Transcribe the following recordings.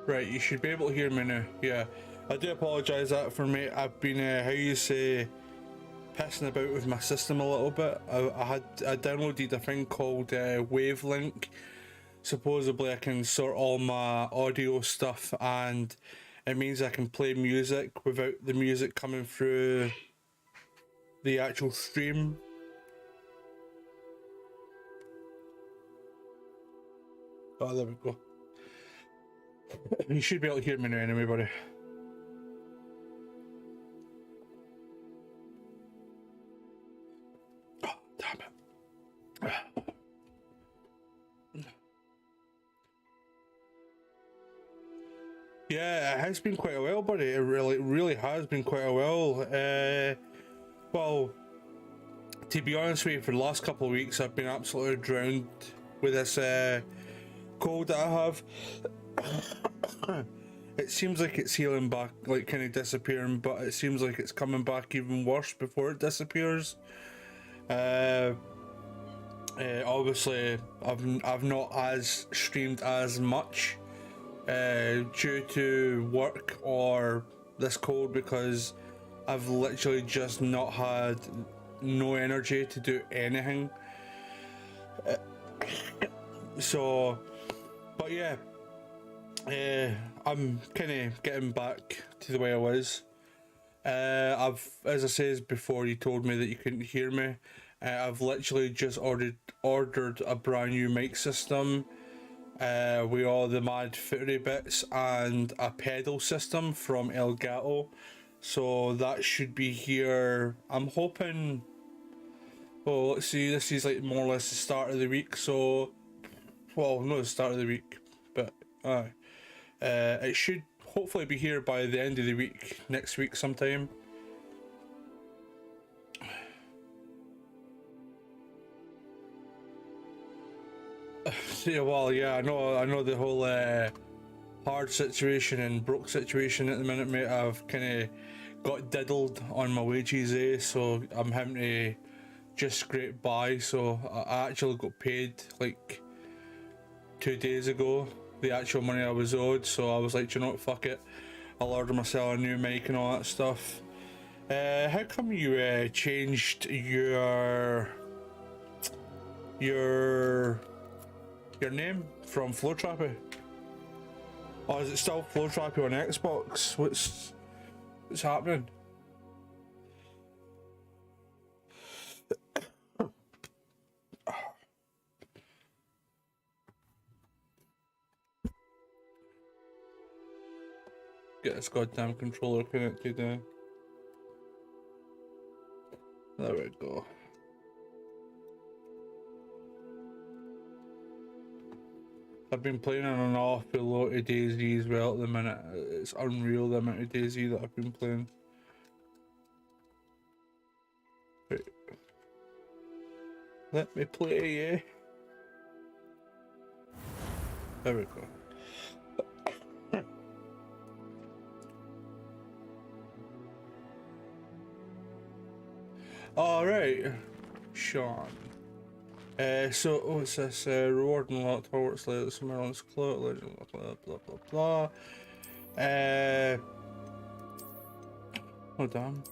Right, you should be able to hear me now. Yeah, I do apologise that for me. I've been, how you say, pissing about with my system a little bit. I downloaded a thing called Wavelink. Supposedly I can sort all my audio stuff, and it means I can play music without the music coming through the actual stream. Oh, there we go. You should be able to hear me now anyway, buddy. Oh, damn it. Yeah, it has been quite a while, buddy. It really has been quite a while. Well, to be honest with you, for the last couple of weeks, I've been absolutely drowned with this cold that I have. It seems like it's healing back, like kind of disappearing, but it seems like it's coming back even worse before it disappears. Obviously, I've not as streamed as much due to work or this cold, because I've literally just not had no energy to do anything. So, but yeah, I'm kind of getting back to the way I was. As I said before, you told me that you couldn't hear me. I've literally just ordered a brand new mic system with all the mad footery bits and a pedal system from Elgato. So that should be here. I'm hoping. Well, let's see. This is like more or less the start of the week. So, well, not the start of the week, but it should hopefully be here by the end of the week, next week sometime. Yeah, well, yeah, I know the whole hard situation and broke situation at the minute, mate. I've kind of got diddled on my wages, so I'm having to just scrape by. So I actually got paid like 2 days ago, the actual money I was owed. So I was like, you know what, fuck it, I'll order myself a new mic and all that stuff. How come you changed your name from Flow Trappy? Or is it still Flow Trappy on Xbox? What's happening? Get this goddamn controller connected now. There we go. I've been playing on an awful lot of DayZ as well at the minute. It's unreal the amount of DayZ that I've been playing. Right. Let me play, yeah. There we go. Alright, Sean. So what's this? Reward unlocked, Hogwarts later, somewhere on this cloak, legend, blah blah blah blah. Hold on.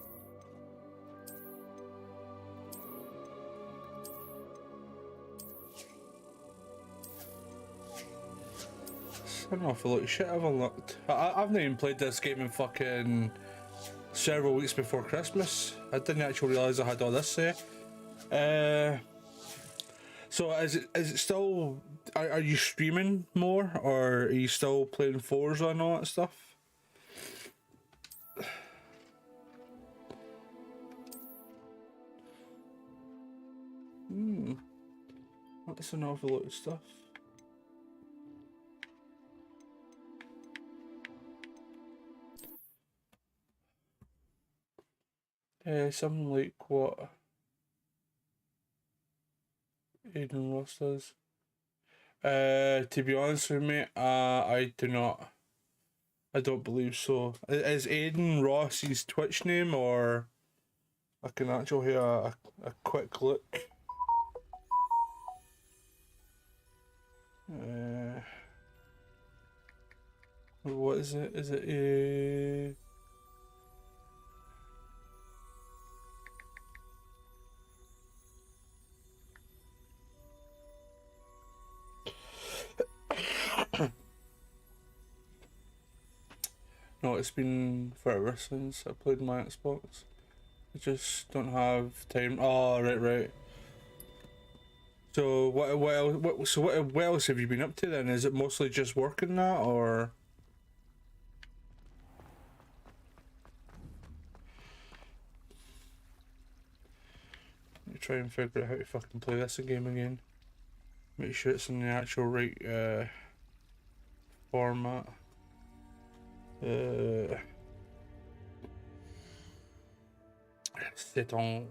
I don't know if a lot of shit I've unlocked. I've not even played this game in fucking several weeks before Christmas. I didn't actually realise I had all this there. So is it still, are you streaming more, or are you still playing Forza and all that stuff? That's an awful lot of stuff. Something like what Aiden Ross does. To be honest with me, I do not. I don't believe so. Is Aiden Ross his Twitch name, or I can actually hear a quick look. What is it? Is it a... No, it's been forever since I played my Xbox. I just don't have time. Oh, right. So what else have you been up to then? Is it mostly just working that, or? Let me try and figure out how to fucking play this game again. Make sure it's in the actual right format. Settings.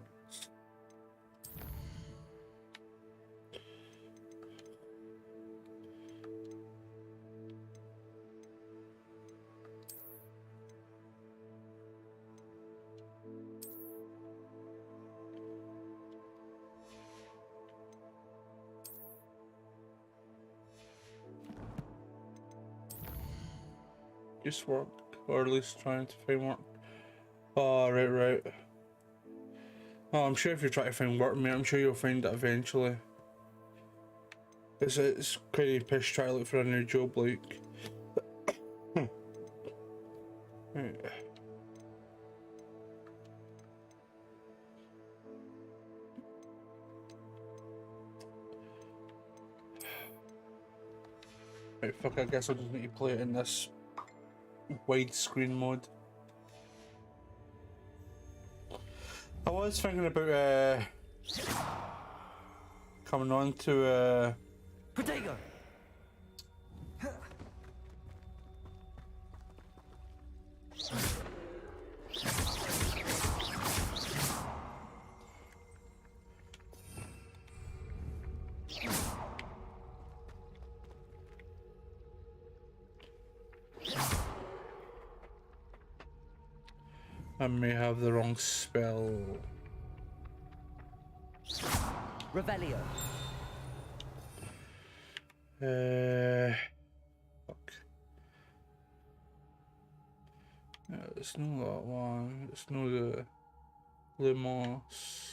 Just work, or at least trying to find work. Oh, right. Oh, I'm sure if you try to find work, mate, I'm sure you'll find it eventually. It's pretty pish trying to look for a new job, like. Right. Right, fuck, I guess I'll just need to play it in this widescreen mode. I was thinking about coming on to Potato. I may have the wrong spell. Revelio. Fuck. It's not that one. It's not the Limos.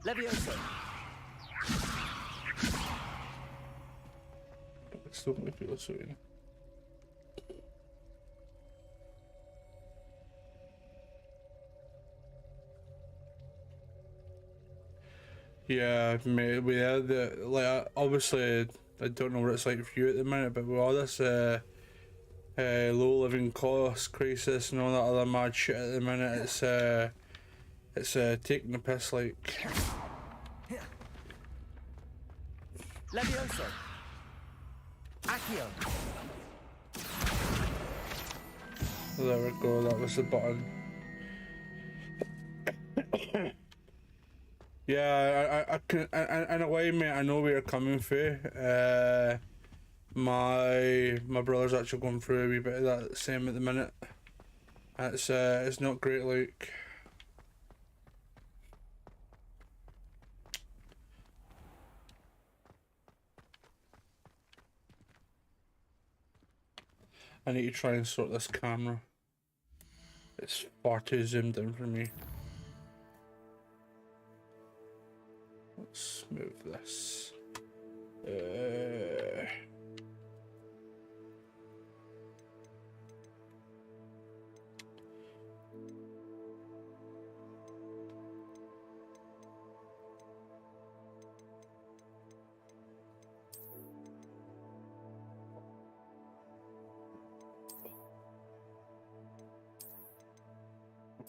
Levioso. Still might feel soon. Yeah, mate. We had the like obviously I don't know what it's like for you at the minute, but with all this low living cost crisis and all that other mad shit at the minute, it's taking the piss like. Levioso. Accio. There we go. That was the button. Yeah, I can, in a way, mate, I know where you're coming from. My brother's actually going through a wee bit of that same at the minute. It's not great, like. I need to try and sort this camera. It's far too zoomed in for me. Let's move this.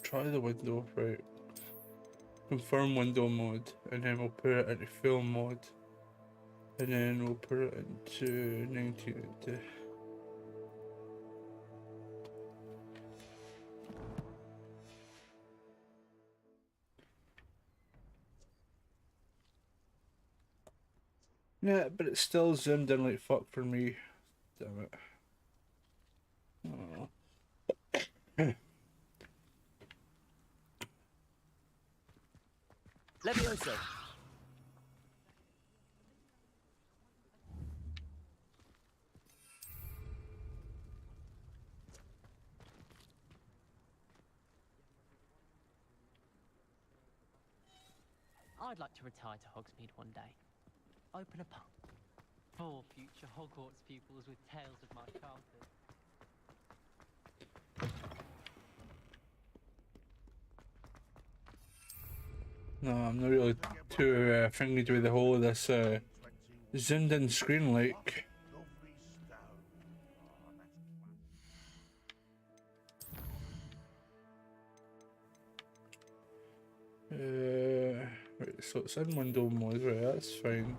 Try the window, right? Confirm window mode, and then we'll put it into film mode, and then we'll put it into 1990. Yeah, but it's still zoomed in like fuck for me. Damn it. Levioso. I'd like to retire to Hogsmeade one day. Open a pub. For future Hogwarts pupils with tales of my childhood. No, I'm not really too thingy with the whole of this zoomed in screen like. Right, so it's in window mode, right, that's fine.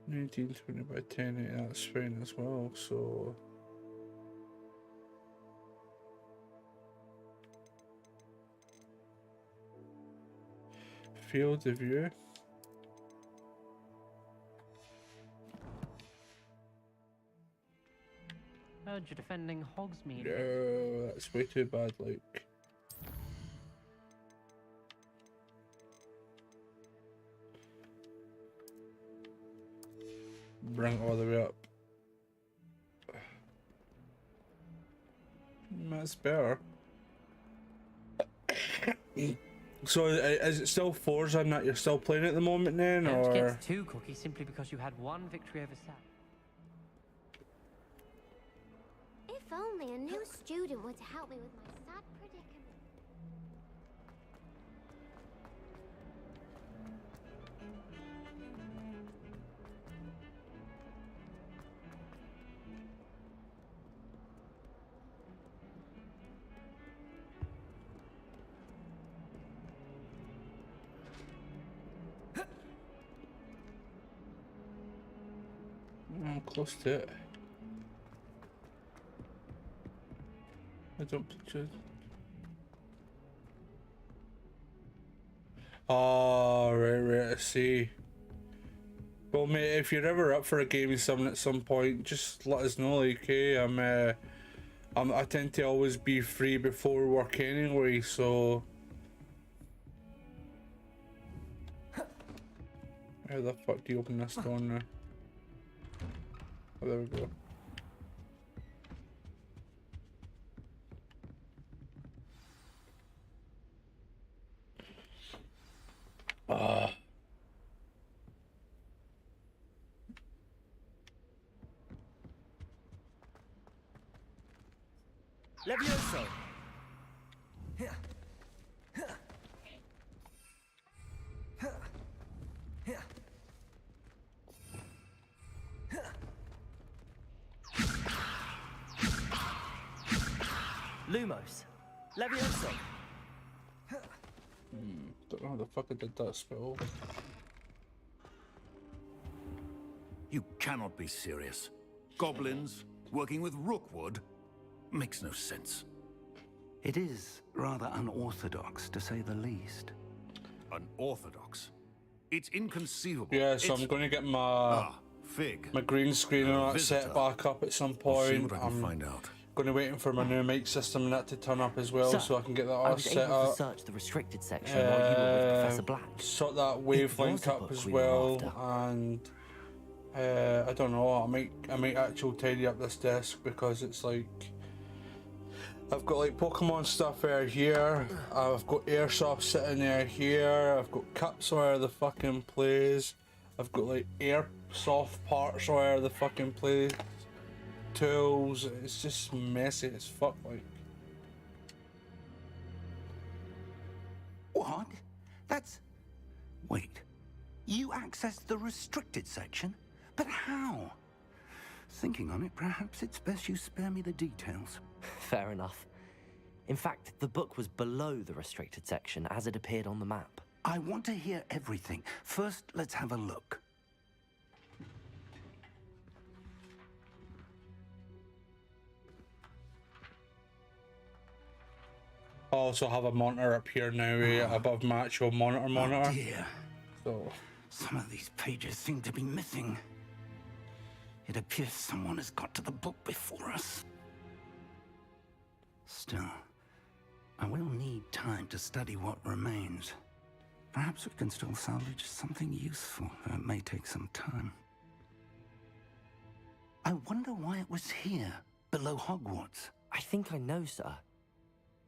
1920 by 1080, that's fine as well, so... Field of view. Heard you're defending Hogsmeade. No, that's way too bad, like. Bring it all the way up. That's better. So is it still Forza and that you're still playing at the moment then, Don't or? get too cocky simply because you had one victory over Sam. If only a new student were to help me with my sad predicament. I'm close to it. I don't picture. Oh, right, I see. Well, mate, if you're ever up for a gaming summon at some point, just let us know, like, hey, I tend to always be free before work anyway, so. How the fuck do you open this door now? Oh, there we go. Levioso. Lumos. Levioso. Don't know how the fuck I did that spell. You cannot be serious. Goblins working with Rookwood makes no sense. It is rather unorthodox, to say the least. Unorthodox. It's inconceivable. Yeah, so It's... I'm going to get Fig. my green screen and all that set Visitor. back up at some I'll see point. what I can I'm find out. going to wait for my new mic system and that to turn up as well, Sir, so I can get that I all was set able to up. search the restricted section while you were with Professor Black. Sort that It wave was link a up book as we were well, after. and I don't know. I might actually tidy up this desk because it's like I've got like Pokemon stuff there here. I've got airsoft sitting there here. I've got cups where the fucking plays. I've got like airsoft parts where the fucking play tools. It's just messy as fuck. Like. What? That's... Wait. You accessed the restricted section? But how? Thinking on it, perhaps it's best you spare me the details. Fair enough. In fact, the book was below the restricted section as it appeared on the map. I want to hear everything. First, let's have a look. I also have a monitor up here now, above my actual monitor. Oh, dear. So Some of these pages seem to be missing. It appears someone has got to the book before us. Still, I will need time to study what remains. Perhaps we can still salvage something useful, though it may take some time. I wonder why it was here, below Hogwarts. I think I know, sir.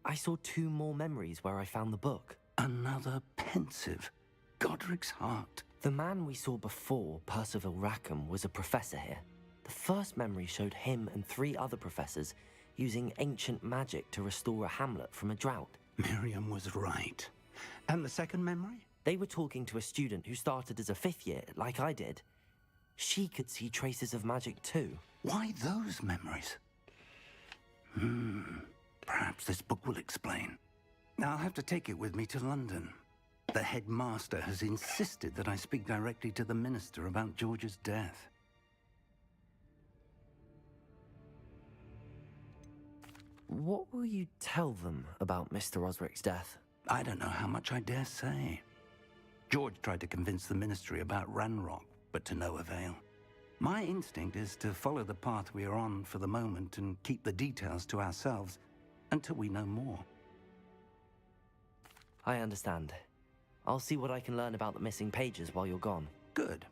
I saw 2 more memories where I found the book. Another pensive. Godric's heart. The man we saw before, Percival Rackham, was a professor here. The first memory showed him and 3 other professors using ancient magic to restore a hamlet from a drought. Miriam was right. And the second memory? They were talking to a student who started as a 5th year, like I did. She could see traces of magic too. Why those memories? Perhaps this book will explain. I'll have to take it with me to London. The headmaster has insisted that I speak directly to the minister about George's death. What will you tell them about Mr. Osric's death? I don't know how much I dare say. George tried to convince the ministry about Ranrock, but to no avail. My instinct is to follow the path we are on for the moment and keep the details to ourselves until we know more. I understand. I'll see what I can learn about the missing pages while you're gone. Good.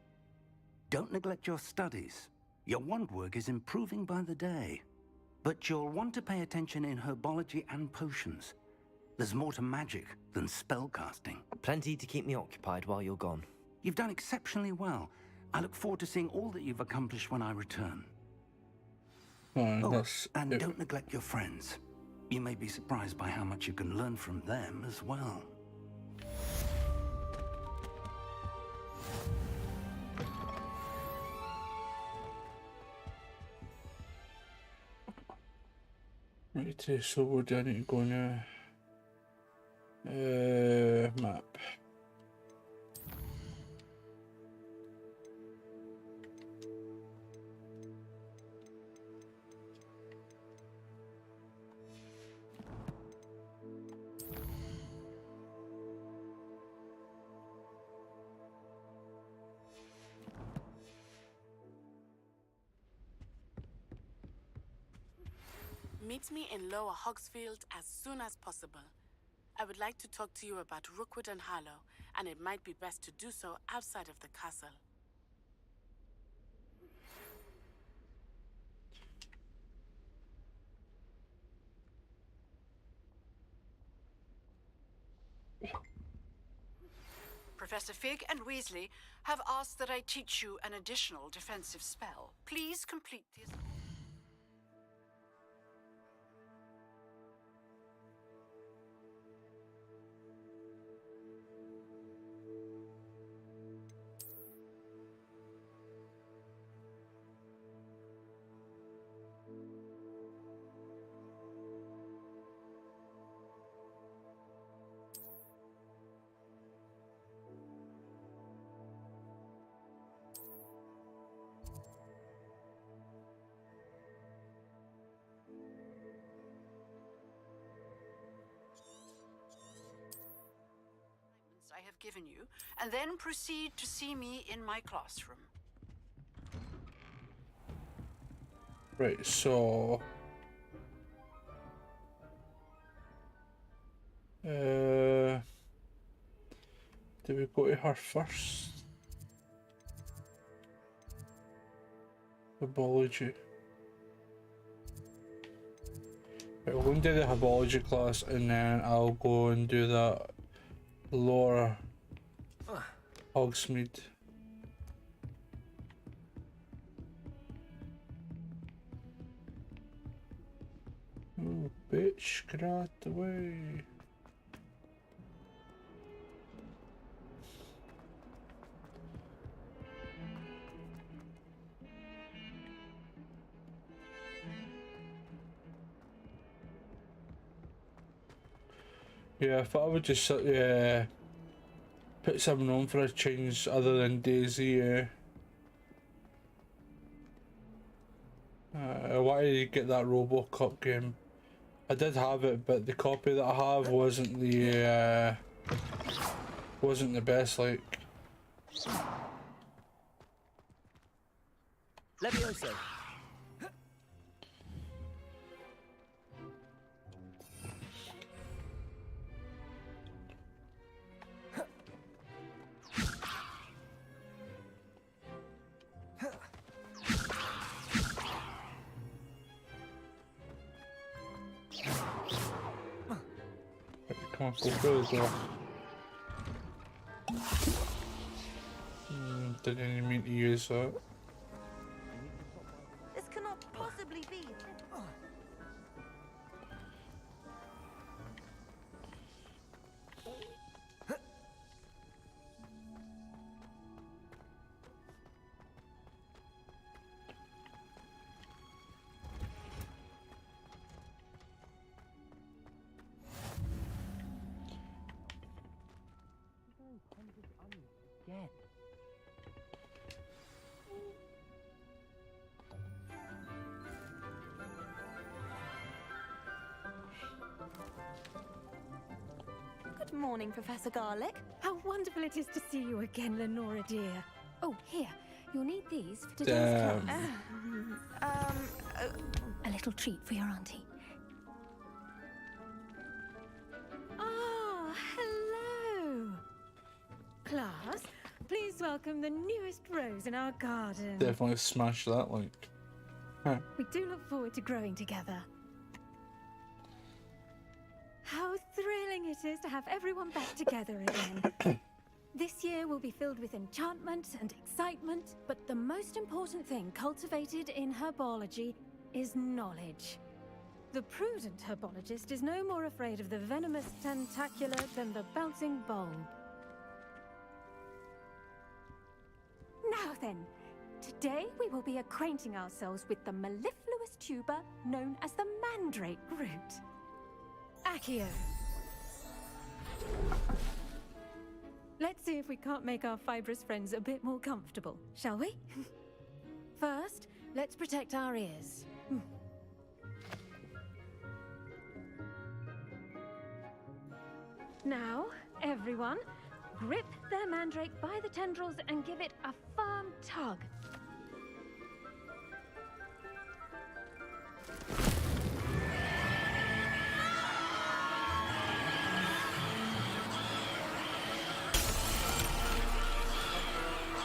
Don't neglect your studies. Your wand work is improving by the day. But you'll want to pay attention in herbology and potions. There's more to magic than spellcasting. Plenty to keep me occupied while you're gone. You've done exceptionally well. I look forward to seeing all that you've accomplished when I return. And don't neglect your friends. You may be surprised by how much you can learn from them as well. Right, so where do I need to go now? Map. Meet me in Lower Hogsfield as soon as possible. I would like to talk to you about Rookwood and Harlow, and it might be best to do so outside of the castle. Professor Fig and Weasley have asked that I teach you an additional defensive spell. Please complete the... I have given you, and then proceed to see me in my classroom. Right, so do we go to her first? Herbology. Right, we'll go and do the herbology class, and then I'll go and do that Lower Hogsmeade. Oh, bitch, get out the way. Yeah, if I would just put someone on for a change other than Daisy, I wanted to get that RoboCop game. I did have it, but the copy that I have wasn't the best, like. Levioso. Come on, go through as well. Didn't even mean to use that. This cannot possibly be. Again. Good morning, Professor Garlick. How wonderful it is to see you again, Lenora dear. Oh, here, you'll need these for today's Damn. class. A little treat for your auntie. Ah, hello. Class, please welcome the newest rose in our garden. Definitely smash that, like. Huh. We do look forward to growing together. How thrilling it is to have everyone back together again. This year will be filled with enchantment and excitement, but the most important thing cultivated in herbology is knowledge. The prudent herbologist is no more afraid of the venomous tentacular than the bouncing bulb. Now then, today we will be acquainting ourselves with the mellifluous tuber known as the mandrake root. Accio. Let's see if we can't make our fibrous friends a bit more comfortable, shall we? First, let's protect our ears. Now, everyone, grip their mandrake by the tendrils and give it a firm tug.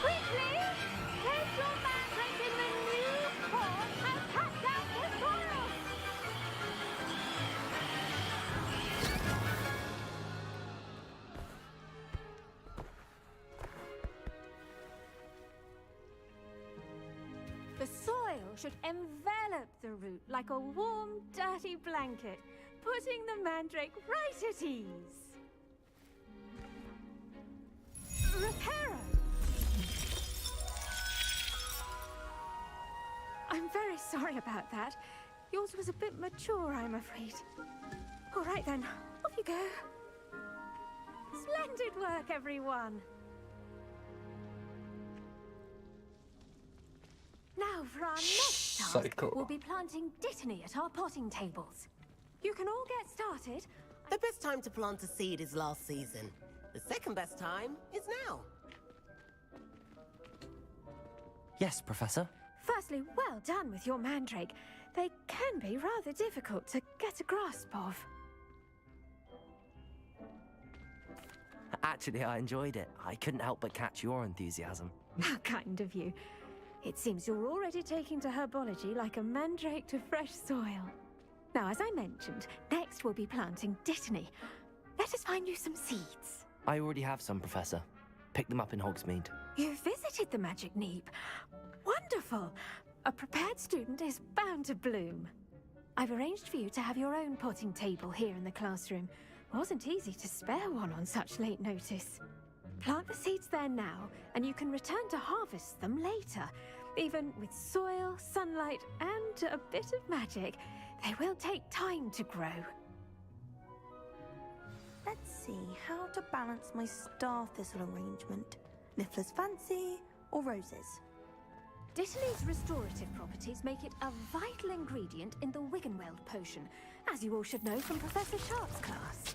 Quickly! Place your mandrake in the new pot and cut down the soil! The soil should envelop the root like a warm, dirty blanket, putting the mandrake right at ease. Reparo! I'm very sorry about that. Yours was a bit mature, I'm afraid. All right then, off you go. Splendid work, everyone. Now for our next task, Psycho. we'll be planting dittany at our potting tables. You can all get started. The best time to plant a seed is last season. The second best time is now. Yes, Professor. Firstly, well done with your mandrake. They can be rather difficult to get a grasp of. Actually, I enjoyed it. I couldn't help but catch your enthusiasm. How kind of you. It seems you're already taking to herbology like a mandrake to fresh soil. Now, as I mentioned, next we'll be planting dittany. Let us find you some seeds. I already have some, Professor. Pick them up in Hogsmeade. You visited the Magic Neep. Wonderful! A prepared student is bound to bloom. I've arranged for you to have your own potting table here in the classroom. Wasn't easy to spare one on such late notice. Plant the seeds there now, and you can return to harvest them later. Even with soil, sunlight, and a bit of magic, they will take time to grow. Let's see how to balance my star thistle arrangement. Niffler's fancy or roses? Dittany's restorative properties make it a vital ingredient in the Wiggenweld potion, as you all should know from Professor Sharp's class.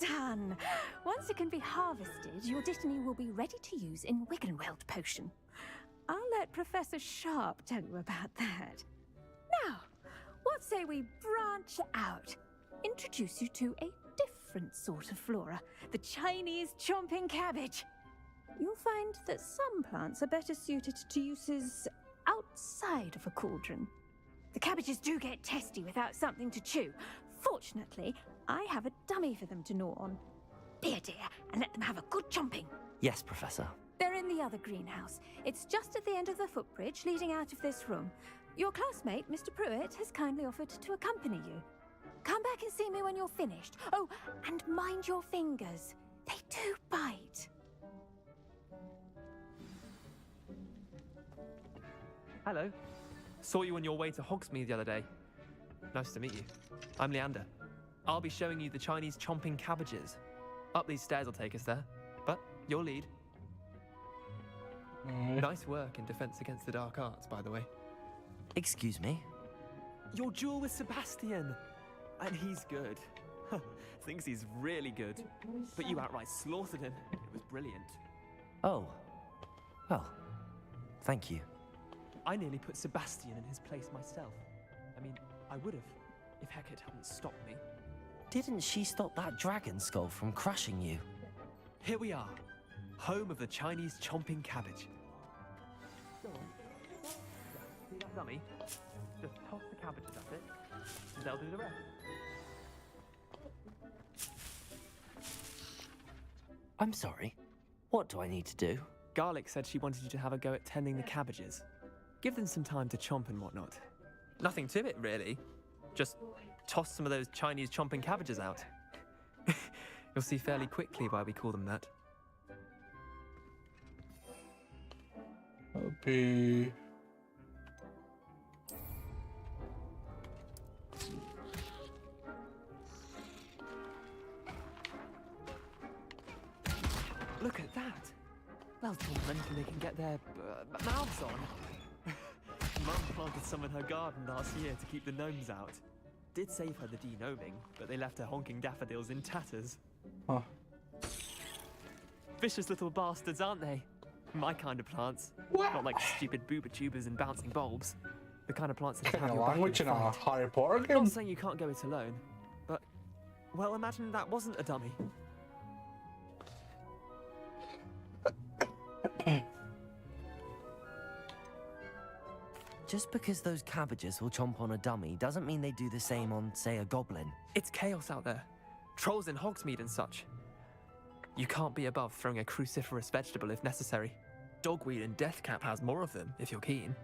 done. Once it can be harvested, your Dittany will be ready to use in Wiggenweld potion. I'll let Professor Sharp tell you about that. Now, what say we branch out? Introduce you to a different sort of flora, the Chinese chomping cabbage. You'll find that some plants are better suited to uses outside of a cauldron. The cabbages do get testy without something to chew. Fortunately, I have a dummy for them to gnaw on. Be a dear and let them have a good chomping. Yes, Professor. They're in the other greenhouse. It's just at the end of the footbridge leading out of this room. Your classmate, Mr. Pruitt, has kindly offered to accompany you. Come back and see me when you're finished. Oh, and mind your fingers. They do bite. Hello. Saw you on your way to Hogsmeade the other day. Nice to meet you. I'm Leander. I'll be showing you the Chinese chomping cabbages. Up these stairs will take us there, but your lead. Nice work in Defense Against the Dark Arts, by the way. Excuse me? Your duel with Sebastian! And he's good. Thinks he's really good. But you outright slaughtered him. It was brilliant. Oh. Well, thank you. I nearly put Sebastian in his place myself. I mean, I would have, if Hecate hadn't stopped me. Didn't she stop that dragon skull from crushing you? Here we are, home of the Chinese chomping cabbage. Go on. See that dummy? Just toss the cabbages at it, and they'll do the rest. I'm sorry. What do I need to do? Garlic said she wanted you to have a go at tending the cabbages. Give them some time to chomp and whatnot. Nothing to it, really. Just toss some of those Chinese chomping cabbages out. You'll see fairly quickly why we call them that. That'll be... Look at that! Well, children can get their mouths on. Mum planted some in her garden last year to keep the gnomes out. Did save her the de-gnoming, but they left her honking daffodils in tatters. Huh. Vicious little bastards, aren't they? My kind of plants. What? Not like stupid booba tubers and bouncing bulbs. The kind of plants that Kind have of your back language in a fight. Harry Potter game. Not saying you can't go it alone, but... Well, imagine that wasn't a dummy. Just because those cabbages will chomp on a dummy doesn't mean they do the same on, say, a goblin. It's chaos out there. Trolls in Hogsmeade and such. You can't be above throwing a cruciferous vegetable if necessary. Dogweed and deathcap has more of them, if you're keen.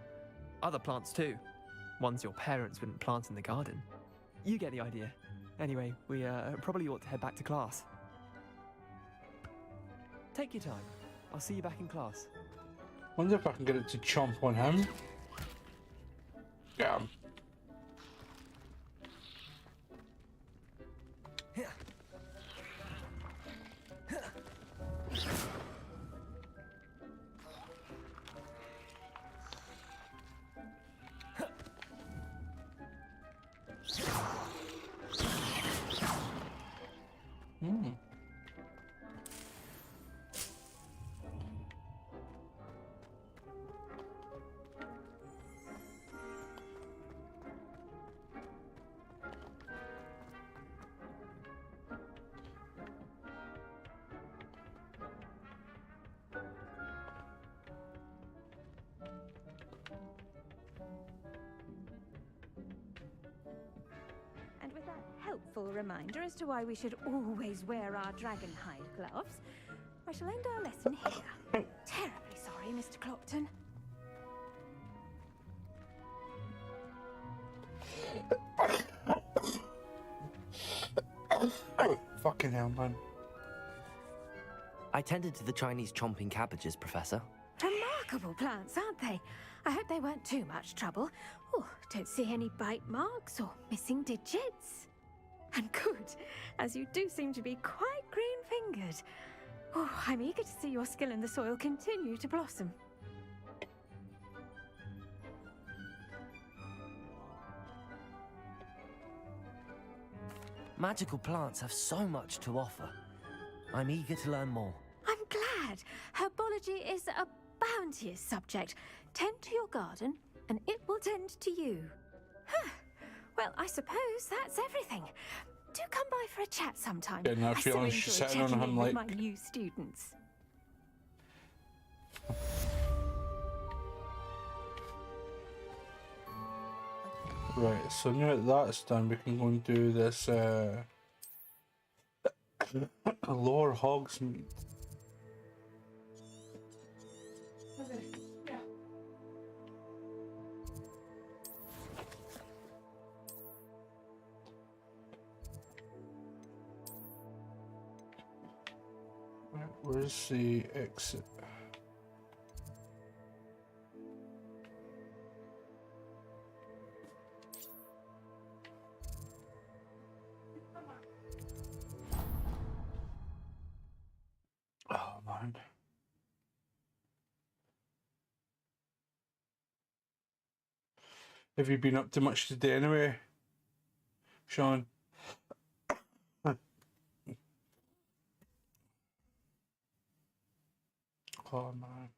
Other plants too. Ones your parents wouldn't plant in the garden. You get the idea. Anyway, we probably ought to head back to class. Take your time. I'll see you back in class. Wonder if I can get it to chomp on him. Yeah. And with that helpful reminder as to why we should always wear our dragonhide gloves, I shall end our lesson here. Terribly sorry, Mr. Clopton. Fucking hell, man. I tended to the Chinese chomping cabbages, Professor. Remarkable plants, aren't they? I hope they weren't too much trouble. Oh, don't see any bite marks or missing digits. And good, as you do seem to be quite green-fingered. Oh, I'm eager to see your skill in the soil continue to blossom. Magical plants have so much to offer. I'm eager to learn more. I'm glad. Herbology is a bounteous subject. Tend to your garden, and it will tend to you. Huh. Well, I suppose that's everything. Do come by for a chat sometime. Getting that I so feeling she's enjoy sitting on checking him in with like- my new students. Right, so now that that's done, we can go and do this Lower Hogsmeade. Right, where's the exit? Oh man. Have you been up to much today anyway, Sean? Oh man.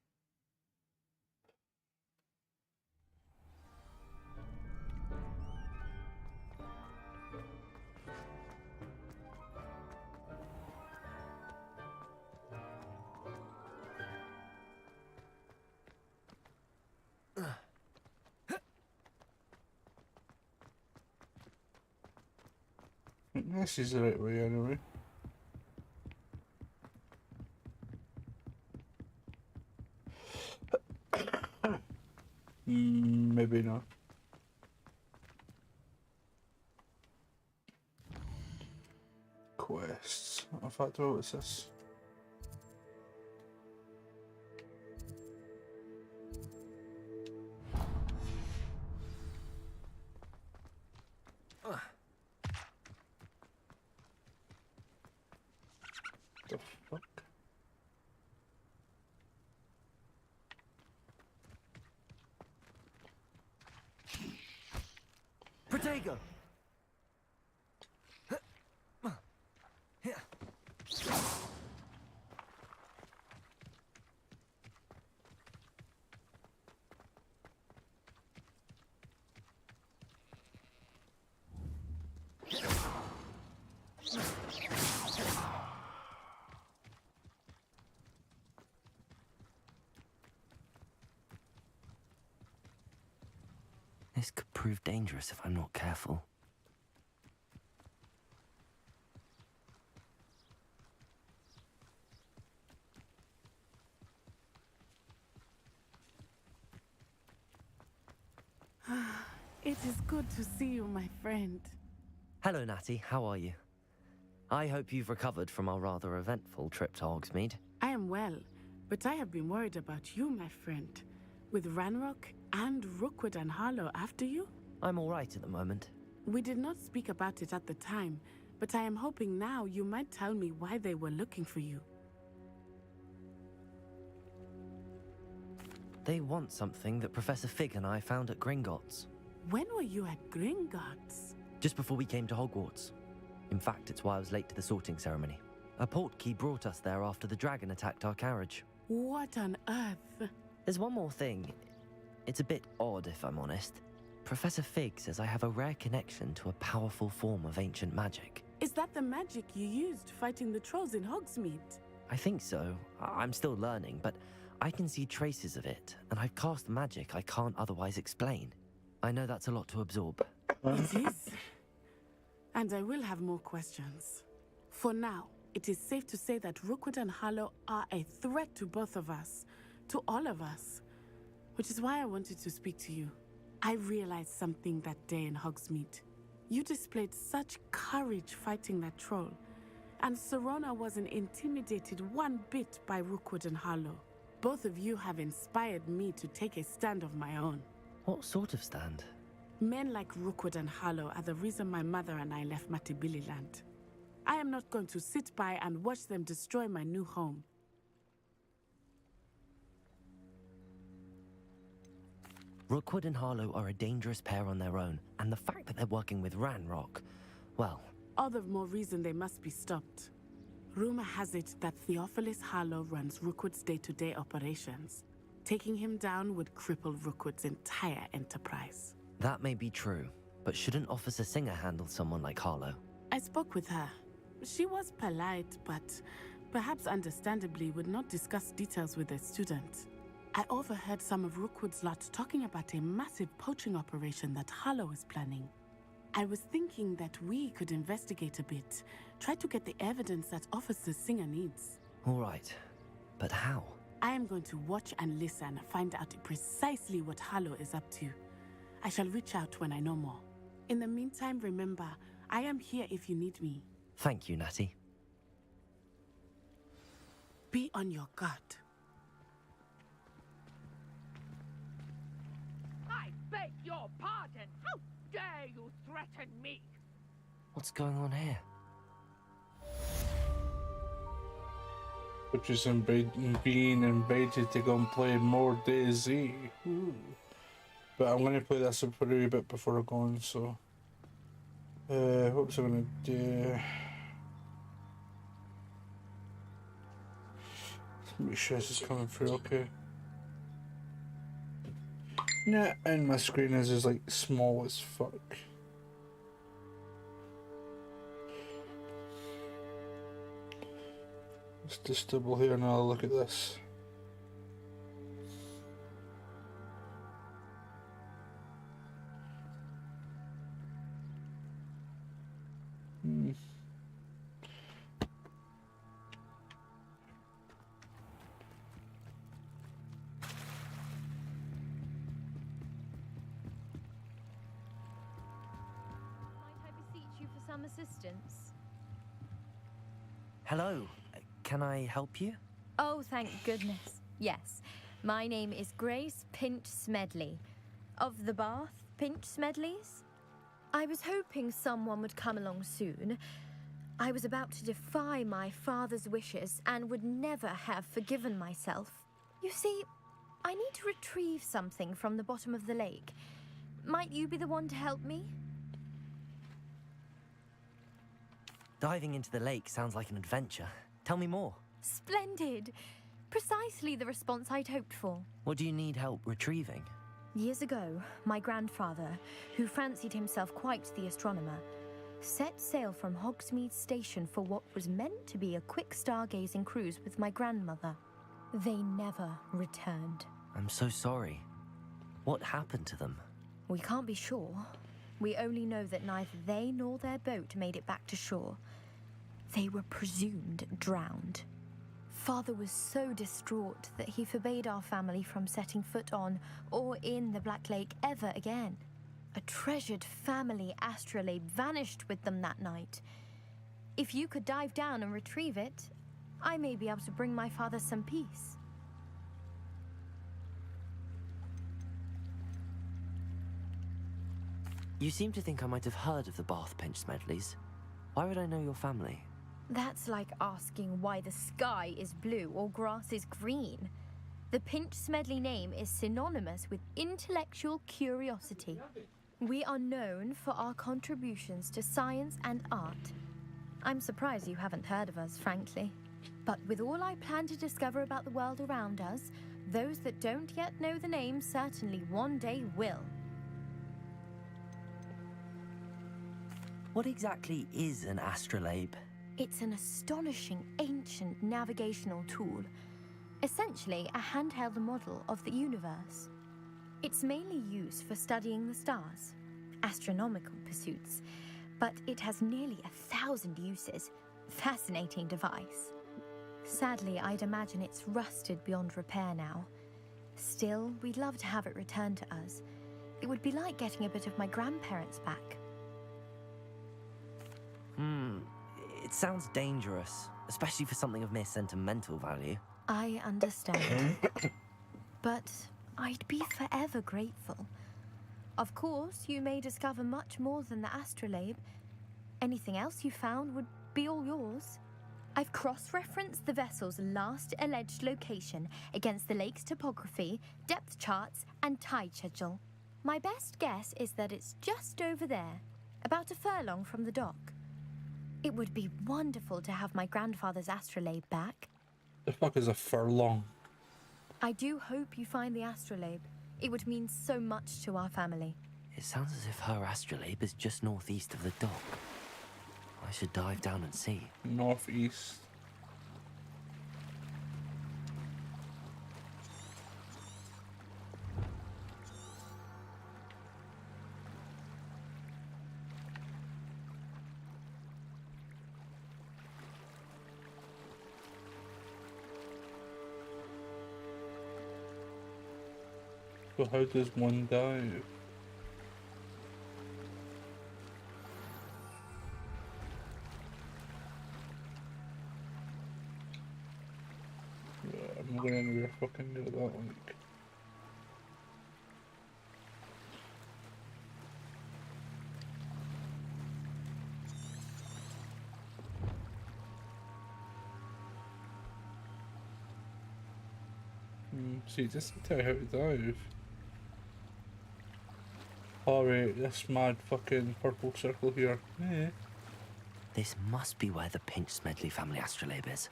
This is the right way anyway. Maybe not. Quests. In fact, what was this? The fuck? Protego! This could prove dangerous if I'm not careful. It is good to see you, my friend. Hello, Natty. How are you? I hope you've recovered from our rather eventful trip to Hogsmeade. I am well, but I have been worried about you, my friend. With Ranrock and Rookwood and Harlow after you? I'm all right at the moment. We did not speak about it at the time, but I am hoping now you might tell me why they were looking for you. They want something that Professor Fig and I found at Gringotts. When were you at Gringotts? Just before we came to Hogwarts. In fact, it's why I was late to the sorting ceremony. A portkey brought us there after the dragon attacked our carriage. What on earth? There's one more thing. It's a bit odd, if I'm honest. Professor Fig says I have a rare connection to a powerful form of ancient magic. Is that the magic you used fighting the trolls in Hogsmeade? I think so. I'm still learning, but I can see traces of it, and I've cast magic I can't otherwise explain. I know that's a lot to absorb. It is. And I will have more questions. For now, it is safe to say that Rookwood and Harlow are a threat to both of us, to all of us. Which is why I wanted to speak to you. I realized something that day in Hogsmeade. You displayed such courage fighting that troll, and Serona wasn't intimidated one bit by Rookwood and Harlow. Both of you have inspired me to take a stand of my own. What sort of stand? Men like Rookwood and Harlow are the reason my mother and I left Matibili land. I am not going to sit by and watch them destroy my new home. Rookwood and Harlow are a dangerous pair on their own, and the fact that they're working with Ranrock, well, All the more reason they must be stopped. Rumor has it that Theophilus Harlow runs Rookwood's day-to-day operations. Taking him down would cripple Rookwood's entire enterprise. That may be true, but shouldn't Officer Singer handle someone like Harlow? I spoke with her. She was polite, but perhaps understandably would not discuss details with a student. I overheard some of Rookwood's lot talking about a massive poaching operation that Harlow is planning. I was thinking that we could investigate a bit, try to get the evidence that Officer Singer needs. All right, but how? I am going to watch and listen, find out precisely what Harlow is up to. I shall reach out when I know more. In the meantime, remember, I am here if you need me. Thank you, Natty. Be on your guard. I beg your pardon. How dare you threaten me? What's going on here? Which is being invited to go and play more DayZ. Ooh. But I'm going to play this a pretty bit before I go on, so... what was I going to do? Make sure this is coming through okay. Nah, and my screen is like small as fuck. Let's just double here and I'll look at this. Assistance. Hello, can I help you? Oh, thank goodness. Yes, my name is Grace Pinch Smedley, of the Bath Pinch Smedleys. I was hoping someone would come along soon. I was about to defy my father's wishes and would never have forgiven myself. You see, I need to retrieve something from the bottom of the lake. Might you be the one to help me? Diving into the lake sounds like an adventure. Tell me more. Splendid. Precisely the response I'd hoped for. What do you need help retrieving? Years ago, my grandfather, who fancied himself quite the astronomer, set sail from Hogsmeade Station for what was meant to be a quick stargazing cruise with my grandmother. They never returned. I'm so sorry. What happened to them? We can't be sure. We only know that neither they nor their boat made it back to shore. They were presumed drowned. Father was so distraught that he forbade our family from setting foot on or in the Black Lake ever again. A treasured family astrolabe vanished with them that night. If you could dive down and retrieve it, I may be able to bring my father some peace. You seem to think I might have heard of the Bath Pinch Smedleys. Why would I know your family? That's like asking why the sky is blue or grass is green. The Pinch Smedley name is synonymous with intellectual curiosity. We are known for our contributions to science and art. I'm surprised you haven't heard of us, frankly. But with all I plan to discover about the world around us, those that don't yet know the name certainly one day will. What exactly is an astrolabe? It's an astonishing ancient navigational tool. Essentially, a handheld model of the universe. It's mainly used for studying the stars, astronomical pursuits, but it has nearly 1,000 uses. Fascinating device. Sadly, I'd imagine it's rusted beyond repair now. Still, we'd love to have it returned to us. It would be like getting a bit of my grandparents back. It sounds dangerous, especially for something of mere sentimental value. I understand. But I'd be forever grateful. Of course, you may discover much more than the astrolabe. Anything else you found would be all yours. I've cross-referenced the vessel's last alleged location against the lake's topography, depth charts, and tide schedule. My best guess is that it's just over there, about a furlong from the dock. It would be wonderful to have my grandfather's astrolabe back. The fuck is a furlong? I do hope you find the astrolabe. It would mean so much to our family. It sounds as if her astrolabe is just northeast of the dock. I should dive down and see. Northeast. So how does one dive? I'm not going anywhere fucking near that, like. See, just to tell you how to dive. Alright, this mad fucking purple circle here. Yeah. This must be where the Pinch Smedley family astrolabe is.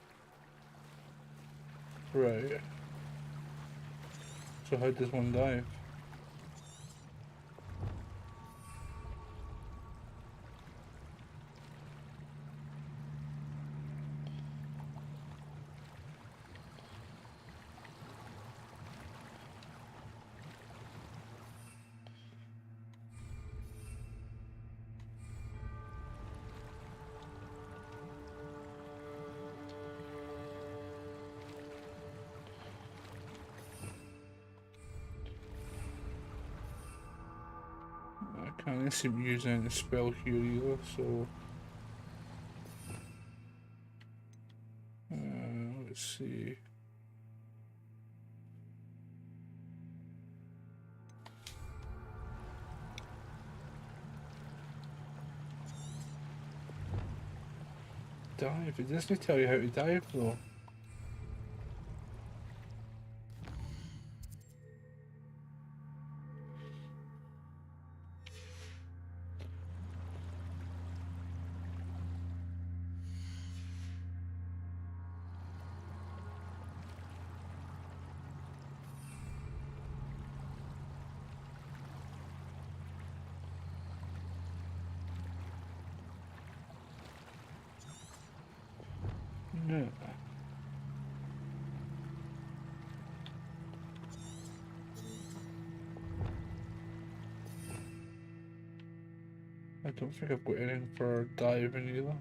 Right. So how does one dive? I can't seem to use any spell here either, so... let's see... Dive? It doesn't tell you how to dive though. No. I don't think I've got anything for diving either.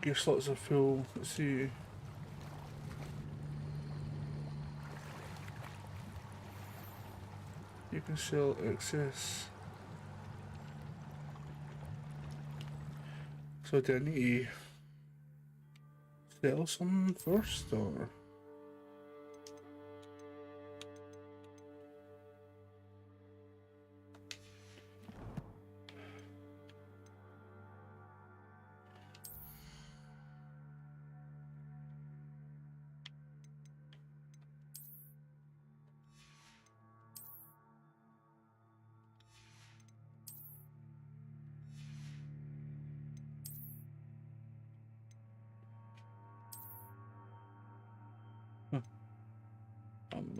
Gear slots are full. Let's see. You can sell excess. So do I need to sell some first or?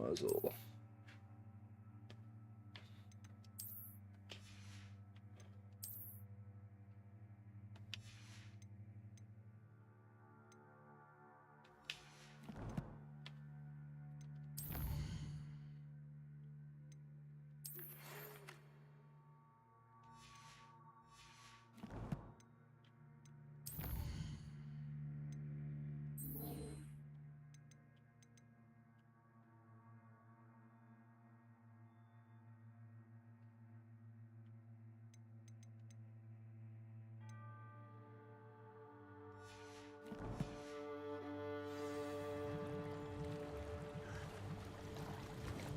muzzle.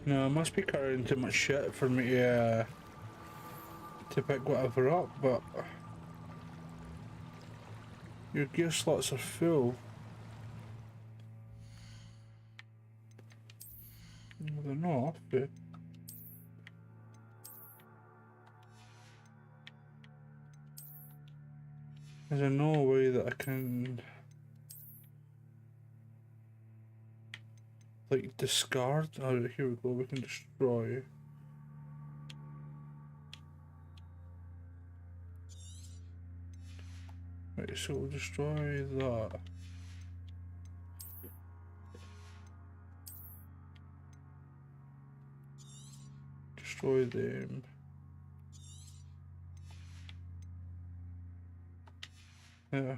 No, I must be carrying too much shit for me to pick whatever up, but your gear slots are full. No, they're not, but there's no way that I can like discard. Oh, here we go. We can destroy. Right, so we'll destroy that. Destroy them. Yeah.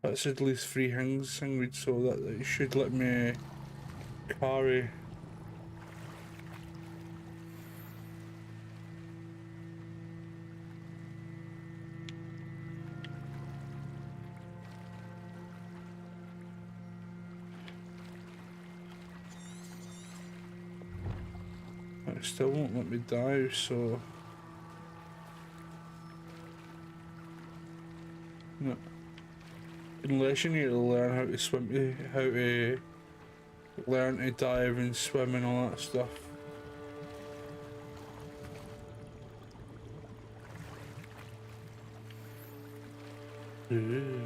That's at least 3 things, so that it should let me carry. It still won't let me dive, so no. Unless you need to learn how to swim, how to learn to dive and swim and all that stuff. Ooh.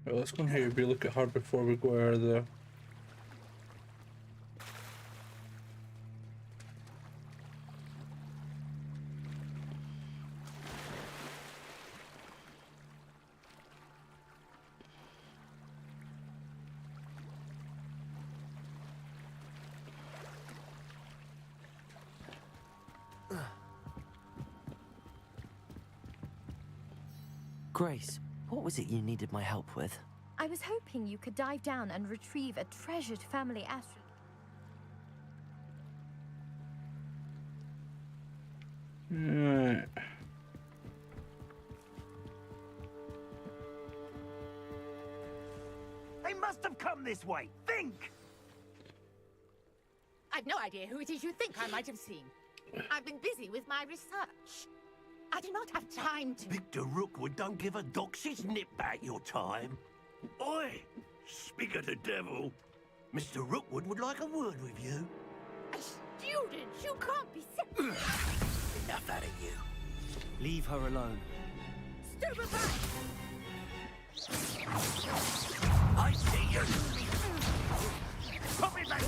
Right, let's go and have a look at her before we go out of there. Grace, what was it you needed my help with? I was hoping you could dive down and retrieve a treasured family asteroid. Right. They must have come this way. Think! I've no idea who it is you think I might have seen. I've been busy with my research. I do not have time to... Victor Rookwood don't give a doxy's nip back your time. Oi! Speak of the devil. Mr. Rookwood would like a word with you. A student? You can't be serious. Enough out of you. Leave her alone. Stupid back! I see you! Pop it back!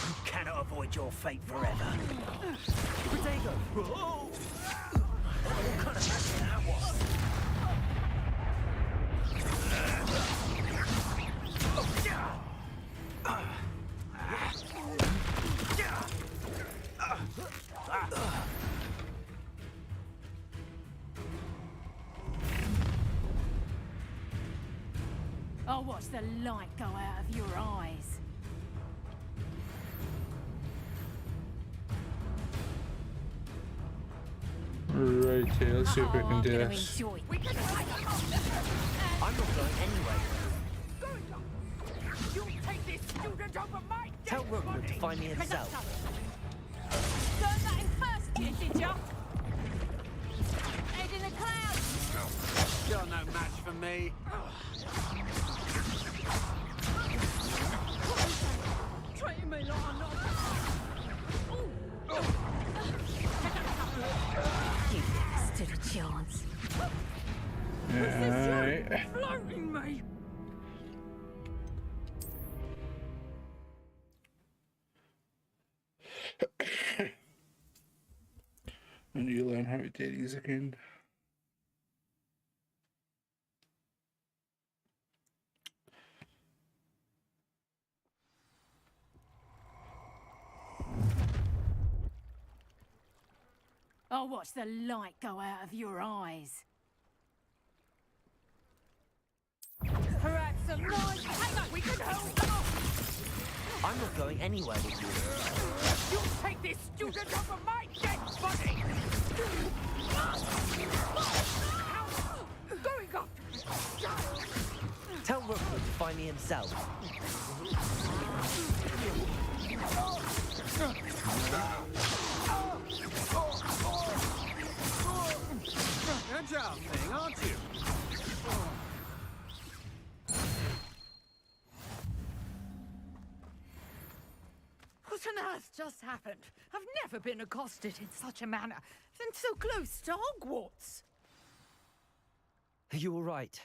You cannot avoid your fate forever. Protego! Whoa! What kind of magic that was? I'll watch the light go out of your eyes. Right here, let's see if we can do this. I'm not going anyway. You take this student over my Tell Rookwood to find me himself. Learn that in first You did ya? Head in the clouds! You're no match for me. Treating me like I'm not... You stood a chance. Alright. Floating me! I need to learn how to do these again. I'll watch the light go out of your eyes. Perhaps some noise. Hang on, we can hold off. I'm not going anywhere with you. You'll take this student off of my dead body. Going up. Tell Rookwood to find me himself. Agile thing, aren't you? What on earth just happened? I've never been accosted in such a manner, and so close to Hogwarts. Are you all right?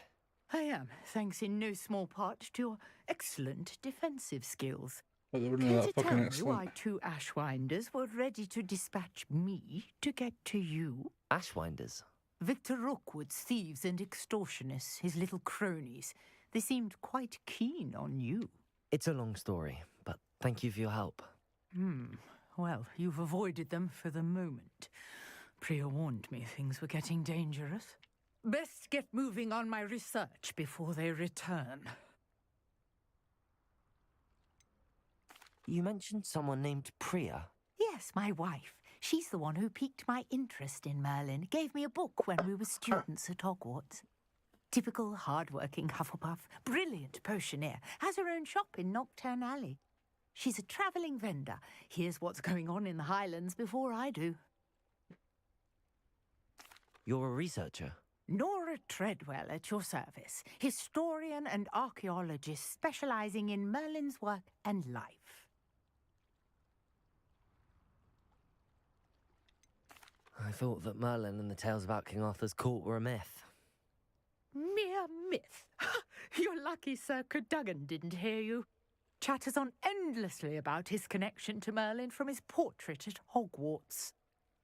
I am, thanks in no small part to your excellent defensive skills. But they were Care not to that tell fucking me excellent. why two Ashwinders were ready to dispatch me to get to you? Ashwinders? Victor Rookwood's thieves and extortionists, his little cronies. They seemed quite keen on you. It's a long story, but thank you for your help. Well, you've avoided them for the moment. Priya warned me things were getting dangerous. Best get moving on my research before they return. You mentioned someone named Priya. Yes, my wife. She's the one who piqued my interest in Merlin. Gave me a book when we were students at Hogwarts. Typical hard-working Hufflepuff, brilliant potioneer, has her own shop in Knockturn Alley. She's a travelling vendor. Hears what's going on in the Highlands before I do. You're a researcher? Nora Treadwell at your service. Historian and archaeologist specialising in Merlin's work and life. I thought that Merlin and the tales about King Arthur's court were a myth. Mere myth. You're lucky Sir Cadogan didn't hear you. Chatters on endlessly about his connection to Merlin from his portrait at Hogwarts.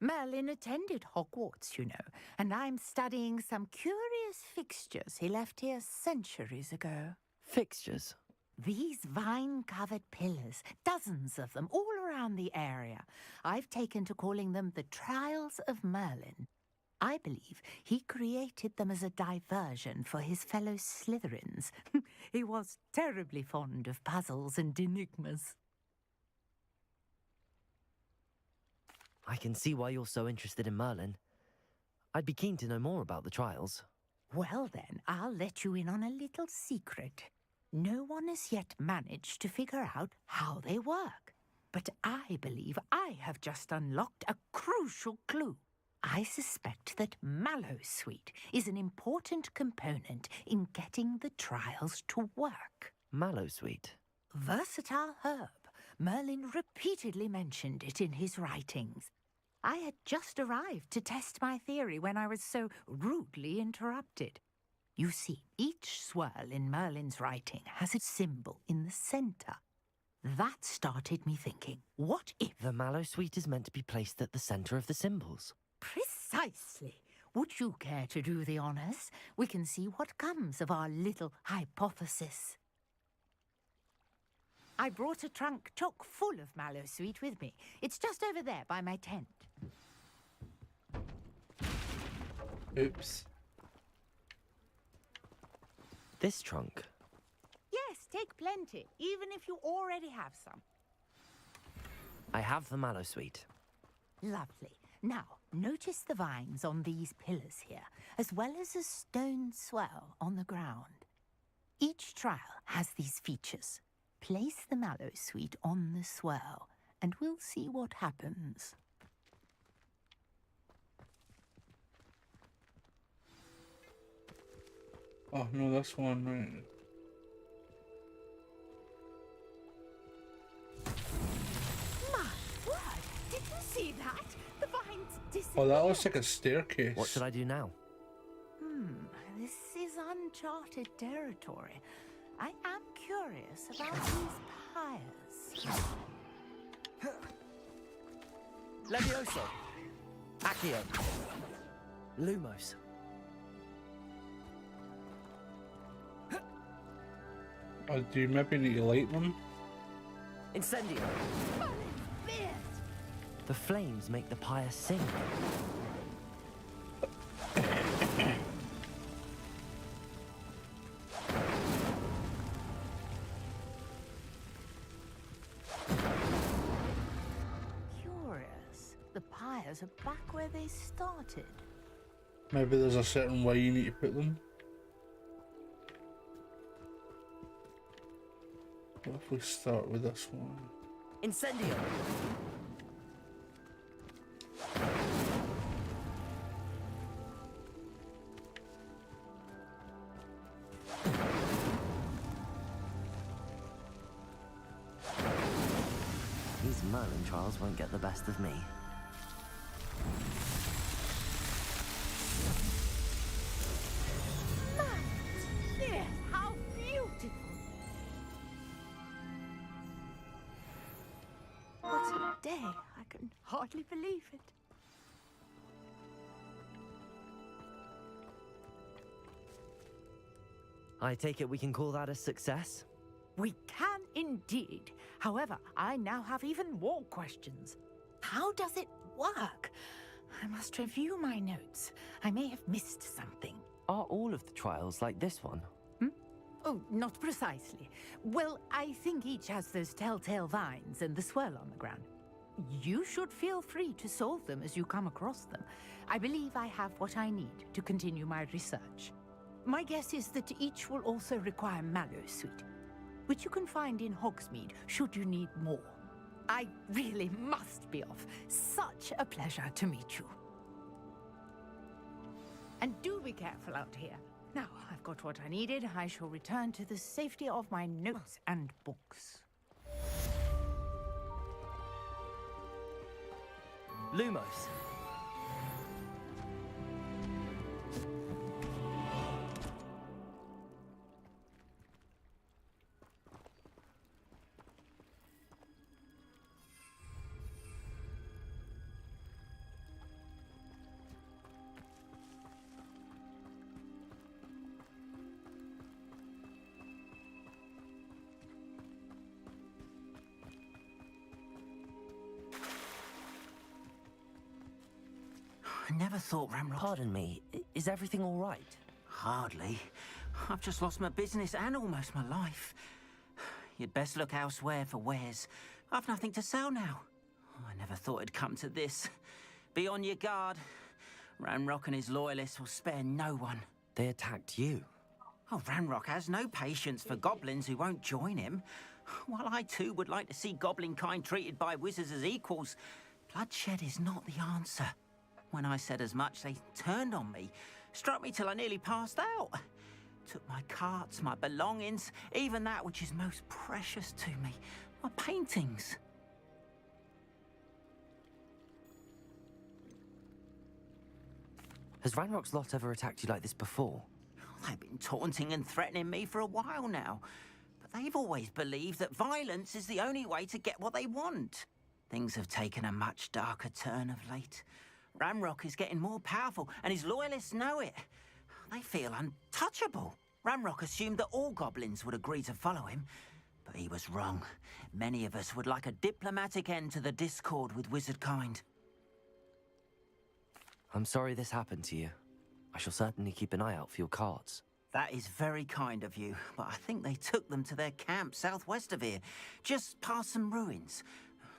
Merlin attended Hogwarts, you know, and I'm studying some curious fixtures he left here centuries ago. Fixtures? These vine-covered pillars, dozens of them, all around the area. I've taken to calling them the Trials of Merlin. I believe he created them as a diversion for his fellow Slytherins. He was terribly fond of puzzles and enigmas. I can see why you're so interested in Merlin. I'd be keen to know more about the trials. Well then, I'll let you in on a little secret. No one has yet managed to figure out how they work. But I believe I have just unlocked a crucial clue. I suspect that Mallowsweet is an important component in getting the trials to work. Mallowsweet? Versatile herb. Merlin repeatedly mentioned it in his writings. I had just arrived to test my theory when I was so rudely interrupted. You see, each swirl in Merlin's writing has a symbol in the centre. That started me thinking, what if... The Mallowsweet is meant to be placed at the centre of the symbols. Precisely. Would you care to do the honours? We can see what comes of our little hypothesis. I brought a trunk chock full of Mallowsweet with me. It's just over there by my tent. Oops. This trunk? Yes, take plenty, even if you already have some. I have the Mallowsweet. Lovely. Now, notice the vines on these pillars here, as well as a stone swell on the ground. Each trial has these features. Place the Mallowsweet on the swirl, and we'll see what happens. Oh no, this one, right. My word! Did you see that? The vines disappeared. Oh, that looks like a staircase. What should I do now? This is uncharted territory. I am curious about these pyres. Levioso! Accio! Lumos! Oh, do you maybe need to light them? Incendio! The flames make the pyre sing. Curious. The pyres are back where they started. Maybe there's a certain way you need to put them. What if we start with this one? Incendio! These Merlin trials won't get the best of me. Yes, how beautiful! What a day! I can hardly believe it. I take it we can call that a success? We can indeed. However, I now have even more questions. How does it work? I must review my notes. I may have missed something. Are all of the trials like this one? Oh, not precisely. Well, I think each has those telltale vines and the swirl on the ground. You should feel free to solve them as you come across them. I believe I have what I need to continue my research. My guess is that each will also require mallow sweet, which you can find in Hogsmeade should you need more. I really must be off. Such a pleasure to meet you. And do be careful out here. Now, I've got what I needed. I shall return to the safety of my notes and books. Lumos! I never thought Ramrock... Pardon me, is everything all right? Hardly. I've just lost my business and almost my life. You'd best look elsewhere for wares. I've nothing to sell now. I never thought it'd come to this. Be on your guard. Ramrock and his loyalists will spare no one. They attacked you? Oh, Ramrock has no patience for goblins who won't join him. While I too would like to see goblin kind treated by wizards as equals, bloodshed is not the answer. When I said as much, they turned on me, struck me till I nearly passed out. Took my carts, my belongings, even that which is most precious to me, my paintings. Has Ranrock's lot ever attacked you like this before? They've been taunting and threatening me for a while now, but they've always believed that violence is the only way to get what they want. Things have taken a much darker turn of late. Ramrock is getting more powerful, and his loyalists know it. They feel untouchable. Ramrock assumed that all goblins would agree to follow him, but he was wrong. Many of us would like a diplomatic end to the discord with wizard kind. I'm sorry this happened to you. I shall certainly keep an eye out for your carts. That is very kind of you, but I think they took them to their camp southwest of here, just past some ruins.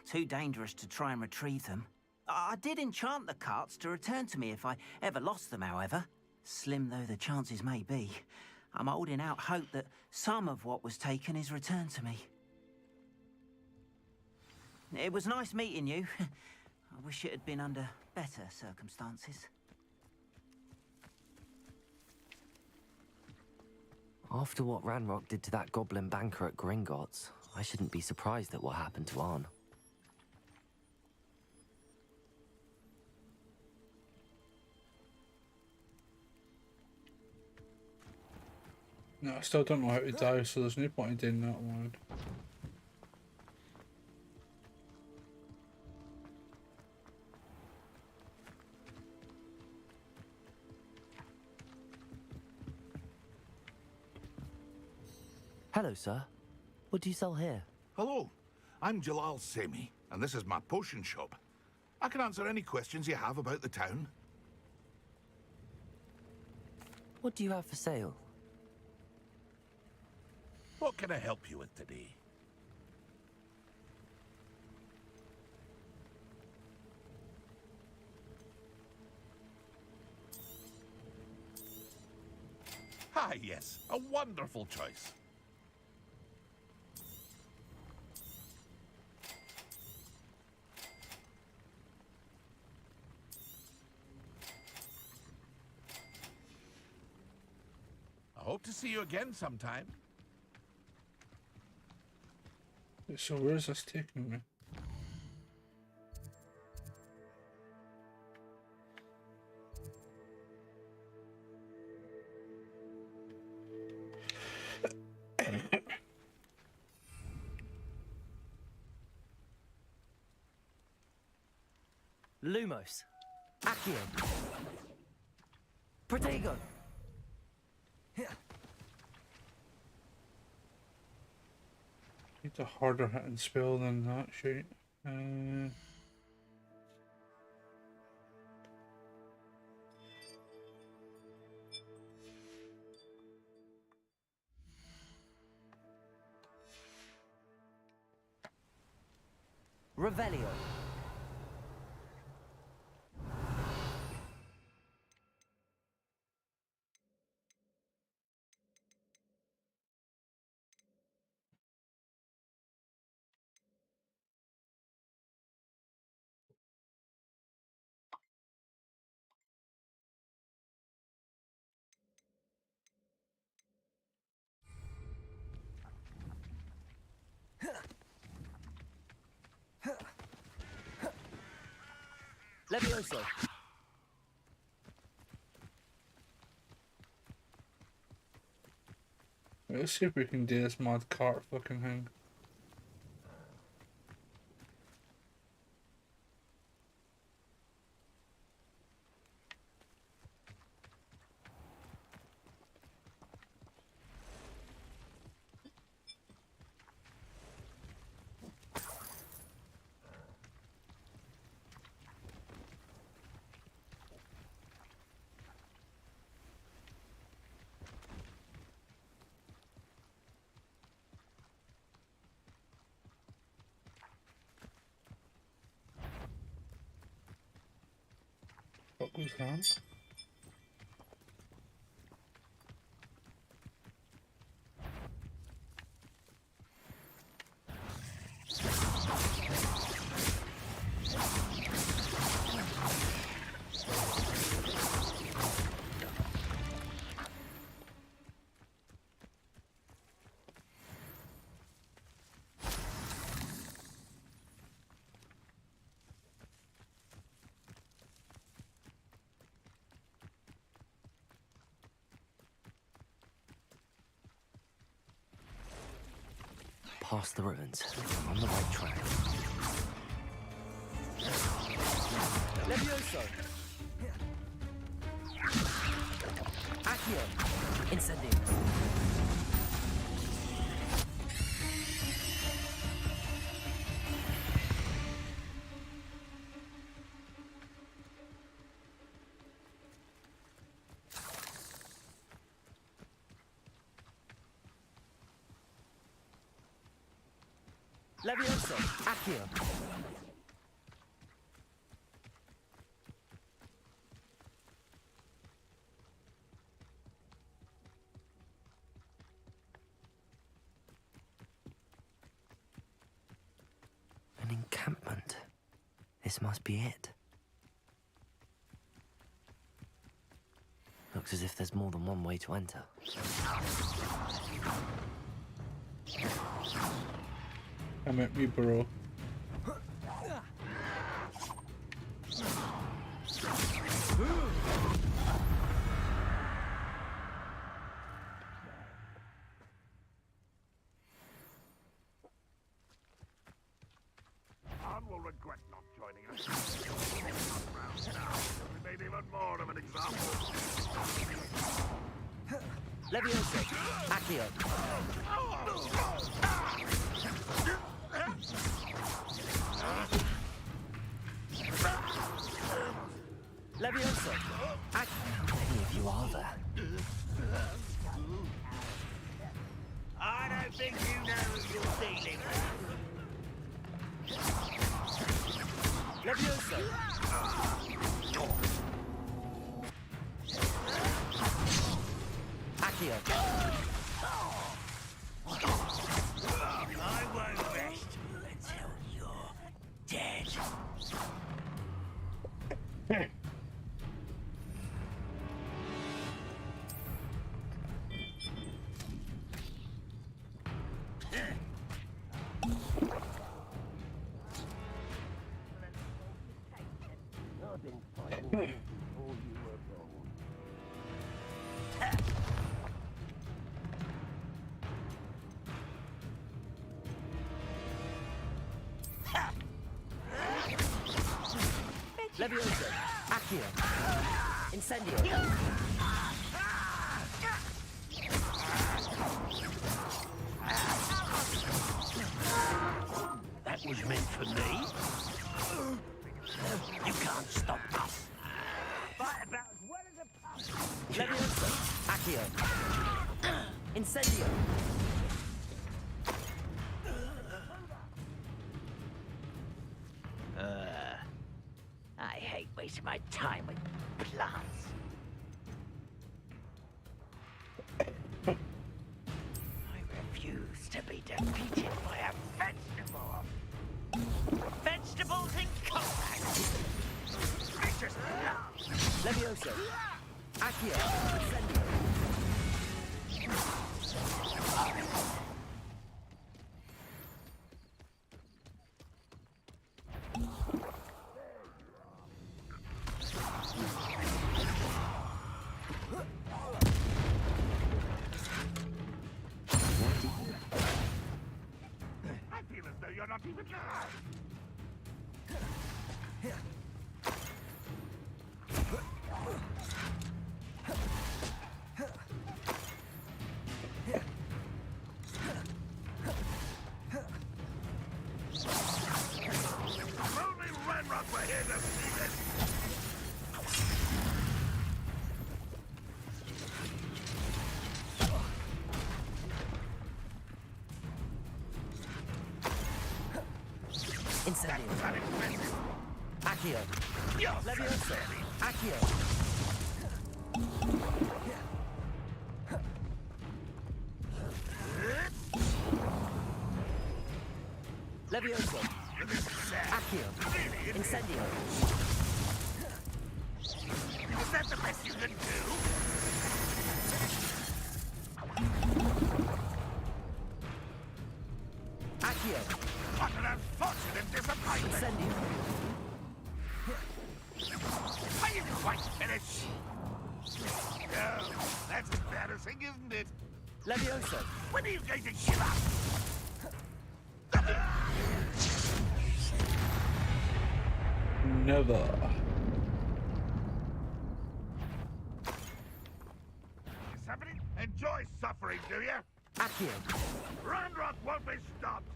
Too dangerous to try and retrieve them. I did enchant the carts to return to me if I ever lost them, however. Slim though the chances may be, I'm holding out hope that some of what was taken is returned to me. It was nice meeting you. I wish it had been under better circumstances. After what Ranrock did to that goblin banker at Gringotts, I shouldn't be surprised at what happened to Arn. No, I still don't know how to die, so there's no point in doing that one. Hello, sir. What do you sell here? Hello, I'm Jalal Semi, and this is my potion shop. I can answer any questions you have about the town. What do you have for sale? What can I help you with today? Ah, yes, a wonderful choice. I hope to see you again sometime. So where's this taking me? Lumos. Accio. Protego. Need a harder hitting spell than that shit. Revelio. Levioso. Let's see if we can do this mad cart fucking thing. What was that? Past the ruins. On the right track. Levioso. Accio. Incendio. Levioso. Accio. An encampment. This must be it. The Looks as if there's more than one way to enter. Come at me, bro. Anne will regret not joining us. We made even more of an example. Leviosa! Accio! Leviosa! How many of you are there? I don't think you know who you're dealing with. Leviosa! Accio! I won't rest until you're dead. I've been fighting before you were born. Leviosa! Accio! Incendio! That was meant for me. You can't stop us. Fight about as well as a pup. Leviosa! Accio! Incendio! I hate wasting my time with plants. I refuse to be defeated by a vegetable. Vegetables in combat. Vicious love. Leviosa! Accio! Incendio! I feel as though you're not even alive. Only Renrock were here to see this. Incendio! Accio! Leviosa! Accio! Leviosa! Accio! Incendio! Is that the best you can do? Accio! What an unfortunate disappointment! Incendio! Are you quite finished? Oh, that's embarrassing, isn't it? Leviosa! When are you going to give up? Never. Somebody enjoy suffering, do you? Accio! Ranrock won't be stopped.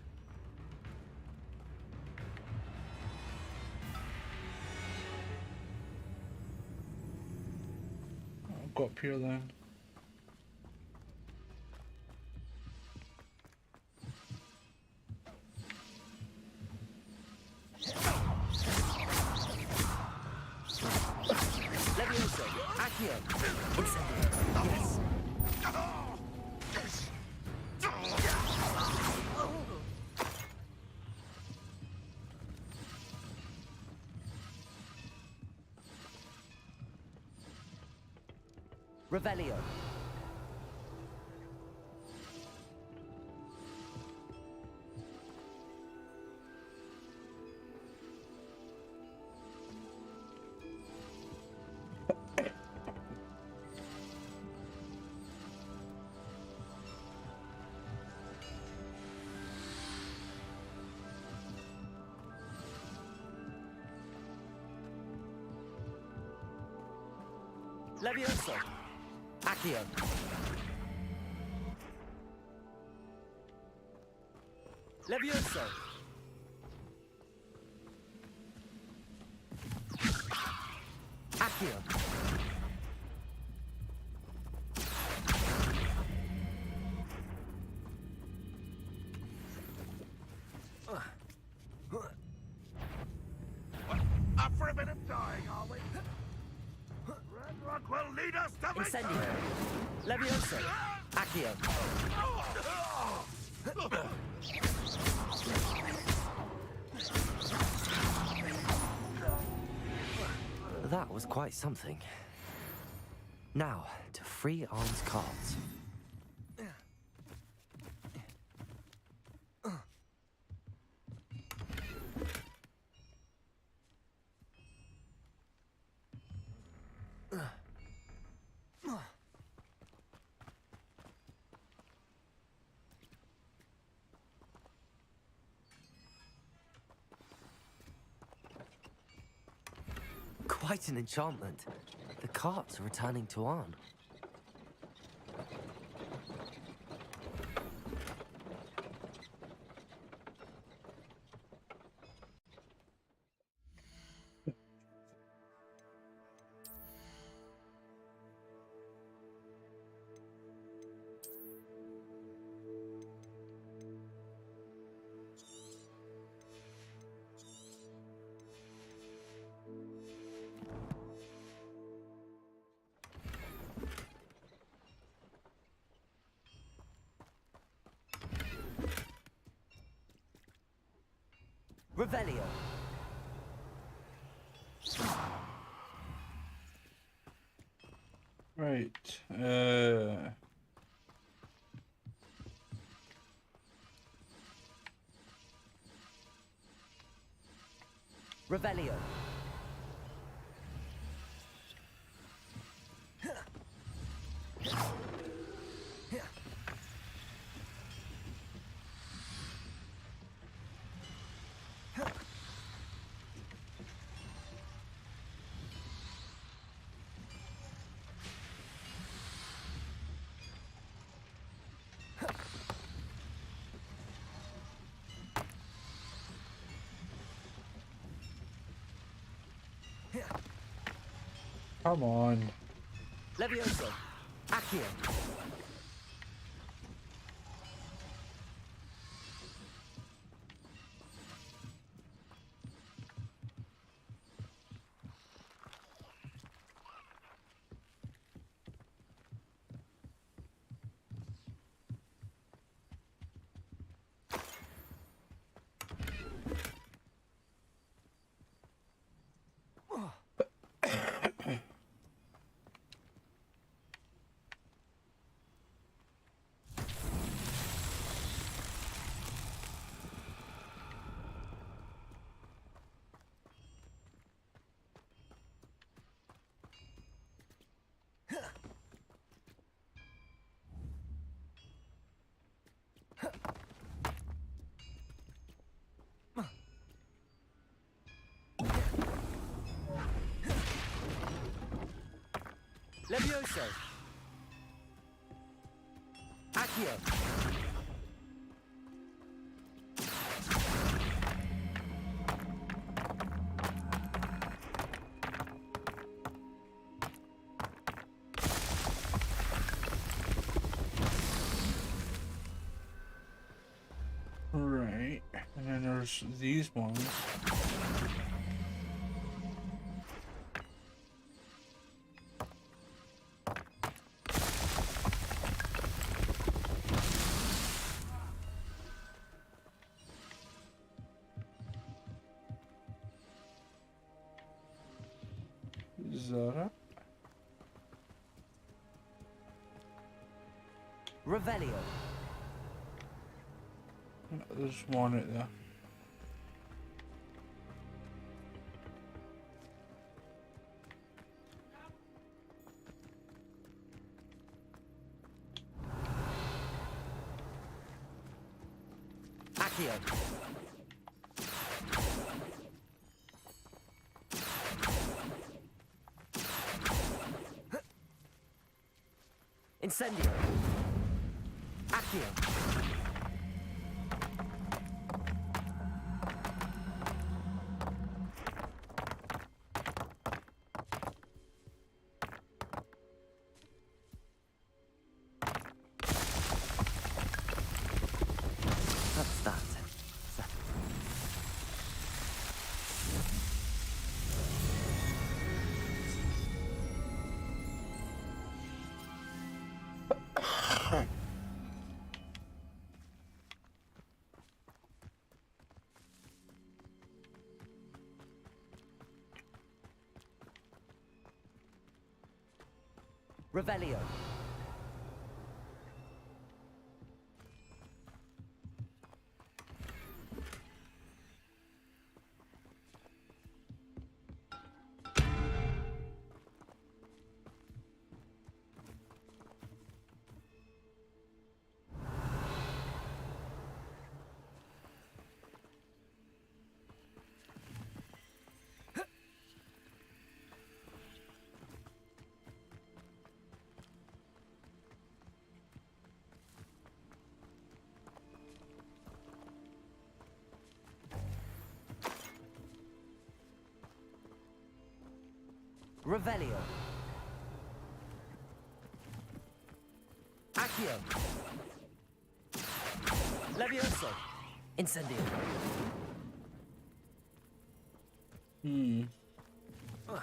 I'll go up here then. Leviosa! Accio! Incendio! Yes! Revelio. Levioso. Accio. Levioso. Accio. Up for a bit of dying, are we? Ranrock will lead us to Incendio. Levioso. Accio. That was quite something. Now, to free Arm's cards. Quite an enchantment. The carts are returning to Arn. Revelio. Right. Revelio. Come on. Levioso. Accio. Levioso. Accio. Right. And then there's these ones. Zara. Revelio. There's one out there. Accio. Incendio. Accio. That's that. Revelio. Revelio. Accio. Levioso. Incendio. Oh.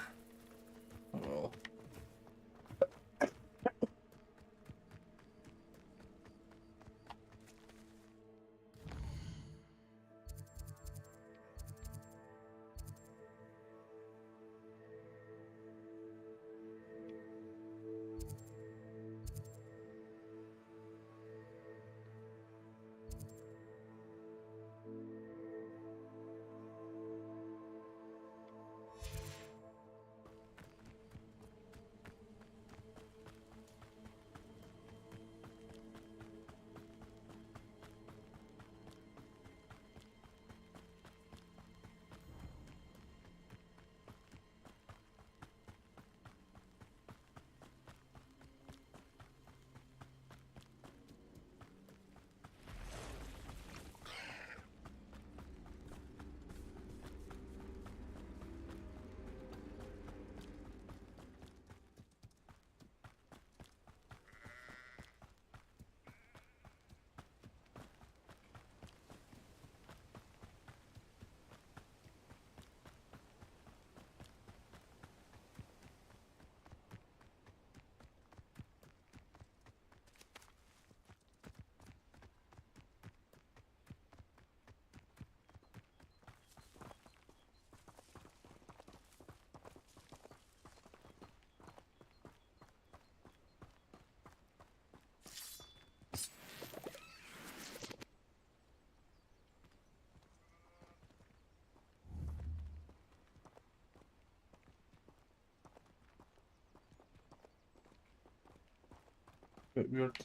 Bit weird.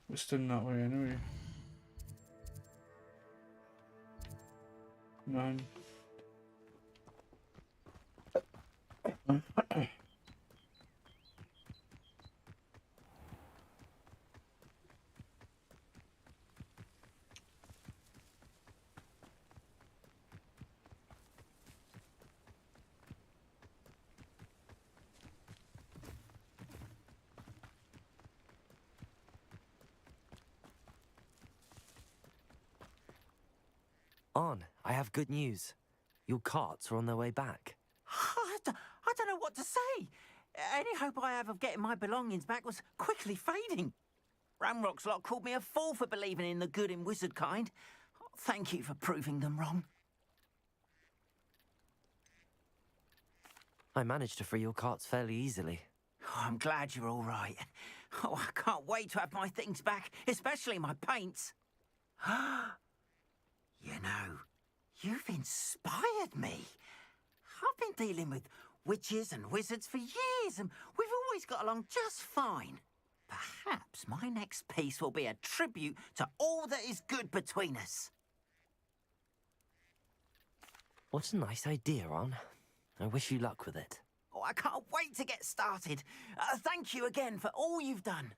It's done that way anyway. Nine. On, I have good news. Your carts are on their way back. I don't know what to say. Any hope I have of getting my belongings back was quickly fading. Ramrock's lot called me a fool for believing in the good in wizard kind. Thank you for proving them wrong. I managed to free your carts fairly easily. I'm glad you're all right. Oh, I can't wait to have my things back, especially my paints. You know, you've inspired me. I've been dealing with witches and wizards for years, and we've always got along just fine. Perhaps my next piece will be a tribute to all that is good between us. What a nice idea, Ron. I wish you luck with it. Oh, I can't wait to get started. Thank you again for all you've done.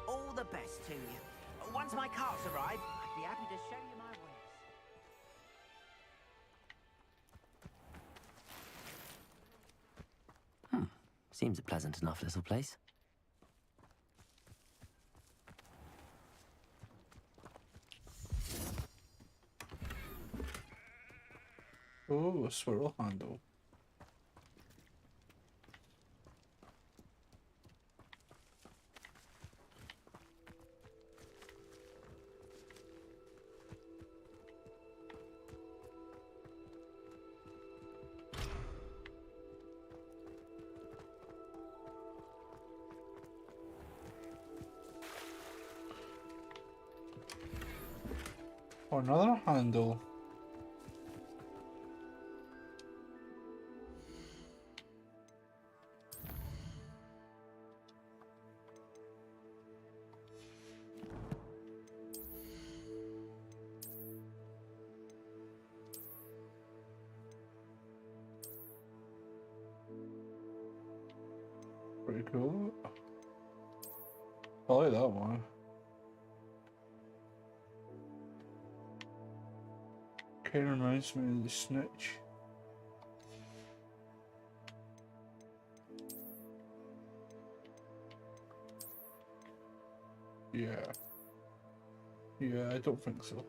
All the best to you. Once my carts arrive, I'd be happy to show you my wares. Seems a pleasant enough little place. Oh, a swirl handle. Oh, another handle. Pretty cool. I like that one. Kind of reminds me of the snitch. Yeah. Yeah, I don't think so.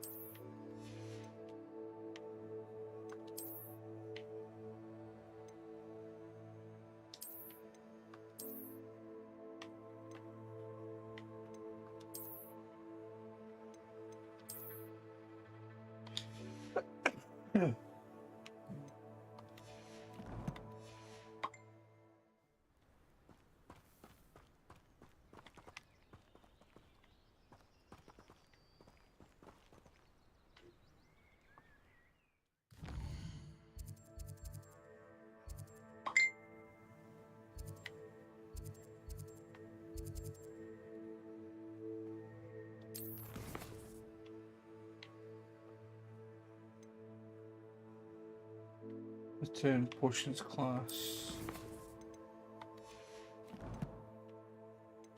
The 10 potions class.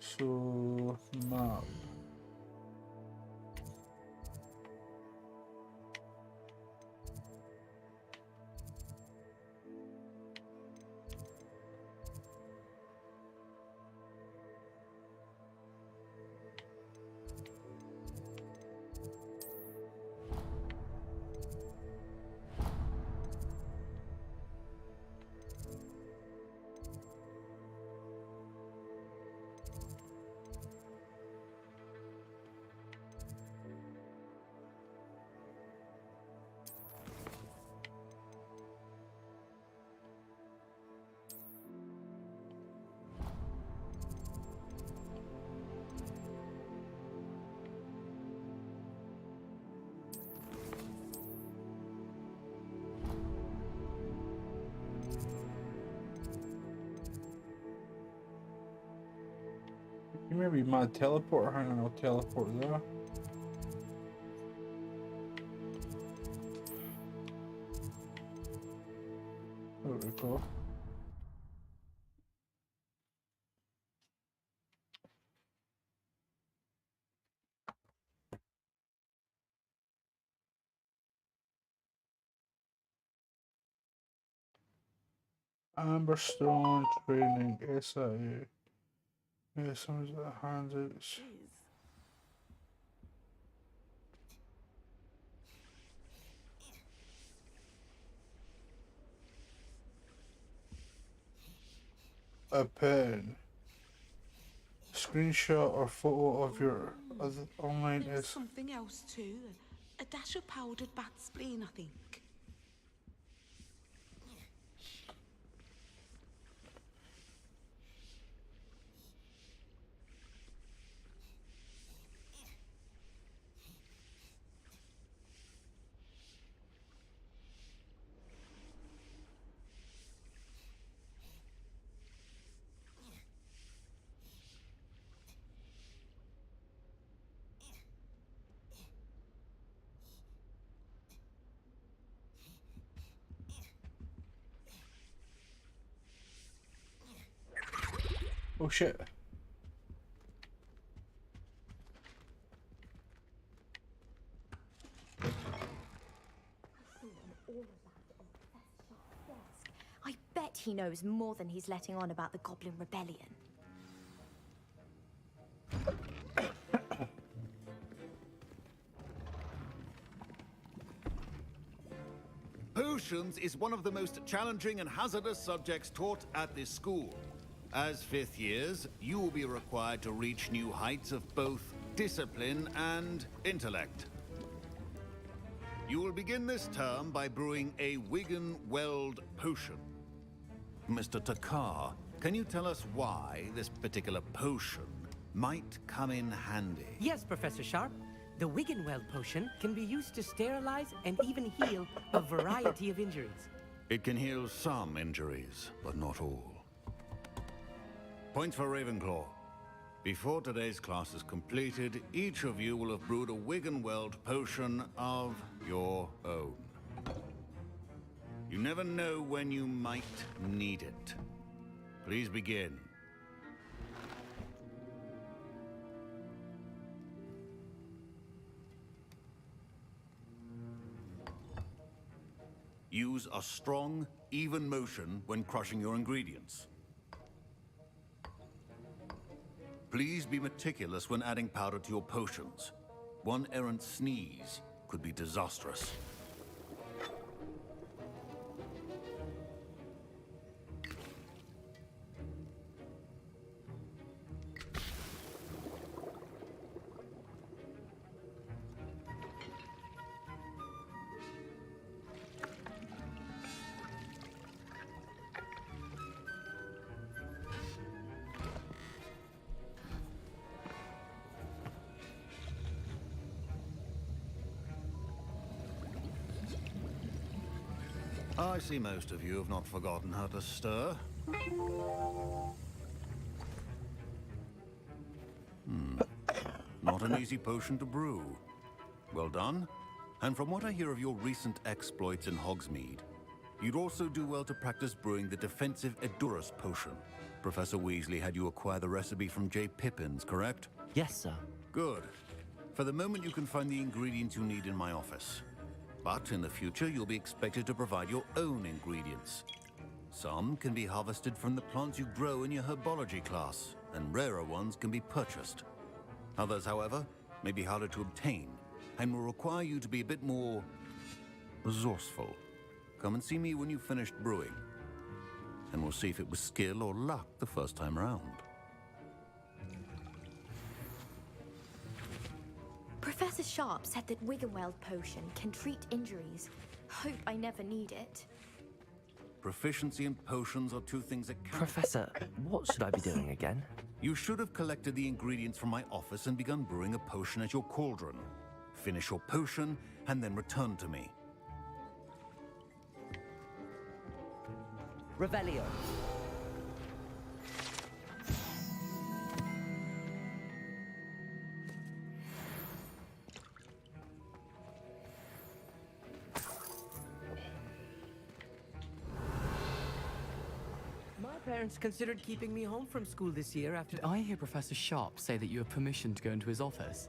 So, map. You may be mad teleporter, hang on, I'll teleport there. There we go. Amberstone training, SIA. Yeah, someone's got hands out. A pen. Screenshot or photo of your online There's is. something else too. A dash of powdered bat spleen, I think. Oh shit. I bet he knows more than he's letting on about the Goblin Rebellion. Potions is one of the most challenging and hazardous subjects taught at this school. As fifth years, you will be required to reach new heights of both discipline and intellect. You will begin this term by brewing a Wigan Weld potion. Mr. Takar, can you tell us why this particular potion might come in handy? Yes, Professor Sharp. The Wiggenweld potion can be used to sterilize and even heal a variety of injuries. It can heal some injuries, but not all. Point for Ravenclaw. Before today's class is completed, each of you will have brewed a Wiggenweld potion of your own. You never know when you might need it. Please begin. Use a strong, even motion when crushing your ingredients. Please be meticulous when adding powder to your potions. One errant sneeze could be disastrous. I see most of you have not forgotten how to stir. Not an easy potion to brew. Well done. And from what I hear of your recent exploits in Hogsmeade, you'd also do well to practice brewing the defensive Edurus potion. Professor Weasley had you acquire the recipe from J. Pippins, correct? Yes, sir. Good. For the moment, you can find the ingredients you need in my office. But in the future, you'll be expected to provide your own ingredients. Some can be harvested from the plants you grow in your herbology class, and rarer ones can be purchased. Others, however, may be harder to obtain, and will require you to be a bit more resourceful. Come and see me when you've finished brewing, and we'll see if it was skill or luck the first time around. Professor Sharp said that Wiggenweld potion can treat injuries. Hope I never need it. Proficiency and potions are two things that can... Professor, what should I be doing again? You should have collected the ingredients from my office and begun brewing a potion at your cauldron. Finish your potion, and then return to me. Revelio. My parents considered keeping me home from school this year after... Did I hear Professor Sharp say that you have permission to go into his office?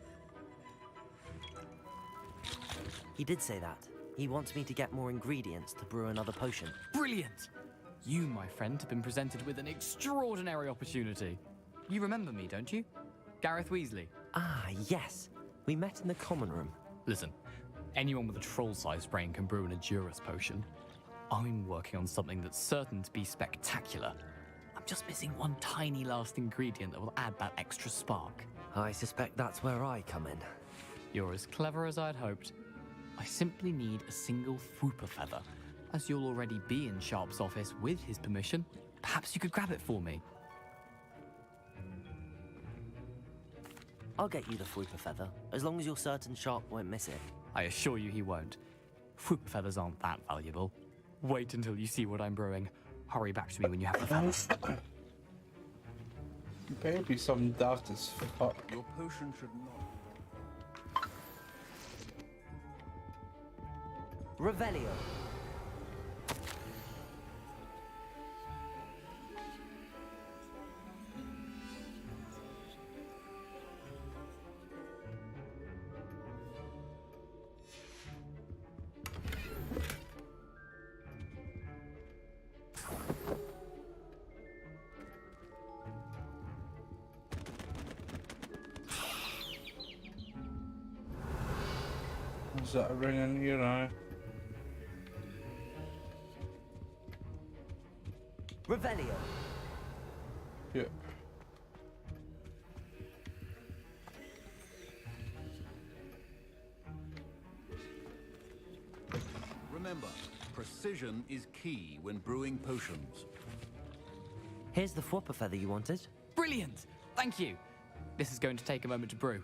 He did say that. He wants me to get more ingredients to brew another potion. Brilliant! You, my friend, have been presented with an extraordinary opportunity. You remember me, don't you? Gareth Weasley. Ah, yes. We met in the common room. Listen, anyone with a troll-sized brain can brew an Edurus potion. I'm working on something that's certain to be spectacular. I'm just missing one tiny last ingredient that will add that extra spark. I suspect that's where I come in. You're as clever as I'd hoped. I simply need a single Fwooper feather. As you'll already be in Sharp's office with his permission, perhaps you could grab it for me. I'll get you the Fwooper feather, as long as you're certain Sharp won't miss it. I assure you he won't. Fwooper feathers aren't that valuable. Wait until you see what I'm brewing. Hurry back to me when you have the feather. You better be some daft as fuck. Your potion should not... Revelio. Is that a ring in your eye? Revelio. Yep. Remember, precision is key when brewing potions. Here's the Fwopper feather you wanted. Brilliant! Thank you. This is going to take a moment to brew.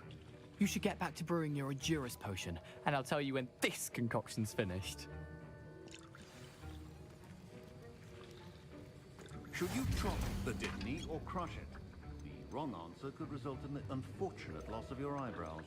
You should get back to brewing your Adurus potion, and I'll tell you when this concoction's finished. Should you chop the Dittany or crush it? The wrong answer could result in the unfortunate loss of your eyebrows.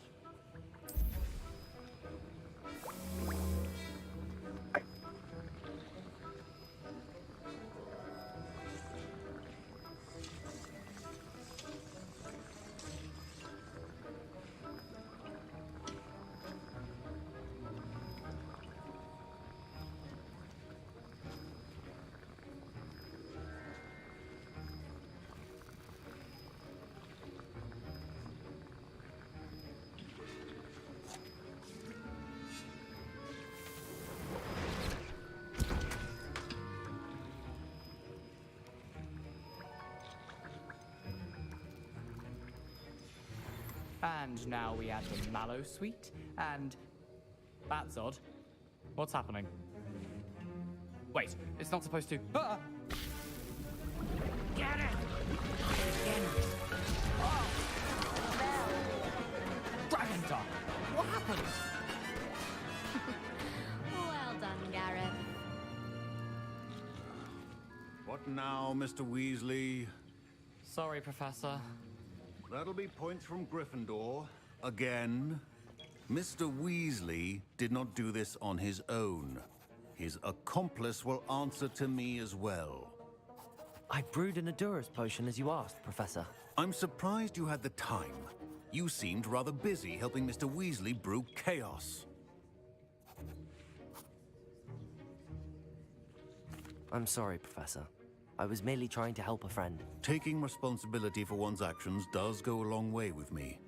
And now we add the mallow sweet, and... That's odd. What's happening? Wait, it's not supposed to... Ah! Get it! Dragonstar! What happened? Well done, Gareth. What now, Mr. Weasley? Sorry, Professor. That'll be points from Gryffindor. Again. Mr. Weasley did not do this on his own. His accomplice will answer to me as well. I brewed an Adurus potion as you asked, Professor. I'm surprised you had the time. You seemed rather busy helping Mr. Weasley brew chaos. I'm sorry, Professor. I was merely trying to help a friend. Taking responsibility for one's actions does go a long way with me.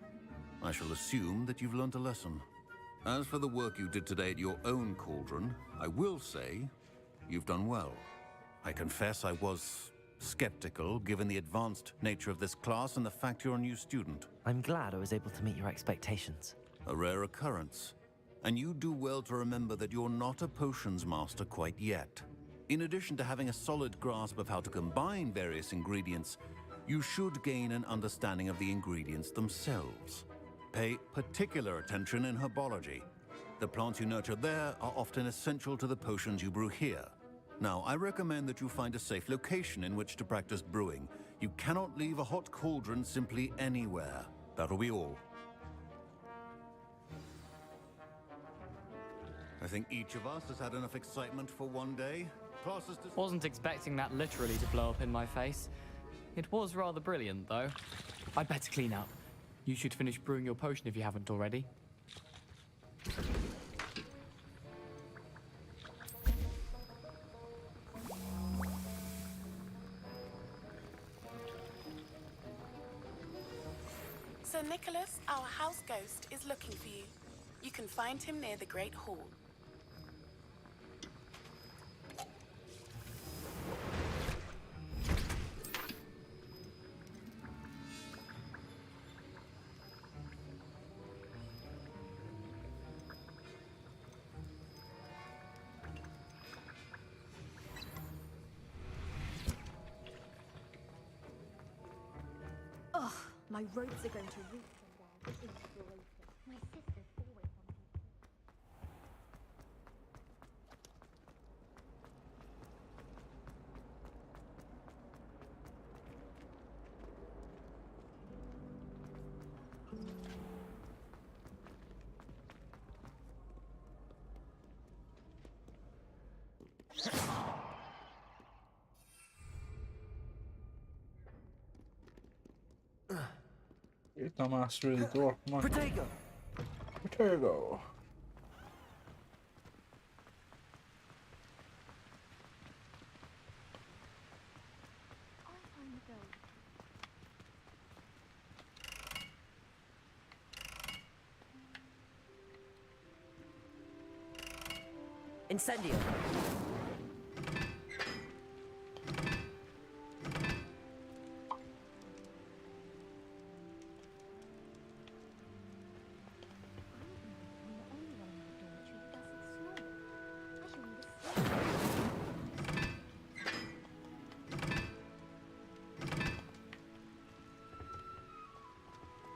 I shall assume that you've learnt a lesson. As for the work you did today at your own cauldron, I will say you've done well. I confess I was skeptical, given the advanced nature of this class and the fact you're a new student. I'm glad I was able to meet your expectations. A rare occurrence. And you do well to remember that you're not a potions master quite yet. In addition to having a solid grasp of how to combine various ingredients, you should gain an understanding of the ingredients themselves. Pay particular attention in herbology. The plants you nurture there are often essential to the potions you brew here. Now, I recommend that you find a safe location in which to practice brewing. You cannot leave a hot cauldron simply anywhere. That'll be all. I think each of us has had enough excitement for one day. Wasn't expecting that literally to blow up in my face. It was rather brilliant, though. I'd better clean up. You should finish brewing your potion if you haven't already. Sir Nicholas, our house ghost, is looking for you. You can find him near the Great Hall. Ugh, my robes are going to reek from their inspiration. My sister's always on people. Get dumbass through the door. Come on. Protego! Protego. Incendio.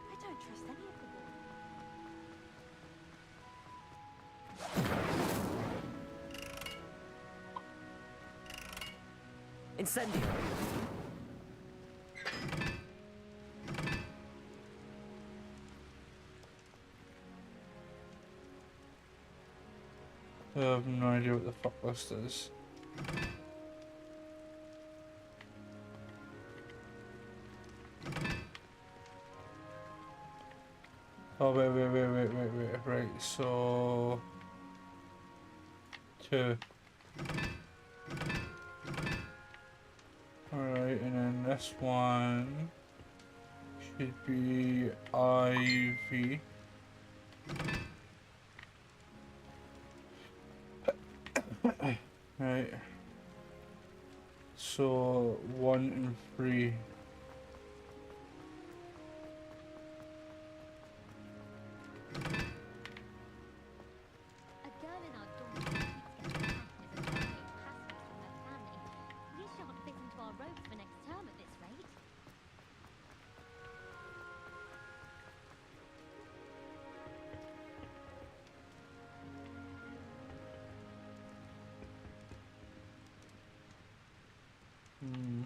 I don't trust any of them. Incendio. I have no idea what the fuck this is. Oh wait, right, so 2. Alright, and then this one should be IV. Right. So 1 and 3. A girl in our dorm keeps getting attacked as a holiday passwords from her family. We shan't fit into our robes for next term at this rate. Hmm.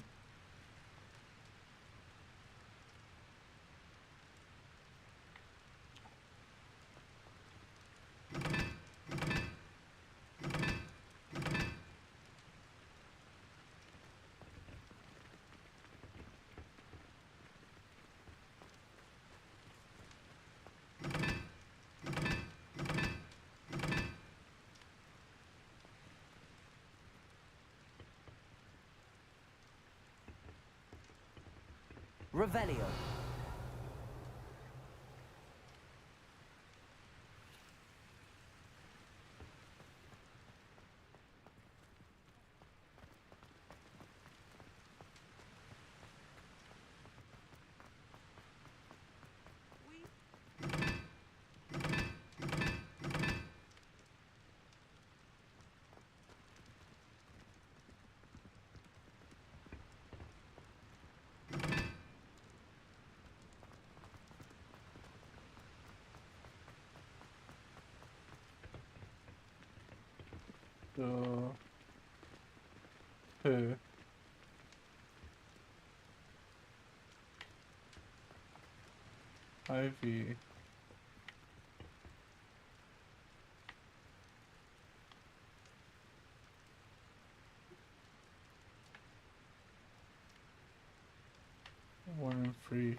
Revelio. So 2. IV. One and 3.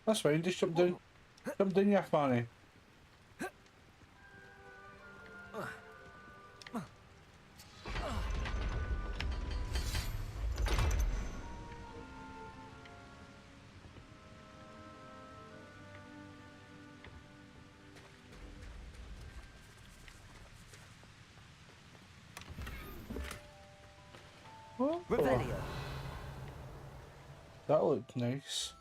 That's fine, just jump down, you fanny. Oh, Revelio. that looked nice.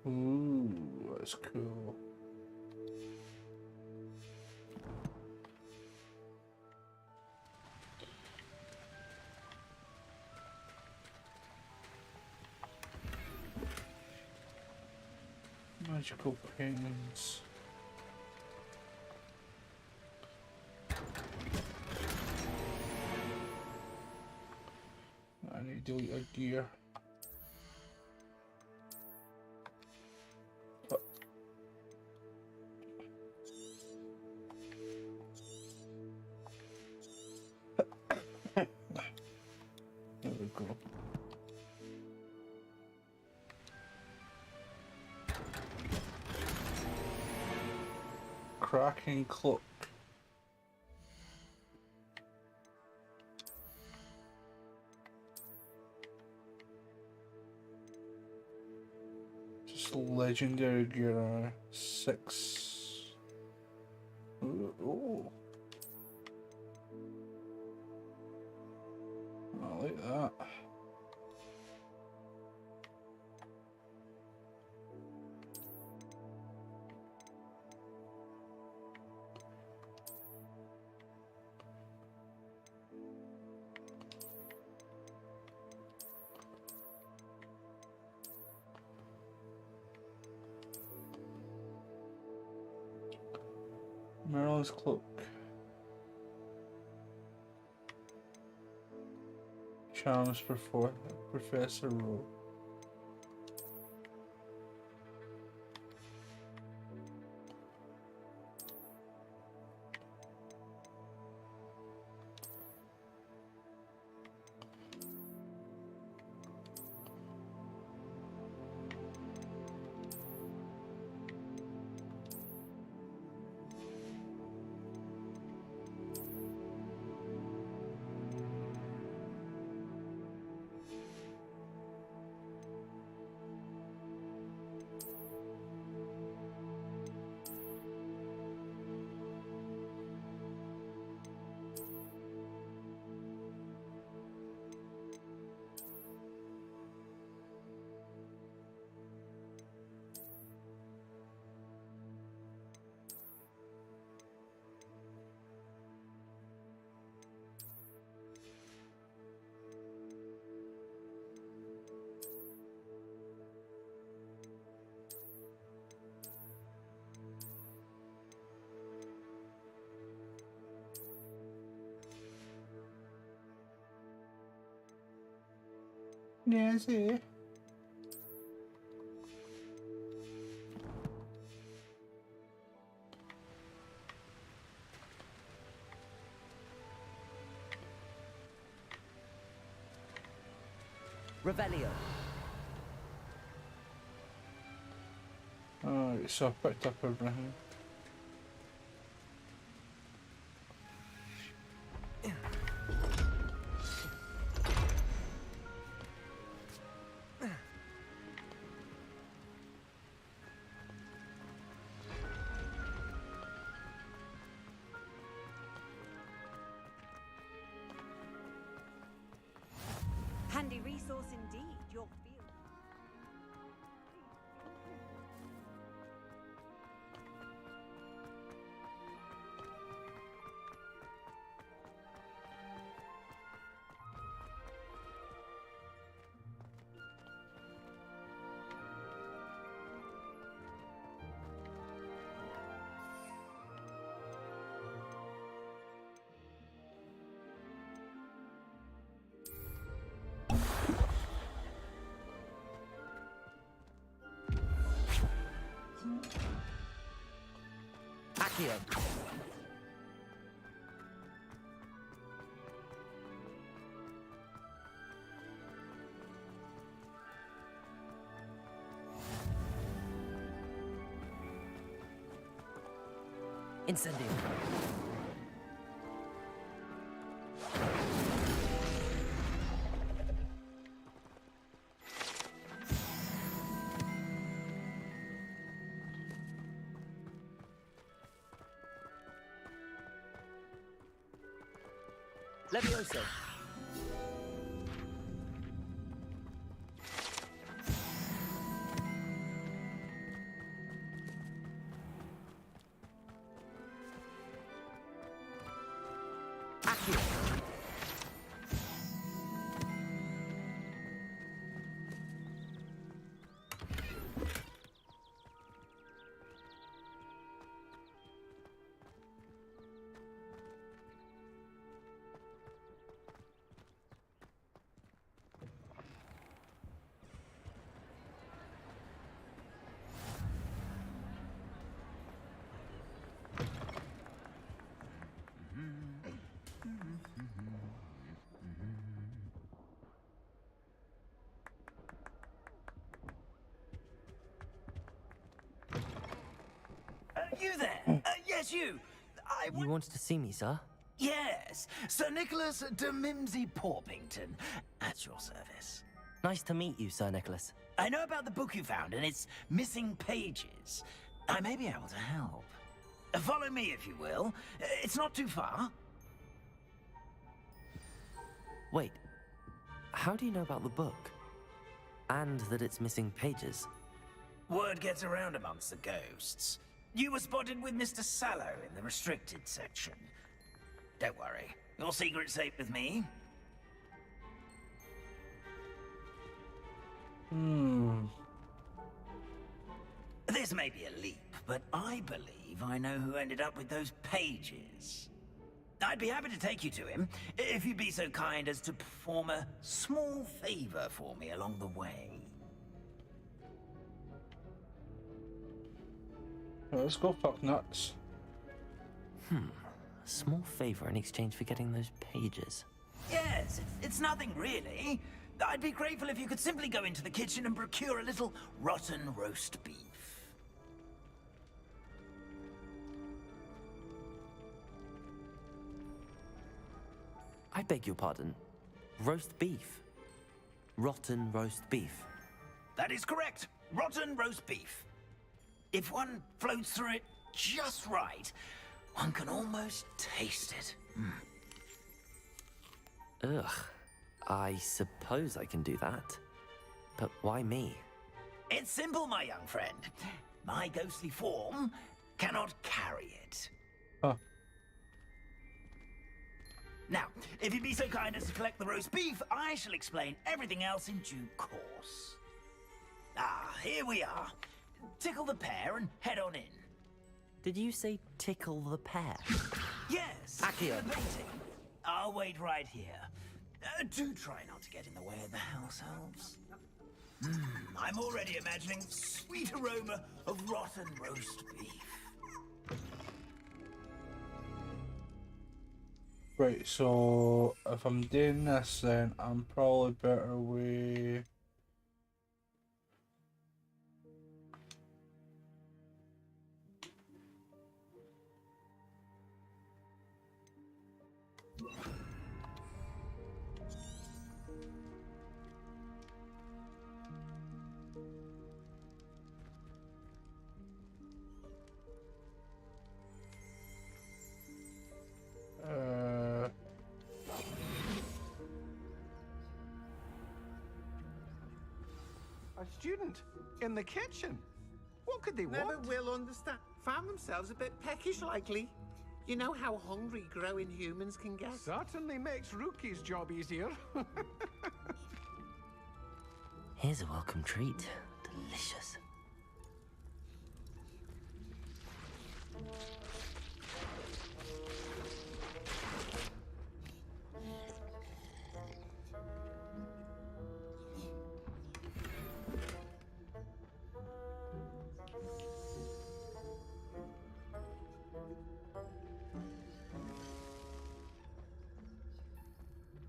Ooh, that's cool. Magical paintings. I need to delete a gear. go. Cracking cloak. Just legendary gear. 6. Ooh. I like that. Merlin's cloak. Charms before Professor Rowe. Nancy. Revelio. Alright, so I picked up everything. Handy resource indeed, your field. Accio. Incendio. Levioso. Accio. you there? Yes, you. You wanted to see me, sir? Yes, Sir Nicholas de Mimsey Porpington, at your service. Nice to meet you, Sir Nicholas. I know about the book you found and its missing pages. I may be able to help. Follow me, if you will. It's not too far. Wait, how do you know about the book? And that it's missing pages? Word gets around amongst the ghosts. You were spotted with Mr. Sallow in the restricted section. Don't worry, your secret's safe with me. This may be a leap, but I believe I know who ended up with those pages. I'd be happy to take you to him, if you'd be so kind as to perform a small favor for me along the way. Let's go fuck nuts. A small favor in exchange for getting those pages. Yes, it's nothing really. I'd be grateful if you could simply go into the kitchen and procure a little rotten roast beef. I beg your pardon. Roast beef. Rotten roast beef. That is correct. Rotten roast beef. If one floats through it just right, one can almost taste it. Ugh. I suppose I can do that. But why me? It's simple, my young friend. My ghostly form cannot carry it. Huh. Now, if you'd be so kind as to collect the roast beef, I shall explain everything else in due course. Ah, here we are. Tickle the pear and head on in. Did you say tickle the pear? Yes. Accio. The painting. I'll wait right here. Do try not to get in the way of the house elves. I'm already imagining sweet aroma of rotten roast beef. Right, so if I'm doing this, then I'm probably better away. A student in the kitchen. What could they Never want? will understand. Found themselves a bit peckish, likely. You know how hungry growing humans can get? Certainly makes Rookie's job easier. Here's a welcome treat. Delicious.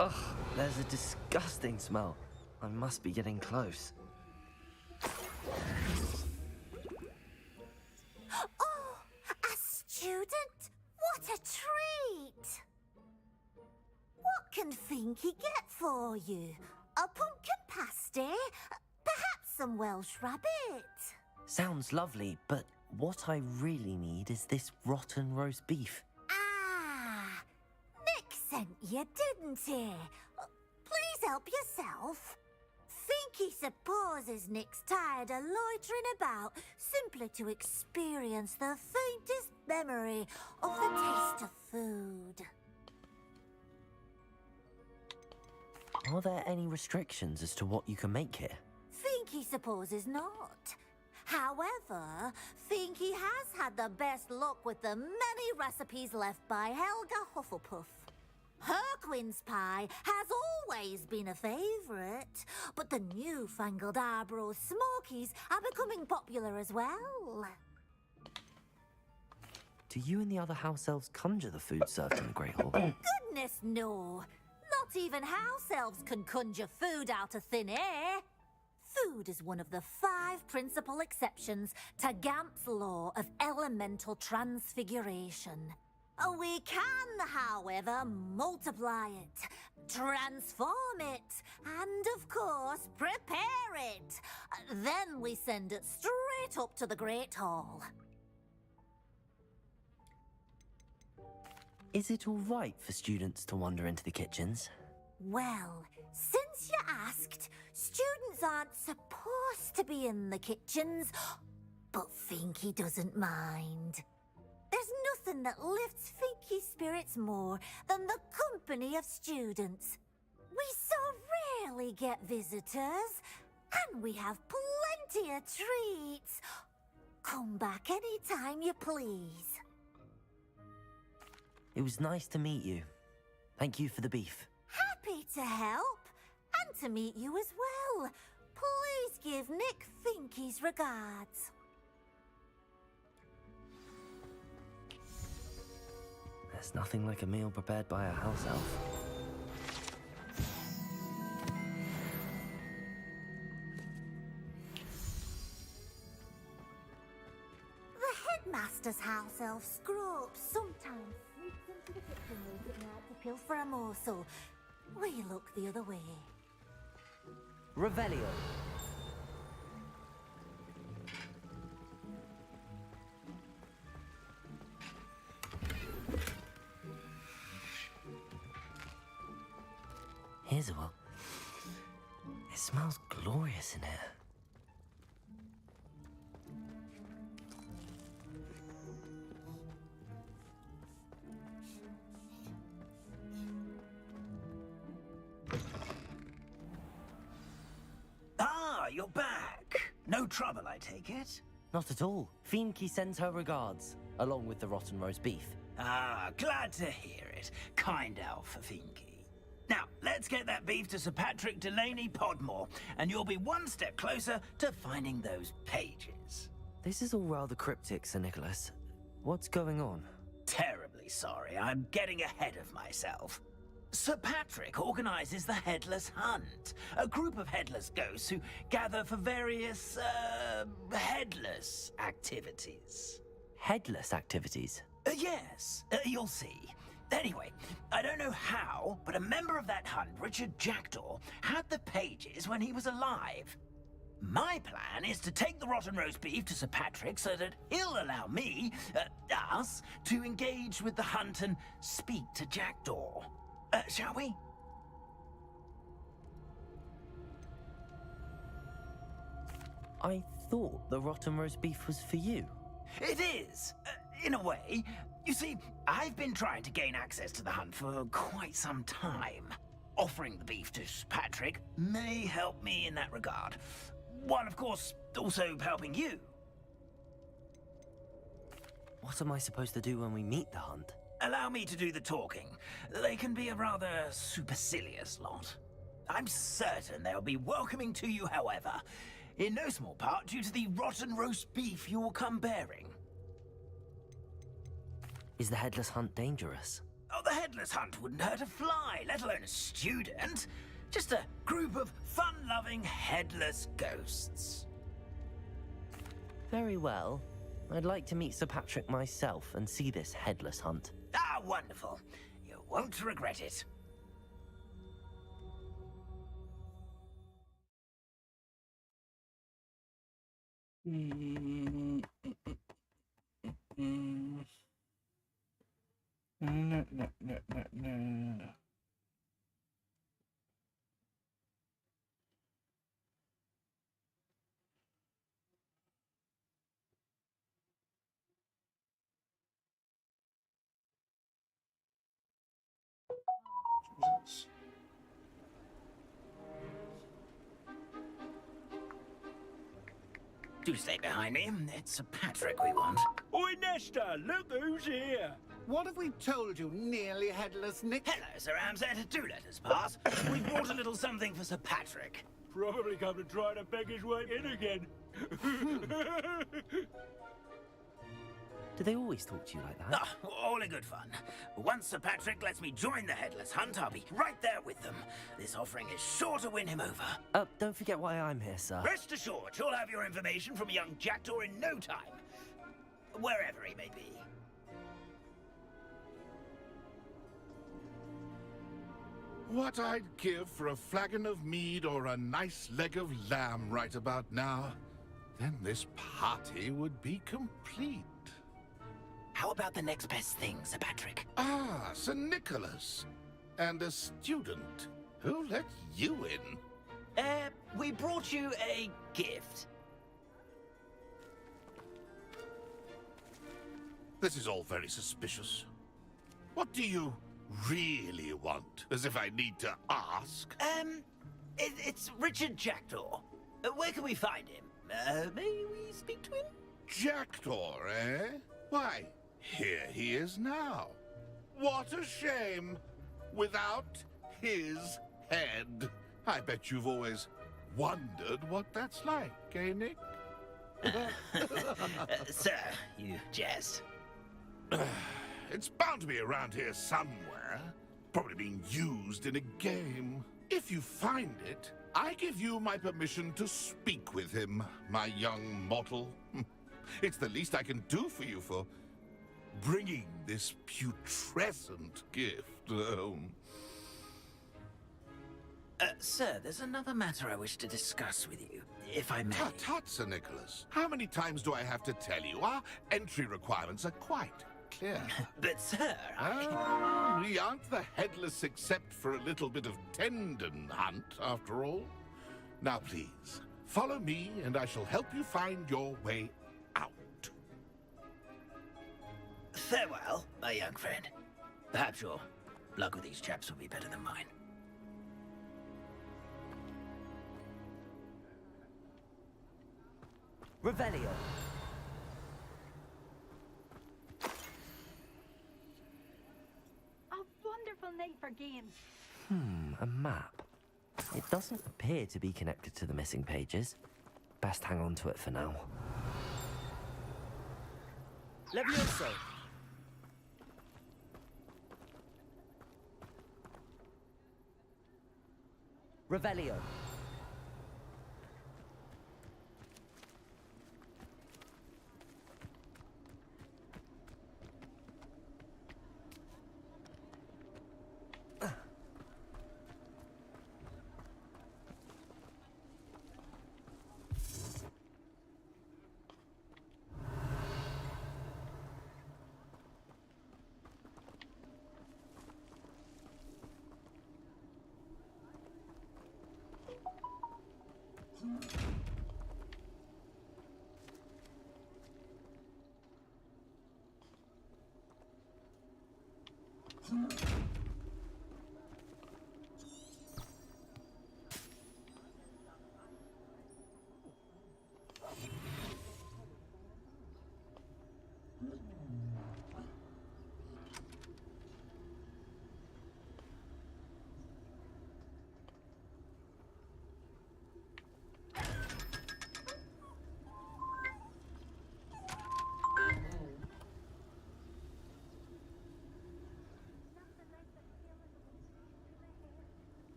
Ugh, there's a disgusting smell. I must be getting close. Oh, a student? What a treat! What can Finky get for you? A pumpkin pasty? Perhaps some Welsh rabbit? Sounds lovely, but what I really need is this rotten roast beef. Ah, Nick sent you, didn't he? Please help yourself. Finky supposes Nick's tired of loitering about simply to experience the faintest memory of the taste of food. Are there any restrictions as to what you can make here? Finky supposes not. However, Finky has had the best luck with the many recipes left by Helga Hufflepuff. Her quince pie has always been a favourite, but the newfangled Arborough Smokies are becoming popular as well. Do you and the other house elves conjure the food served in the Great Hall? Goodness no! Not even house elves can conjure food out of thin air. Food is one of the 5 principal exceptions to Gamp's law of elemental transfiguration. We can, however, multiply it, transform it, and of course, prepare it. Then we send it straight up to the Great Hall. Is it all right for students to wander into the kitchens? Well, since you asked, students aren't supposed to be in the kitchens, but Finky doesn't mind. There's nothing that lifts Finky's spirits more than the company of students. We so rarely get visitors, and we have plenty of treats. Come back any time you please. It was nice to meet you. Thank you for the beef. Happy to help, and to meet you as well. Please give Nick Finky's regards. There's nothing like a meal prepared by a house elf. The headmaster's house elf Scrope sometimes sneaks into the kitchen late at night to pilfer a morsel. We look the other way. Revelio. Isabel, it smells glorious in here. Ah, you're back. No trouble, I take it? Not at all. Finky sends her regards, along with the rotten roast beef. Ah, glad to hear it. Kind elf, Finky. Now, let's get that beef to Sir Patrick Delaney Podmore, and you'll be one step closer to finding those pages. This is all rather cryptic, Sir Nicholas. What's going on? Terribly sorry, I'm getting ahead of myself. Sir Patrick organizes the Headless Hunt, a group of headless ghosts who gather for various, headless activities. Headless activities? Yes, you'll see. Anyway, I don't know how, but a member of that hunt, Richard Jackdaw, had the pages when he was alive. My plan is to take the rotten roast beef to Sir Patrick so that he'll allow me, us, to engage with the hunt and speak to Jackdaw. Shall we? I thought the rotten roast beef was for you. It is, in a way. You see, I've been trying to gain access to the hunt for quite some time. Offering the beef to Sir Patrick may help me in that regard. While, of course, also helping you. What am I supposed to do when we meet the hunt? Allow me to do the talking. They can be a rather supercilious lot. I'm certain they'll be welcoming to you, however, in no small part due to the rotten roast beef you'll come bearing. Is the Headless Hunt dangerous? Oh, the Headless Hunt wouldn't hurt a fly, let alone a student. Just a group of fun-loving headless ghosts. Very well. I'd like to meet Sir Patrick myself and see this Headless Hunt. Ah, wonderful. You won't regret it. No. Jesus. Do stay behind me. It's Sir Patrick we want. Oi, Nesta, look who's here. What have we told you, nearly headless Nick? Hello, Sir Ramsett. Do let us pass. We brought a little something for Sir Patrick. Probably come to try to beg his way in again. Do they always talk to you like that? Ah, all in good fun. Once Sir Patrick lets me join the Headless Hunt, I'll be right there with them. This offering is sure to win him over. Don't forget why I'm here, sir. Rest assured, you'll have your information from young Jackdaw in no time. Wherever he may be. What I'd give for a flagon of mead or a nice leg of lamb right about now. Then this party would be complete. How about the next best thing, Sir Patrick? Ah, Sir Nicholas. And a student. Who let you in? We brought you a gift. This is all very suspicious. What do you really want? As if I need to ask. It's Richard Jackdaw. Where can we find him? May we speak to him? Jackdaw, eh? Why, here he is now. What a shame. Without his head. I bet you've always wondered what that's like, eh, Nick? Sir, you jest. It's bound to be around here somewhere. Probably being used in a game. If you find it, I give you my permission to speak with him, my young mortal. It's the least I can do for you for bringing this putrescent gift home. Sir, there's another matter I wish to discuss with you, if I may. Tut, tut, Sir Nicholas. How many times do I have to tell you? Our entry requirements are quite clear. But, sir, we aren't the headless except for a little bit of tendon hunt, after all. Now, please, follow me, and I shall help you find your way out. Farewell, my young friend. Perhaps your luck with these chaps will be better than mine. Revelio. A wonderful night for games. A map. It doesn't appear to be connected to the missing pages. Best hang on to it for now. Levioso. Revelio.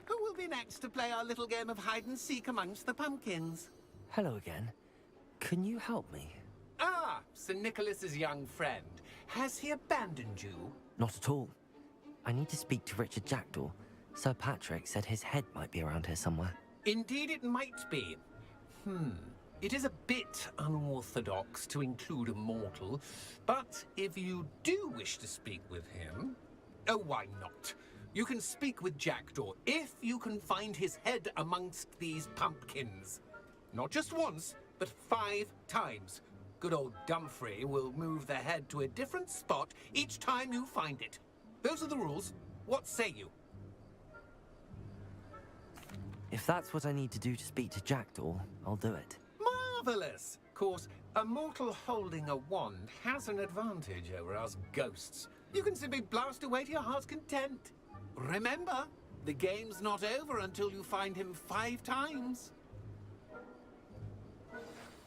Who will be next to play our little game of hide-and-seek amongst the pumpkins? Hello again. Can you help me? Ah, Sir Nicholas's young friend. Has he abandoned you? Not at all. I need to speak to Richard Jackdaw. Sir Patrick said his head might be around here somewhere. Indeed it might be. It is a bit unorthodox to include a mortal, but if you do wish to speak with him... Oh, why not? You can speak with Jackdaw if you can find his head amongst these pumpkins. Not just once, but 5 times. Good old Dumfrey will move the head to a different spot each time you find it. Those are the rules. What say you? If that's what I need to do to speak to Jackdaw, I'll do it. Marvellous! Of course, a mortal holding a wand has an advantage over us ghosts. You can simply blast away to your heart's content. Remember, the game's not over until you find him 5 times.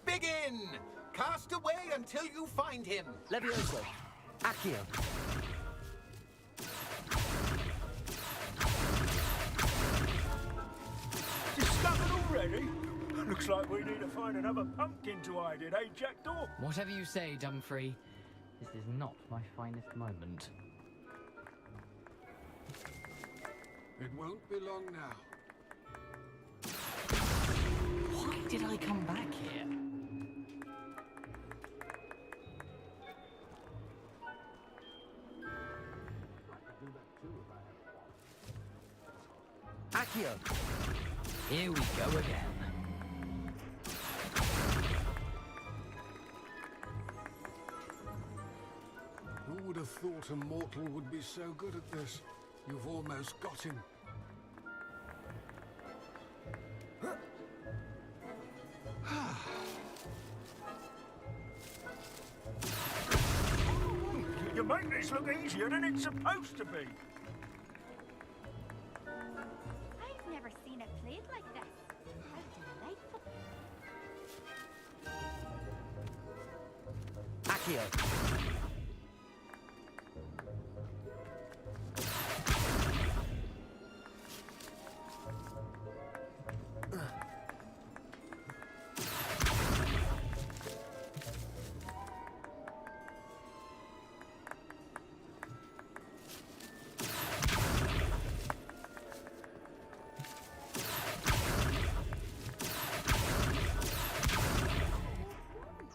Begin! Cast away until you find him. Levioso. Accio. Discovered already? Looks like we need to find another pumpkin to hide in, eh, Jackdaw? Whatever you say, Dumfrey. This is not my finest moment. It won't be long now. Why did I come back here? Accio. Here we go again. Who would have thought a mortal would be so good at this? You've almost got him. You make this look easier than it's supposed to be. I've never seen it played like this. How delightful. Accio.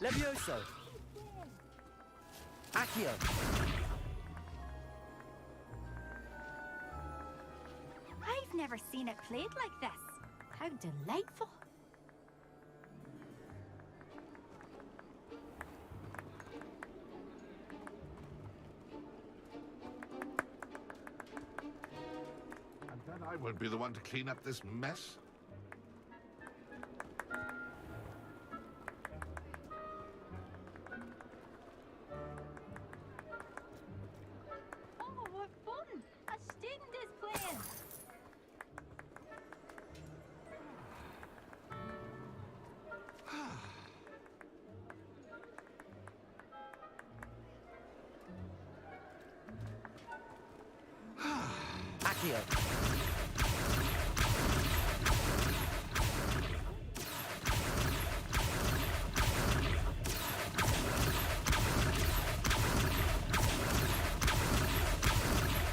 Levioso. Accio. I've never seen it played like this. How delightful. And then I won't be the one to clean up this mess. Oh, what fun! A student is playing. Accio.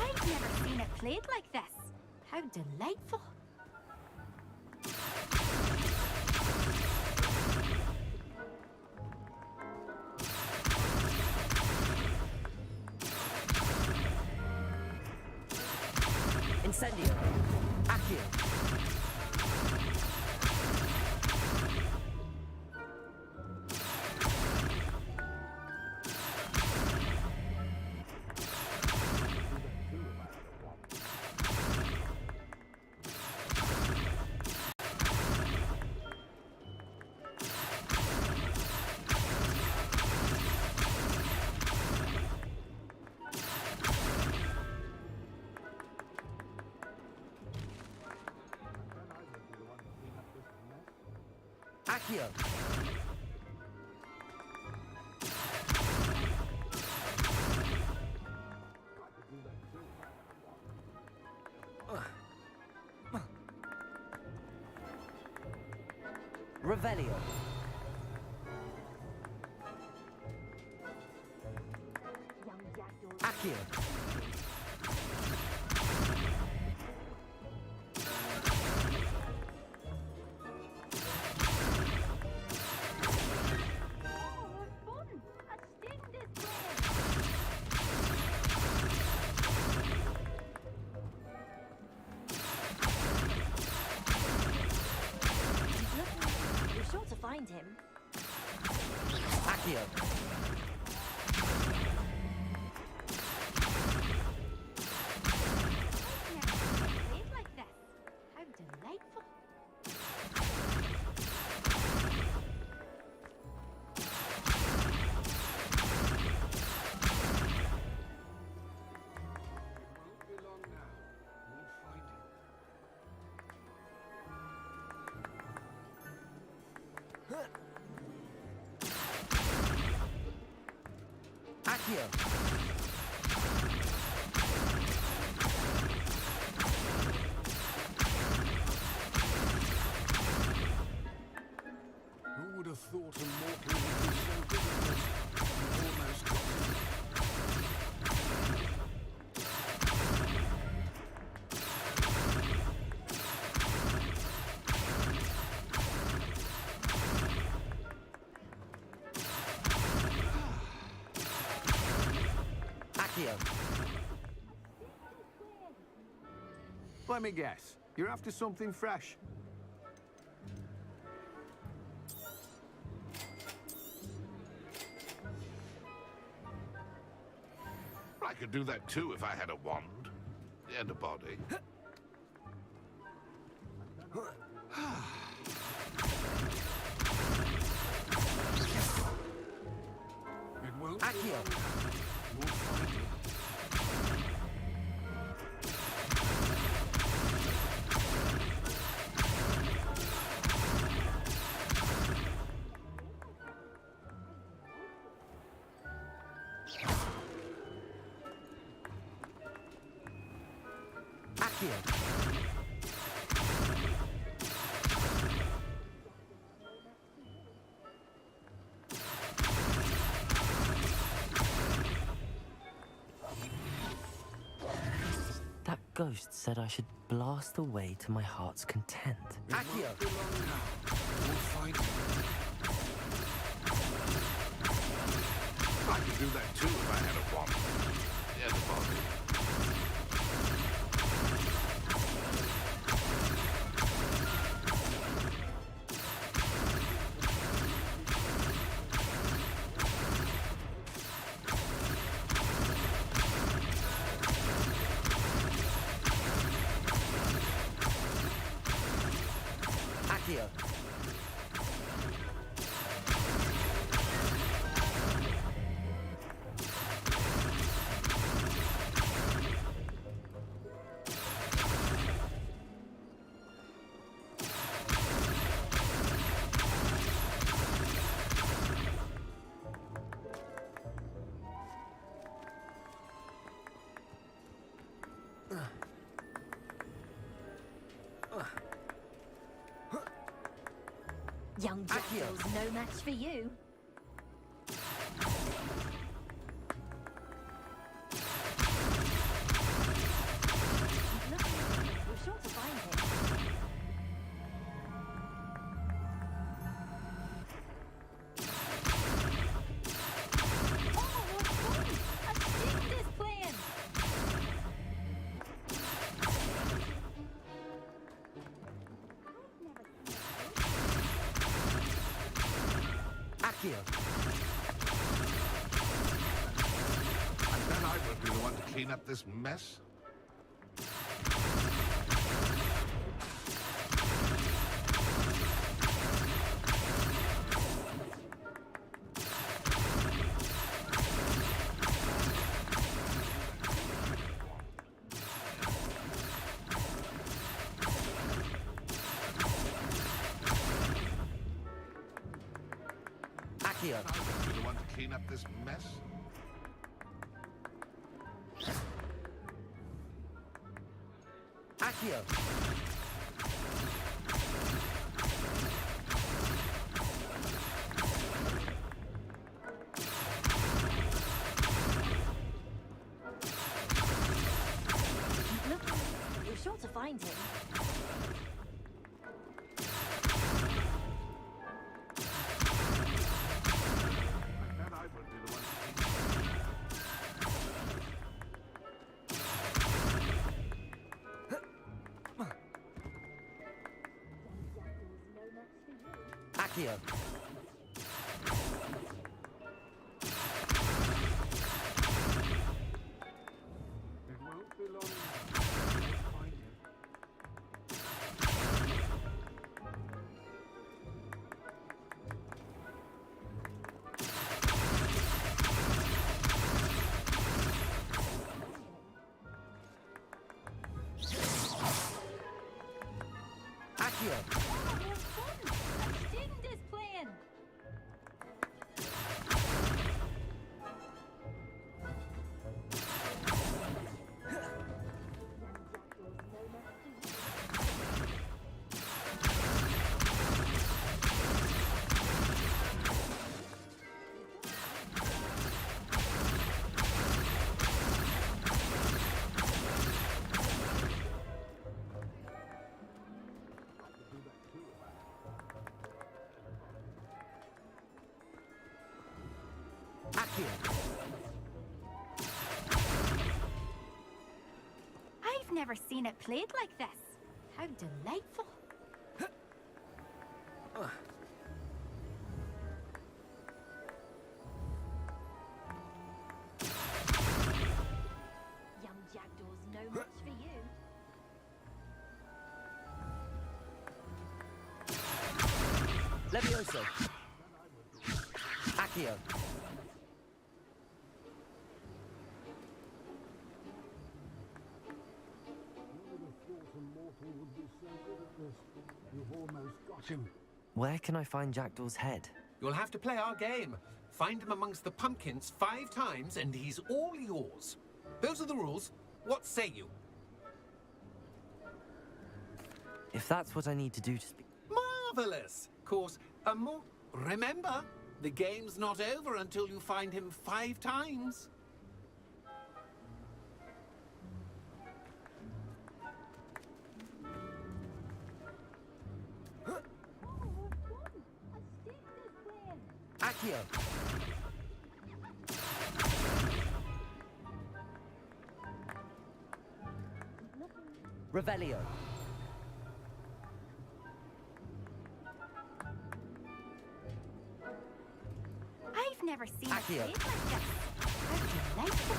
I've never seen it played like this. How delightful. Incendio. Accio. Accio. Revelio. Accio. You're sure to find him. Accio. I've never seen it played like this. How delightful. Accio. Who would have thought a mortal would be so good at this? You've almost got him. Accio. Let me guess. You're after something fresh. I could do that too if I had a wand and a body. It won't Accio. be long now. You'll find him. Accio. That ghost said I should blast away to my heart's content. Accio. Won't be long now. You'll find him. I could do that too if I had a wand and a body. Accio. Young Jackal's no match for you. Look, we're sure to find him. Oh, what fun! A student is playing! Accio. And then I will be the one to clean up this mess. Accio. I will be the one to clean up this mess. Accio. Look, we're sure to find him. And then I will be the one to clean up. Accio. It won't be long now. You'll find him. Accio. Oh, what fun! A student is playing! I've never seen it played like this. How delightful. Young Jackdaw's no match for you. Levioso. Accio. You've almost got him. Where can I find Jackdaw's head? You'll have to play our game. Find him amongst the pumpkins 5 times and he's all yours. Those are the rules. What say you? If that's what I need to do to speak... Marvelous! Course, remember, the game's not over until you find him 5 times. Accio. Revelio. I've never seen it Accio. played like this. How delightful.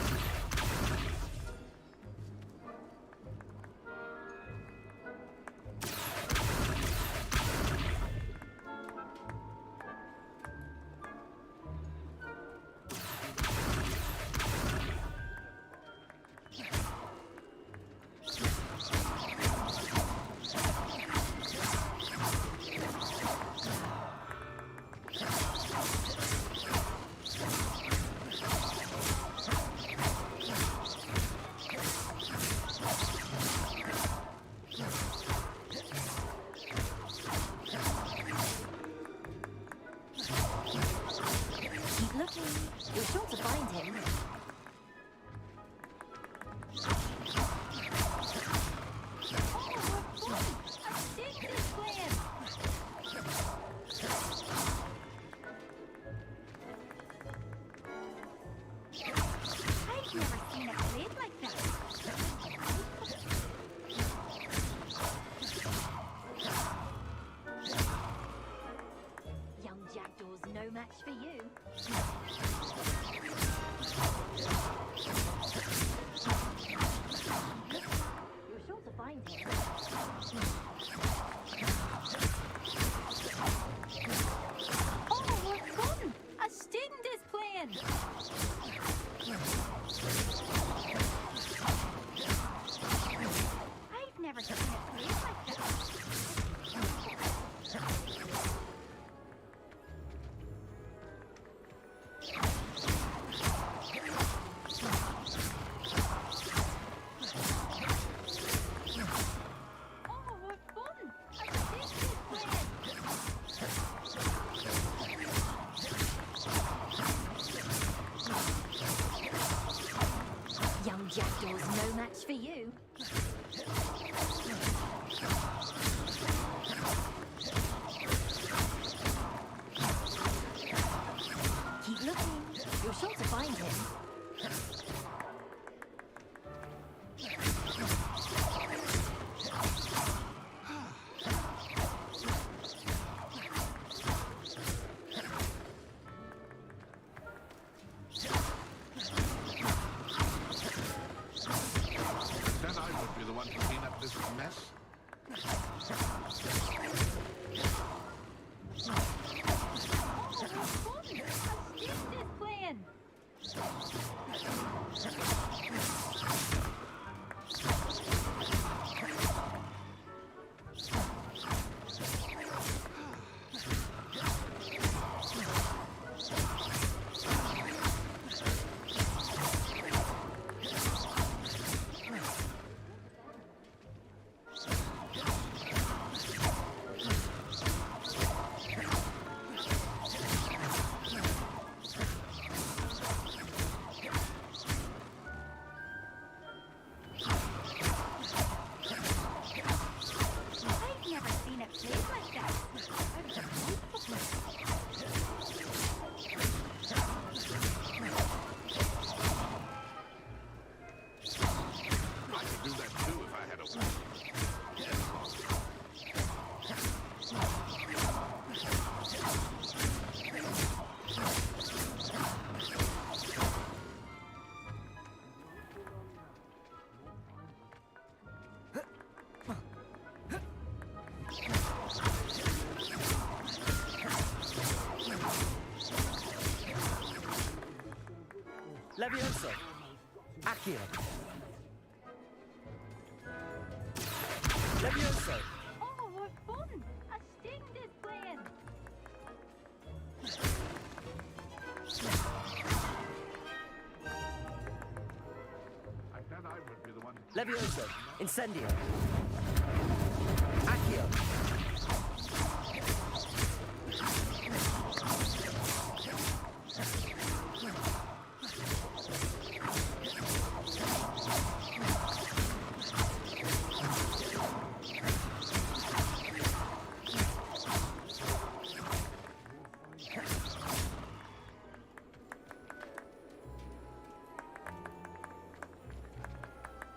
Keep looking. You're sure to find him. I've never seen it played like this. Young Jackdaw's no match for you. You're sure to find him. Oh, what fun! A student is playing. I've never seen it played like this. Oh, what fun! A student is playing. Young Jackdaw's no match for you. Keep looking. You're sure to find him. Then I would be Levioso. Accio. Levioso. Oh, what fun! A sting is playing. I said I would be the one. Levioso. Incendio. Accio.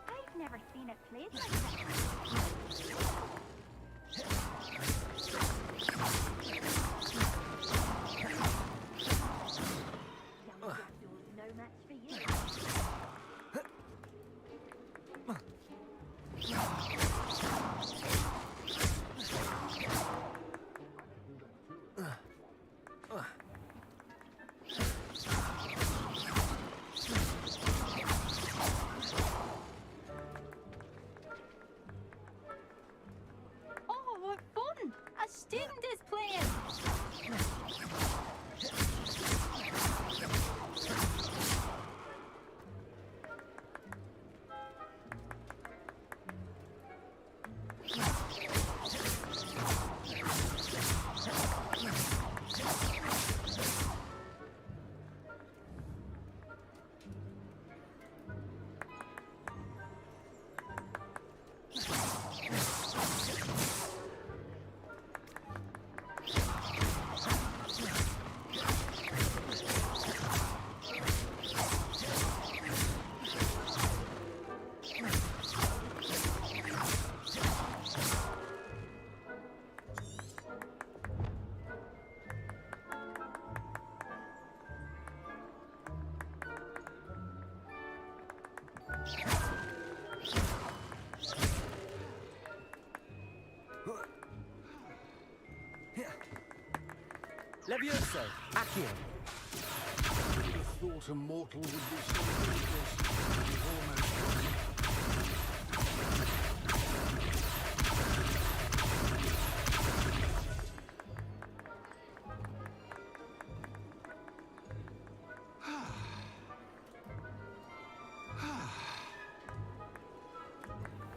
I've never seen it played like that. No match for you. Oh, what fun! A student is playing. Levioso. Accio. Who would have thought a mortal would be so good at this? You've almost got it.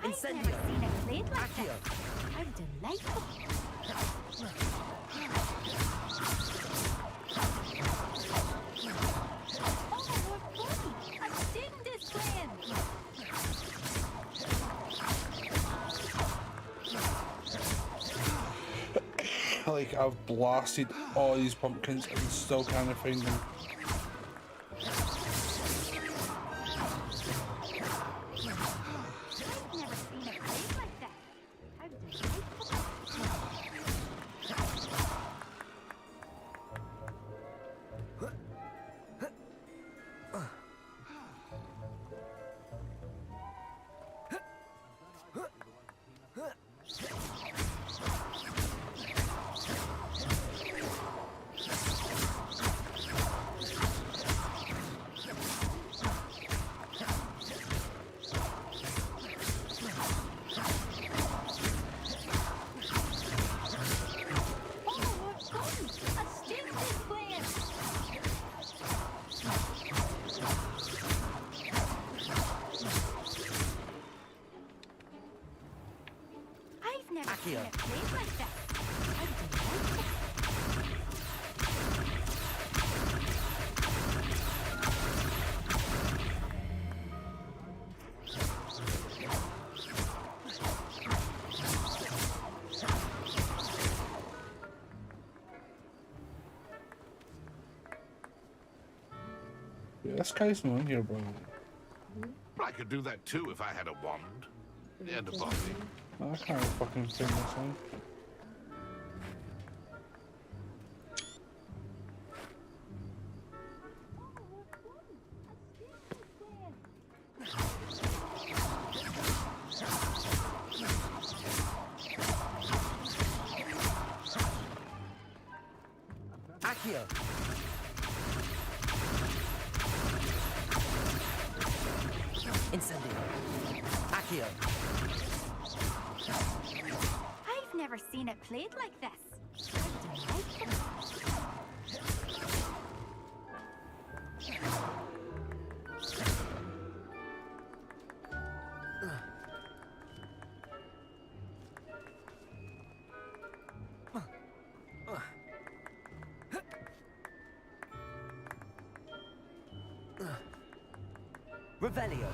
Incendio. I've never seen it played like Accio. that. How delightful. Oh, what fun! A student is playing. Like, I've blasted all these pumpkins and still can't find them. I've never seen it played like that. How delightful. Accio. Played like that. How delightful. Yeah, this guy's not in here, bro. I could do that too if I had a wand. And a body. I can't fucking figure this out. Accio. Incendio. Accio. I've never seen it played like this. Revelio.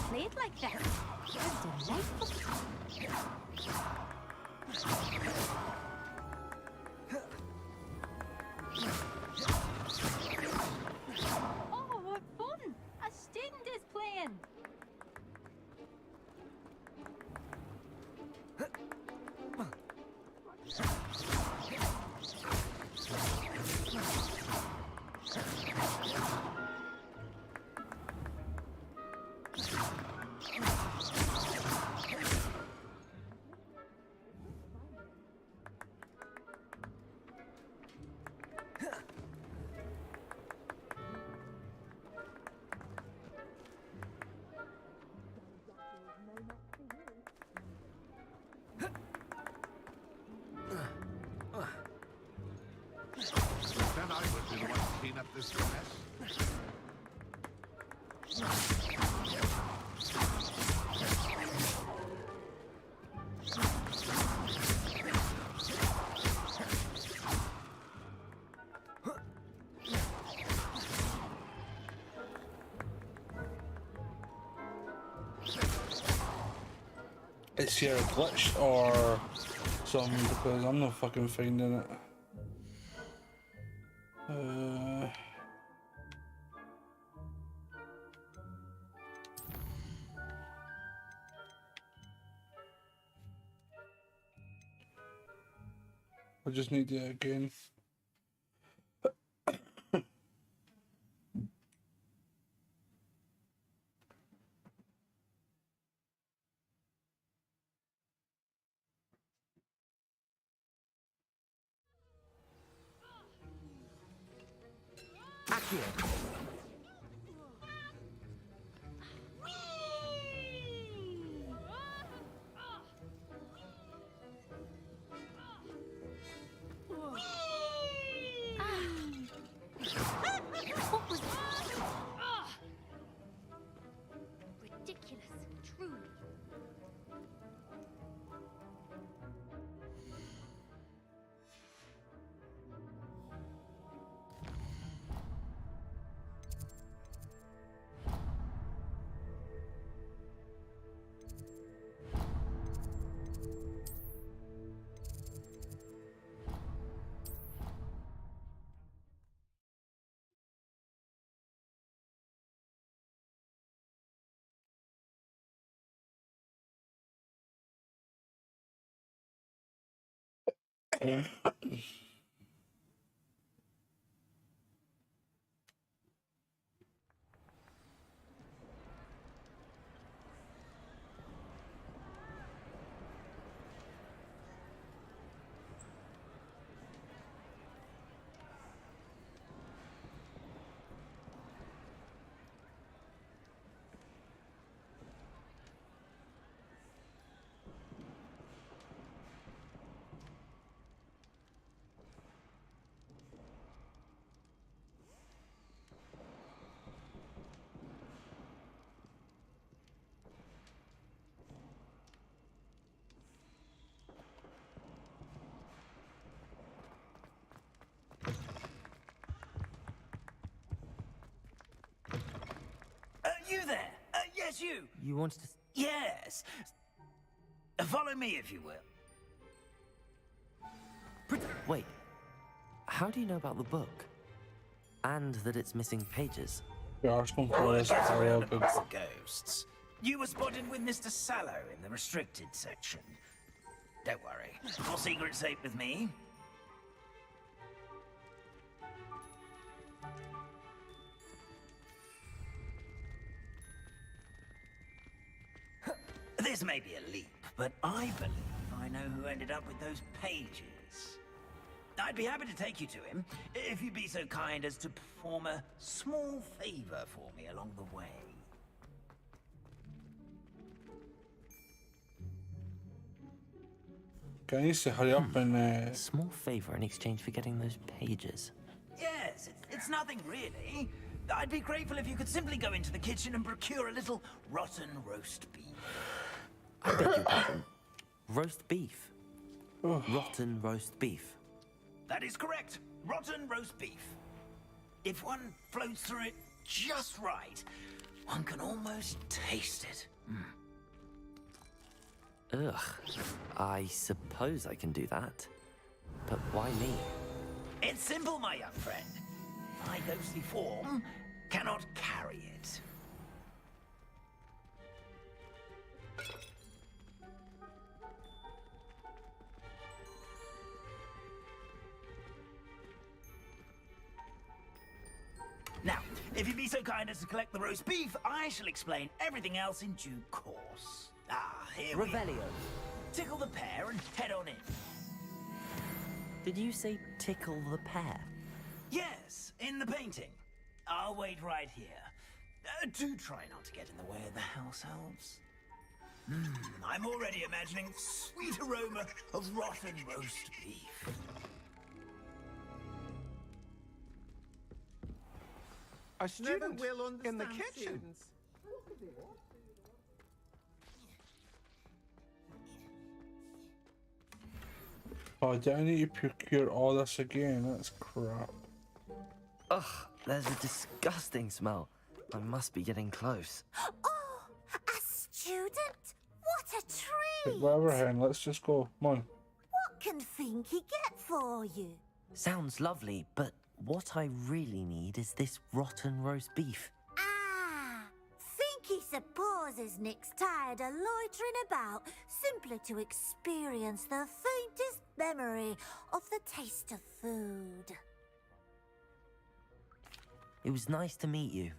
Played like that. How delightful. Oh, what fun! A student is playing. Then I would be the one to clean up this mess. It's here a glitch or something because I'm not fucking finding it. I just need it again. Accio. What was ridiculous, truly. Yes, you! You wanted to... Yes! Follow me, if you will. Wait, how do you know about the book? And that it's missing pages? The Arsenal Word players gets are around all good. amongst the ghosts. You were spotted with Mr. Sallow in the restricted section. Don't worry, your secret's safe with me. This may be a leap, but I believe I know who ended up with those pages. I'd be happy to take you to him, if you'd be so kind as to perform a small favor for me along the way. Okay, I need to hurry up and... Small favor in exchange for getting those pages. Yes, it's nothing really. I'd be grateful if you could simply go into the kitchen and procure a little rotten roast beef. I beg your pardon. Roast beef. Rotten roast beef. That is correct. Rotten roast beef. If one floats through it just right, one can almost taste it. Ugh. I suppose I can do that. But why me? It's simple, my young friend. My ghostly form cannot carry it. Now, if you'd be so kind as to collect the roast beef, I shall explain everything else in due course. Ah, here we are. Revelio. Tickle the pear and head on in. Did you say tickle the pear? Yes, in the painting. I'll wait right here. Do try not to get in the way of the house elves. I'm already imagining the sweet aroma of rotten roast beef. A student will in the understand kitchen. students. Oh, do I need to procure all this again? That's crap. Ugh, there's a disgusting smell. I must be getting close. Oh, a student? What a treat! Whatever, Hen, let's just go. Come on. What can Finky get for you? Sounds lovely, but what I really need is this rotten roast beef. Ah, Finky supposes Nick's tired of loitering about simply to experience the faintest memory of the taste of food. It was nice to meet you.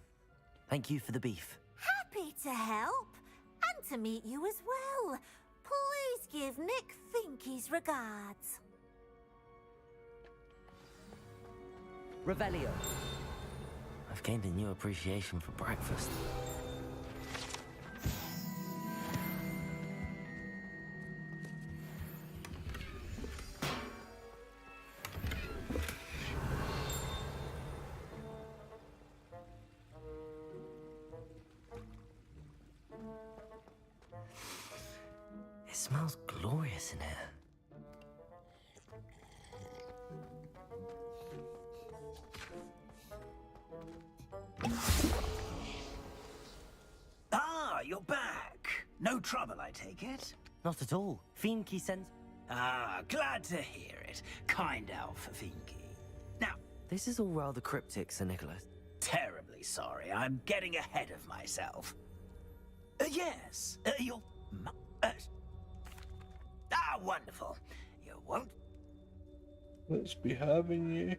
Thank you for the beef. Happy to help, and to meet you as well. Please give Nick Finky's regards. Revelio. I've gained a new appreciation for breakfast. It smells glorious in here. Ah, you're back. No trouble, I take it? Not at all. Finky sends... Ah, glad to hear it. Kind elf, Finky. Now... This is all rather cryptic, Sir Nicholas. Terribly sorry. I'm getting ahead of myself. Yes, you'll... wonderful. You won't... Let's be having you.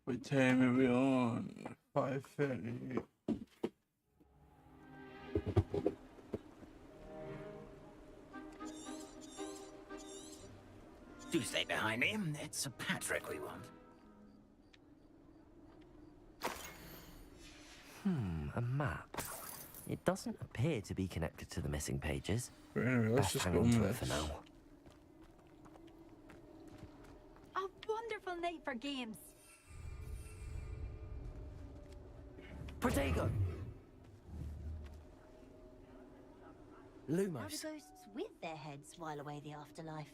What time are we on? 5:30. Do stay behind me. It's Sir Patrick we want. A map. It doesn't appear to be connected to the missing pages. But anyway, let's Best just hang go on on to with it for this. now. A wonderful night for games. Protego! How do Lumos. ghosts with their heads while away the afterlife?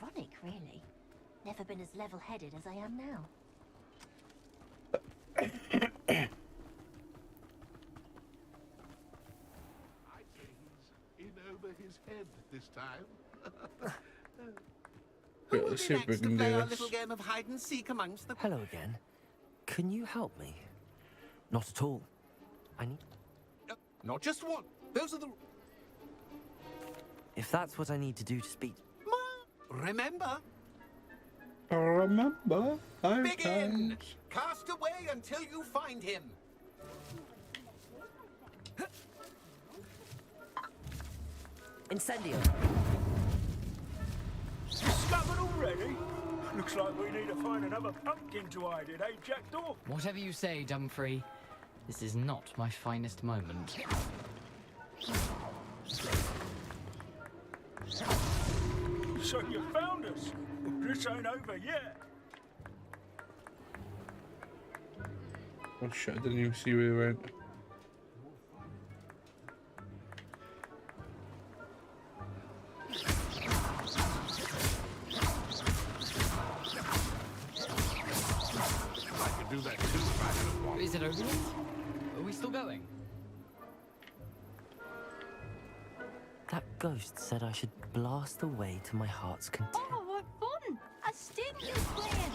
Ironic, really. Never been as level-headed as I am now. I'd say he's in over his head this time. Yeah, let's see if we can do Play our this. little game of hide and seek amongst the... Hello again. Can you help me? Not at all. I need... Not just one. Those are the... If that's what I need to do to speak... Remember, Remember, begin! Cast away until you find him. Incendio! Discovered already? Looks like we need to find another pumpkin to hide in, eh, Jackdaw? Whatever you say, Dumfrey. This is not my finest moment. So you found us? This ain't over yet. Oh shit, I didn't even see where they went. I could do that too if I had a wand. Is it over yet? Are we still going? That ghost said I should blast the way to my heart's content. Oh, what fun! A student is playing!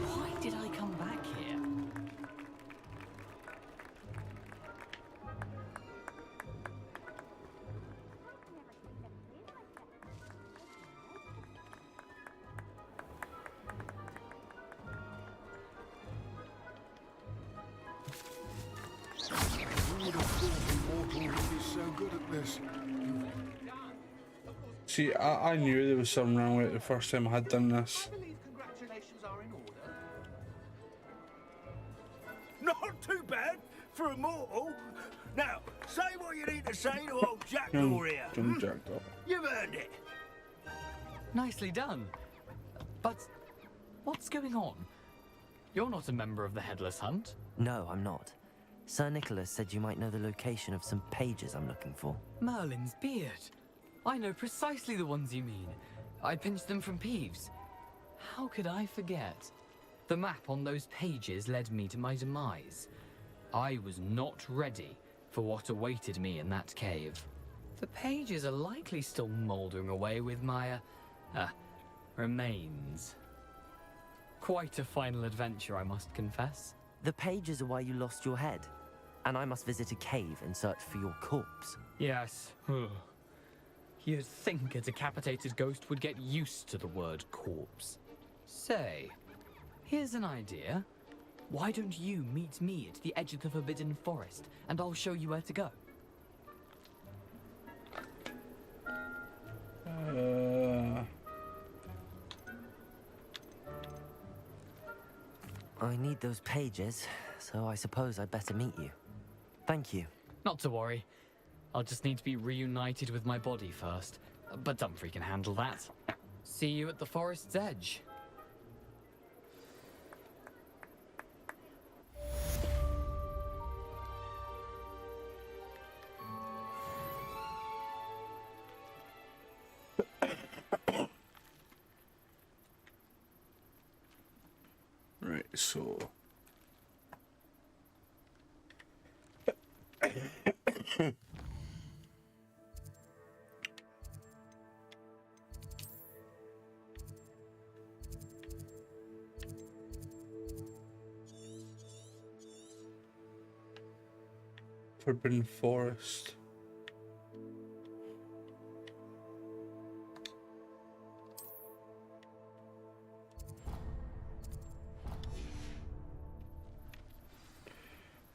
Why did I come back here? Who would have thought Immortal would be so good at this? See, I knew there was something wrong with it the first time I had done this. Congratulations are in order. Not too bad for Immortal. Now, say what you need to say to old Jackdaw Young, here. young Jackdaw. You've earned it. Nicely done. But what's going on? You're not a member of the Headless Hunt. No, I'm not. Sir Nicholas said you might know the location of some pages I'm looking for. Merlin's beard. I know precisely the ones you mean. I pinched them from Peeves. How could I forget? The map on those pages led me to my demise. I was not ready for what awaited me in that cave. The pages are likely still mouldering away with my, remains. Quite a final adventure, I must confess. The pages are why you lost your head, and I must visit a cave and search for your corpse. Yes. You'd think a decapitated ghost would get used to the word corpse. Say, here's an idea. Why don't you meet me at the edge of the Forbidden Forest, and I'll show you where to go? I need those pages, so I suppose I'd better meet you. Thank you. Not to worry. I'll just need to be reunited with my body first. But Dumfrey can handle that. See you at the forest's edge. Right, so Forbidden Forest.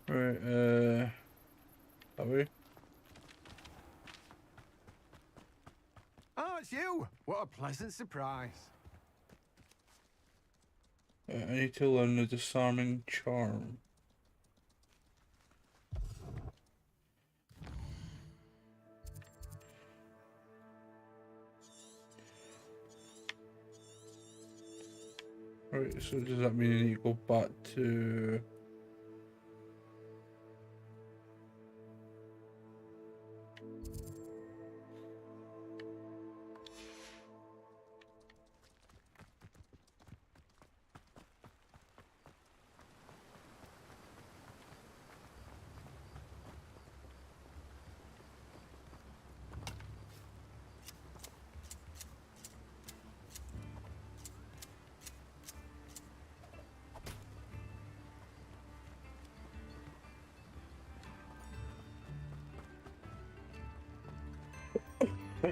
Right, are we? Oh, it's you! What a pleasant surprise. I need to learn the disarming charm. Right, so does that mean I need to go back to... I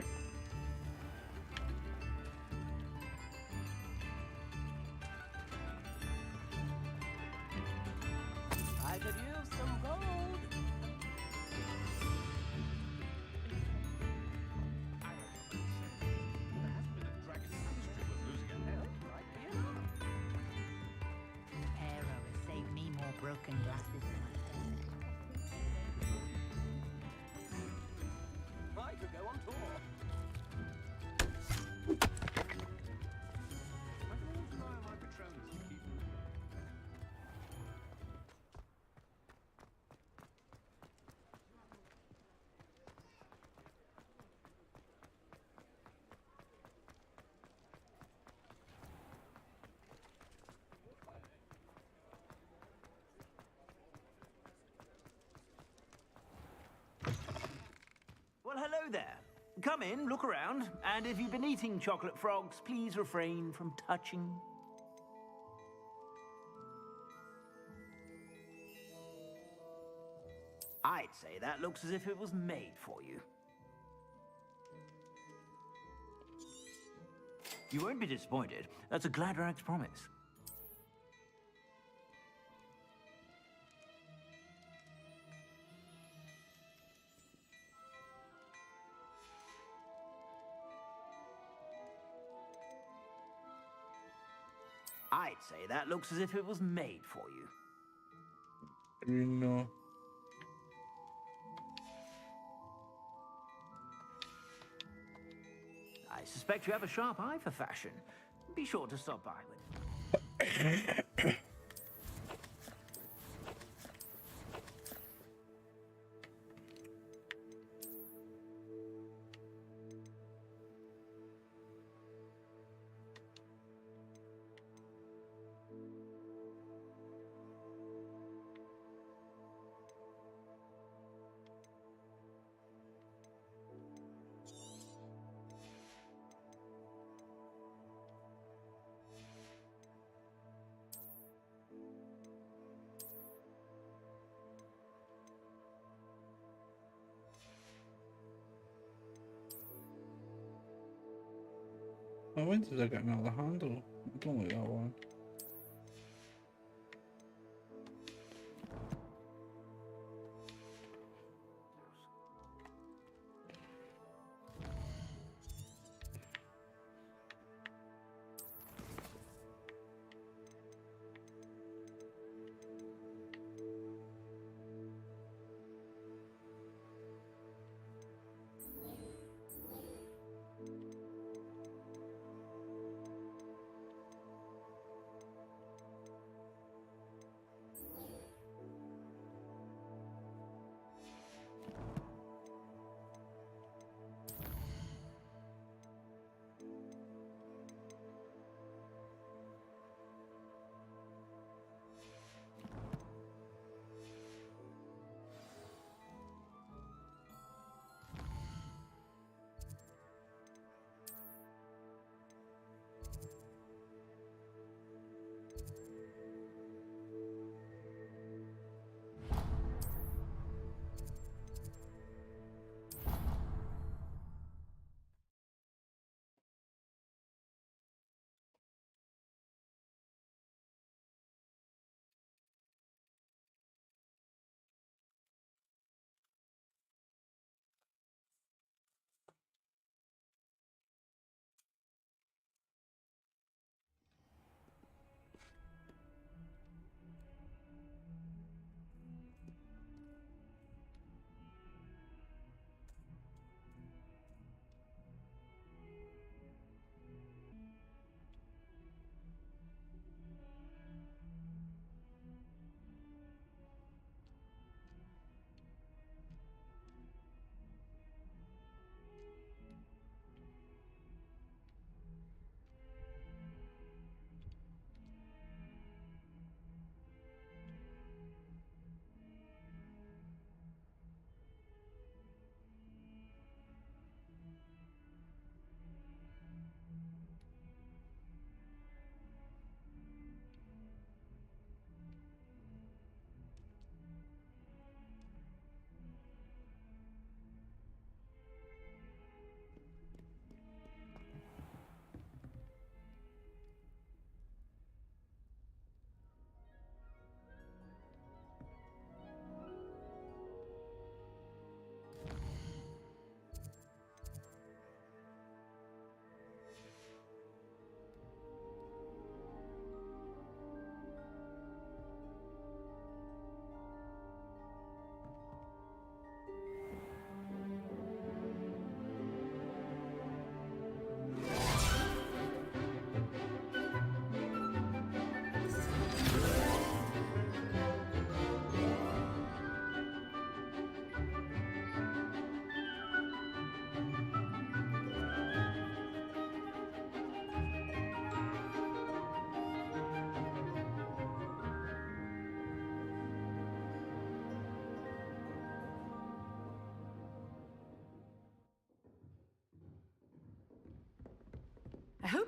could use some gold. Hero has saved me more broken glasses than I could go on tour. Well, hello there. Come in, look around, and if you've been eating chocolate frogs, please refrain from touching. I'd say that looks as if it was made for you. You won't be disappointed. That's a Gladrag's promise. I'd say that looks as if it was made for you. You know. I suspect you have a sharp eye for fashion. Be sure to stop by with... Oh, when did I get another handle? I don't like that one.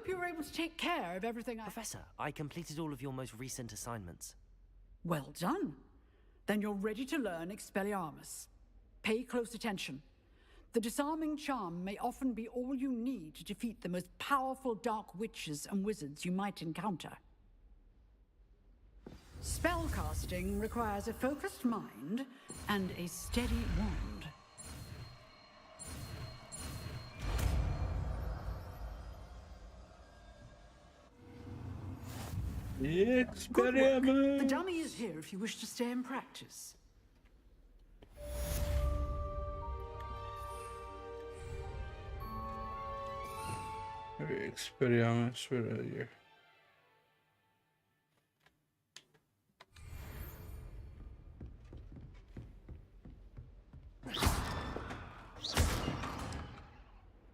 hope you were able to take care of everything I... Professor, I completed all of your most recent assignments. Well done. Then you're ready to learn Expelliarmus. Pay close attention. The disarming charm may often be all you need to defeat the most powerful dark witches and wizards you might encounter. Spellcasting requires a focused mind and a steady wand. Good work. The dummy is here if you wish to stay and practice. Expelliarmus, where are you?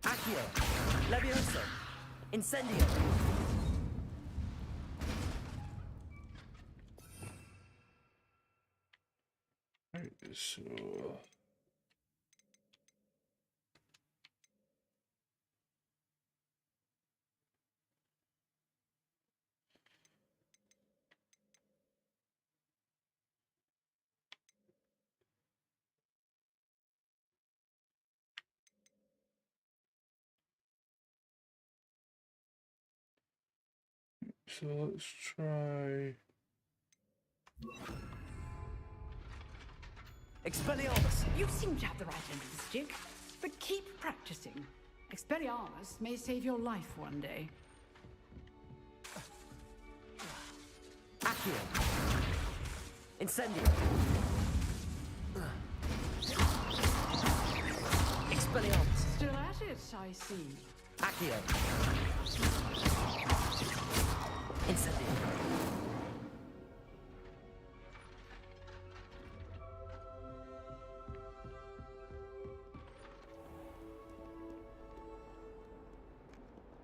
Accio! Levioso! Incendio! Right, so... So let's try... Expelliarmus! You seem to have the right end of the stick, but keep practicing. Expelliarmus may save your life one day. Accio! Incendio! Expelliarmus! Still at it, I see. Accio! Incendio!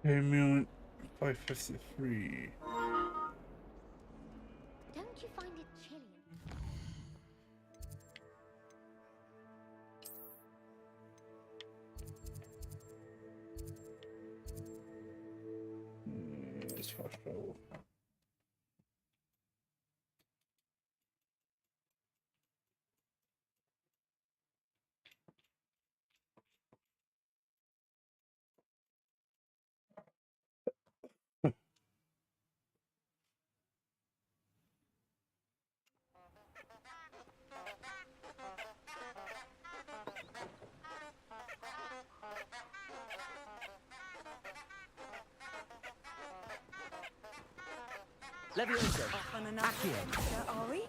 Amulet 553. Don't you find it chilling? Let's fast travel. Levioso! Accio! Are we?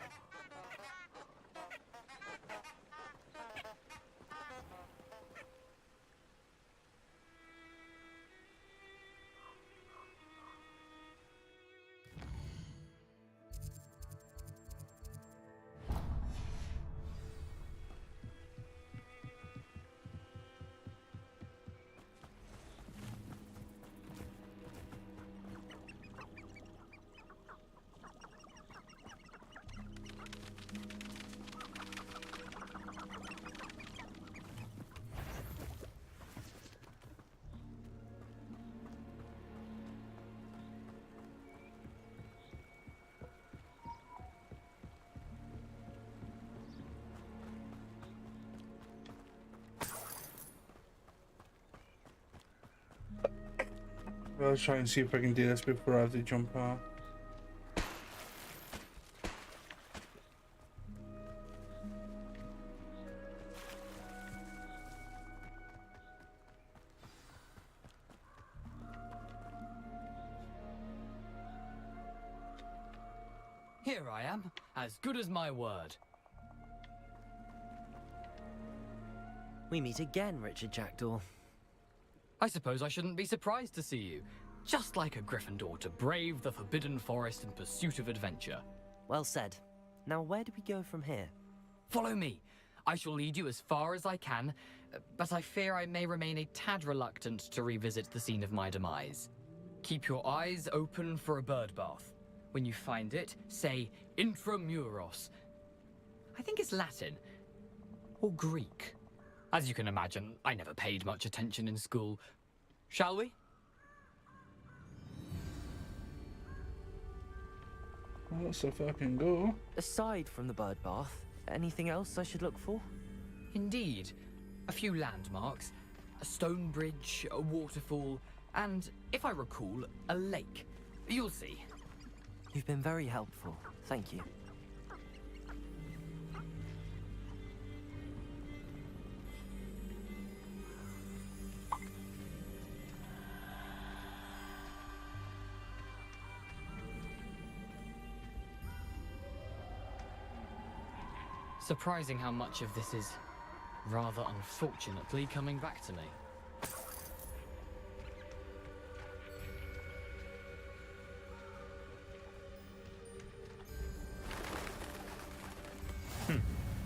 I'll try and see if I can do this before I have to jump out. Here I am, as good as my word. We meet again, Richard Jackdaw. I suppose I shouldn't be surprised to see you. Just like a Gryffindor to brave the Forbidden Forest in pursuit of adventure. Well said. Now where do we go from here? Follow me. I shall lead you as far as I can, but I fear I may remain a tad reluctant to revisit the scene of my demise. Keep your eyes open for a bird bath. When you find it, say intramuros. I think it's Latin. Or Greek. As you can imagine, I never paid much attention in school. Shall we? Let's fucking go. Aside from the bird bath, anything else I should look for? Indeed. A few landmarks, a stone bridge, a waterfall, and, if I recall, a lake. You'll see. You've been very helpful. Thank you. Surprising how much of this is, rather unfortunately, coming back to me.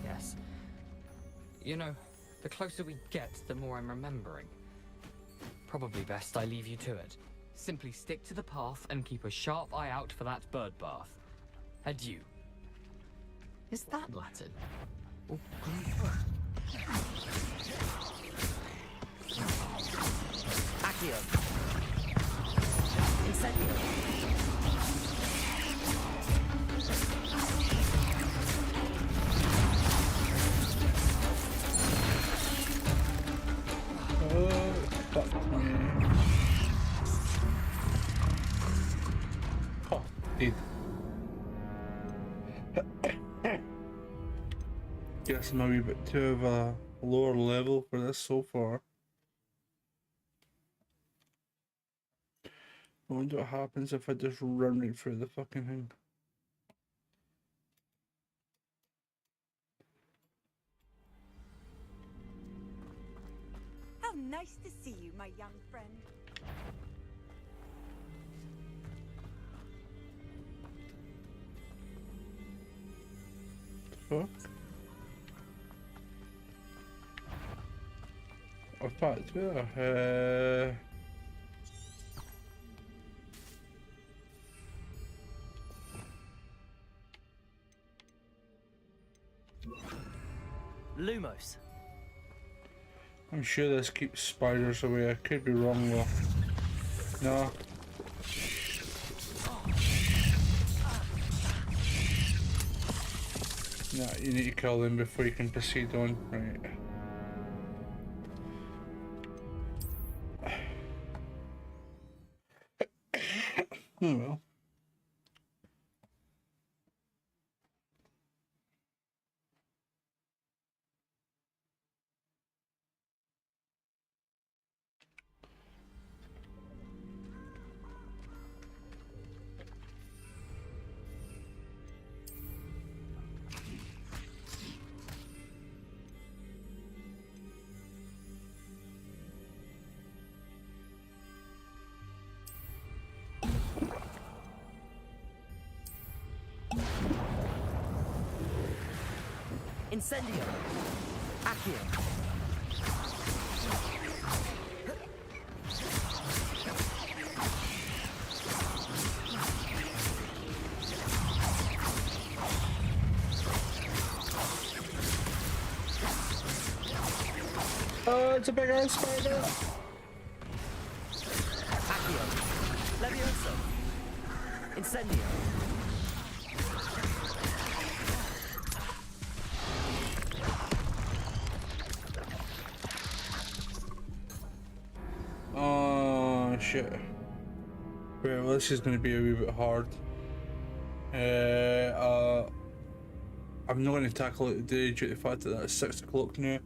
Yes. You know, the closer we get, the more I'm remembering. Probably best I leave you to it. Simply stick to the path and keep a sharp eye out for that bird bath. Adieu. Is that Latin? Accio. Incendio. Oh, fuck me. Oh, dude. Guess I'm a wee bit too of a lower level for this so far. I wonder what happens if I just run right through the fucking thing. How nice to see you, my young friend. Fuck. In fact, yeah, Lumos. I'm sure this keeps spiders away. I could be wrong though. No. No, you need to kill them before you can proceed on. Right. Oh well. Incendio. Accio. Oh, it's a big ass spider. Accio. Levioso. Incendio. Oh shit. Right, well, this is going to be a wee bit hard. I'm not going to tackle it today due to the fact that it's 6 o'clock now.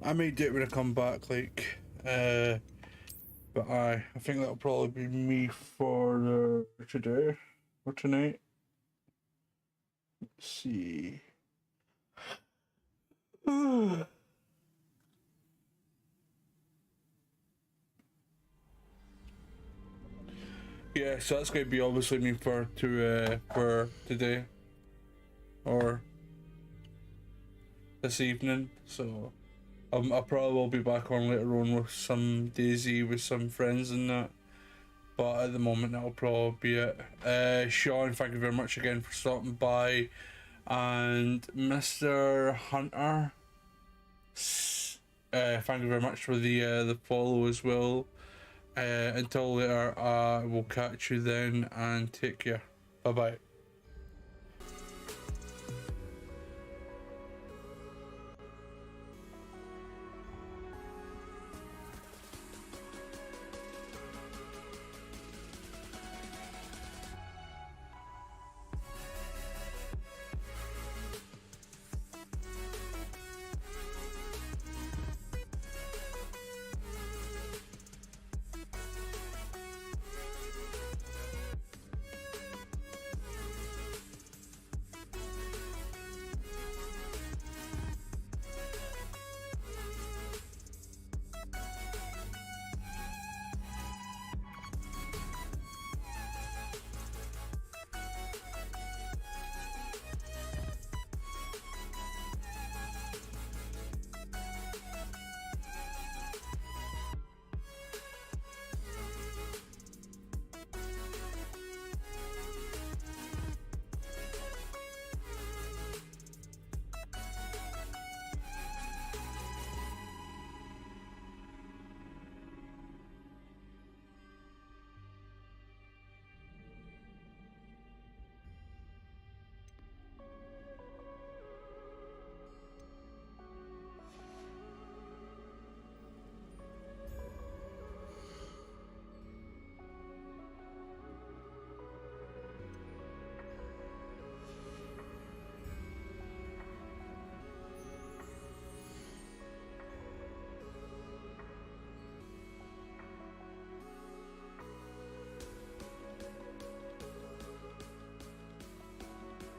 I may do it when I come back, like, but I think that'll probably be me for today or tonight. Let's see. Yeah, so that's going to be obviously me for today or this evening. So I probably will be back on later on with some DayZ with some friends and that. But at the moment, that'll probably be it. Sean, thank you very much again for stopping by, and Mr. Hunter, thank you very much for the follow as well. Until later, we'll catch you then and take care. Bye bye.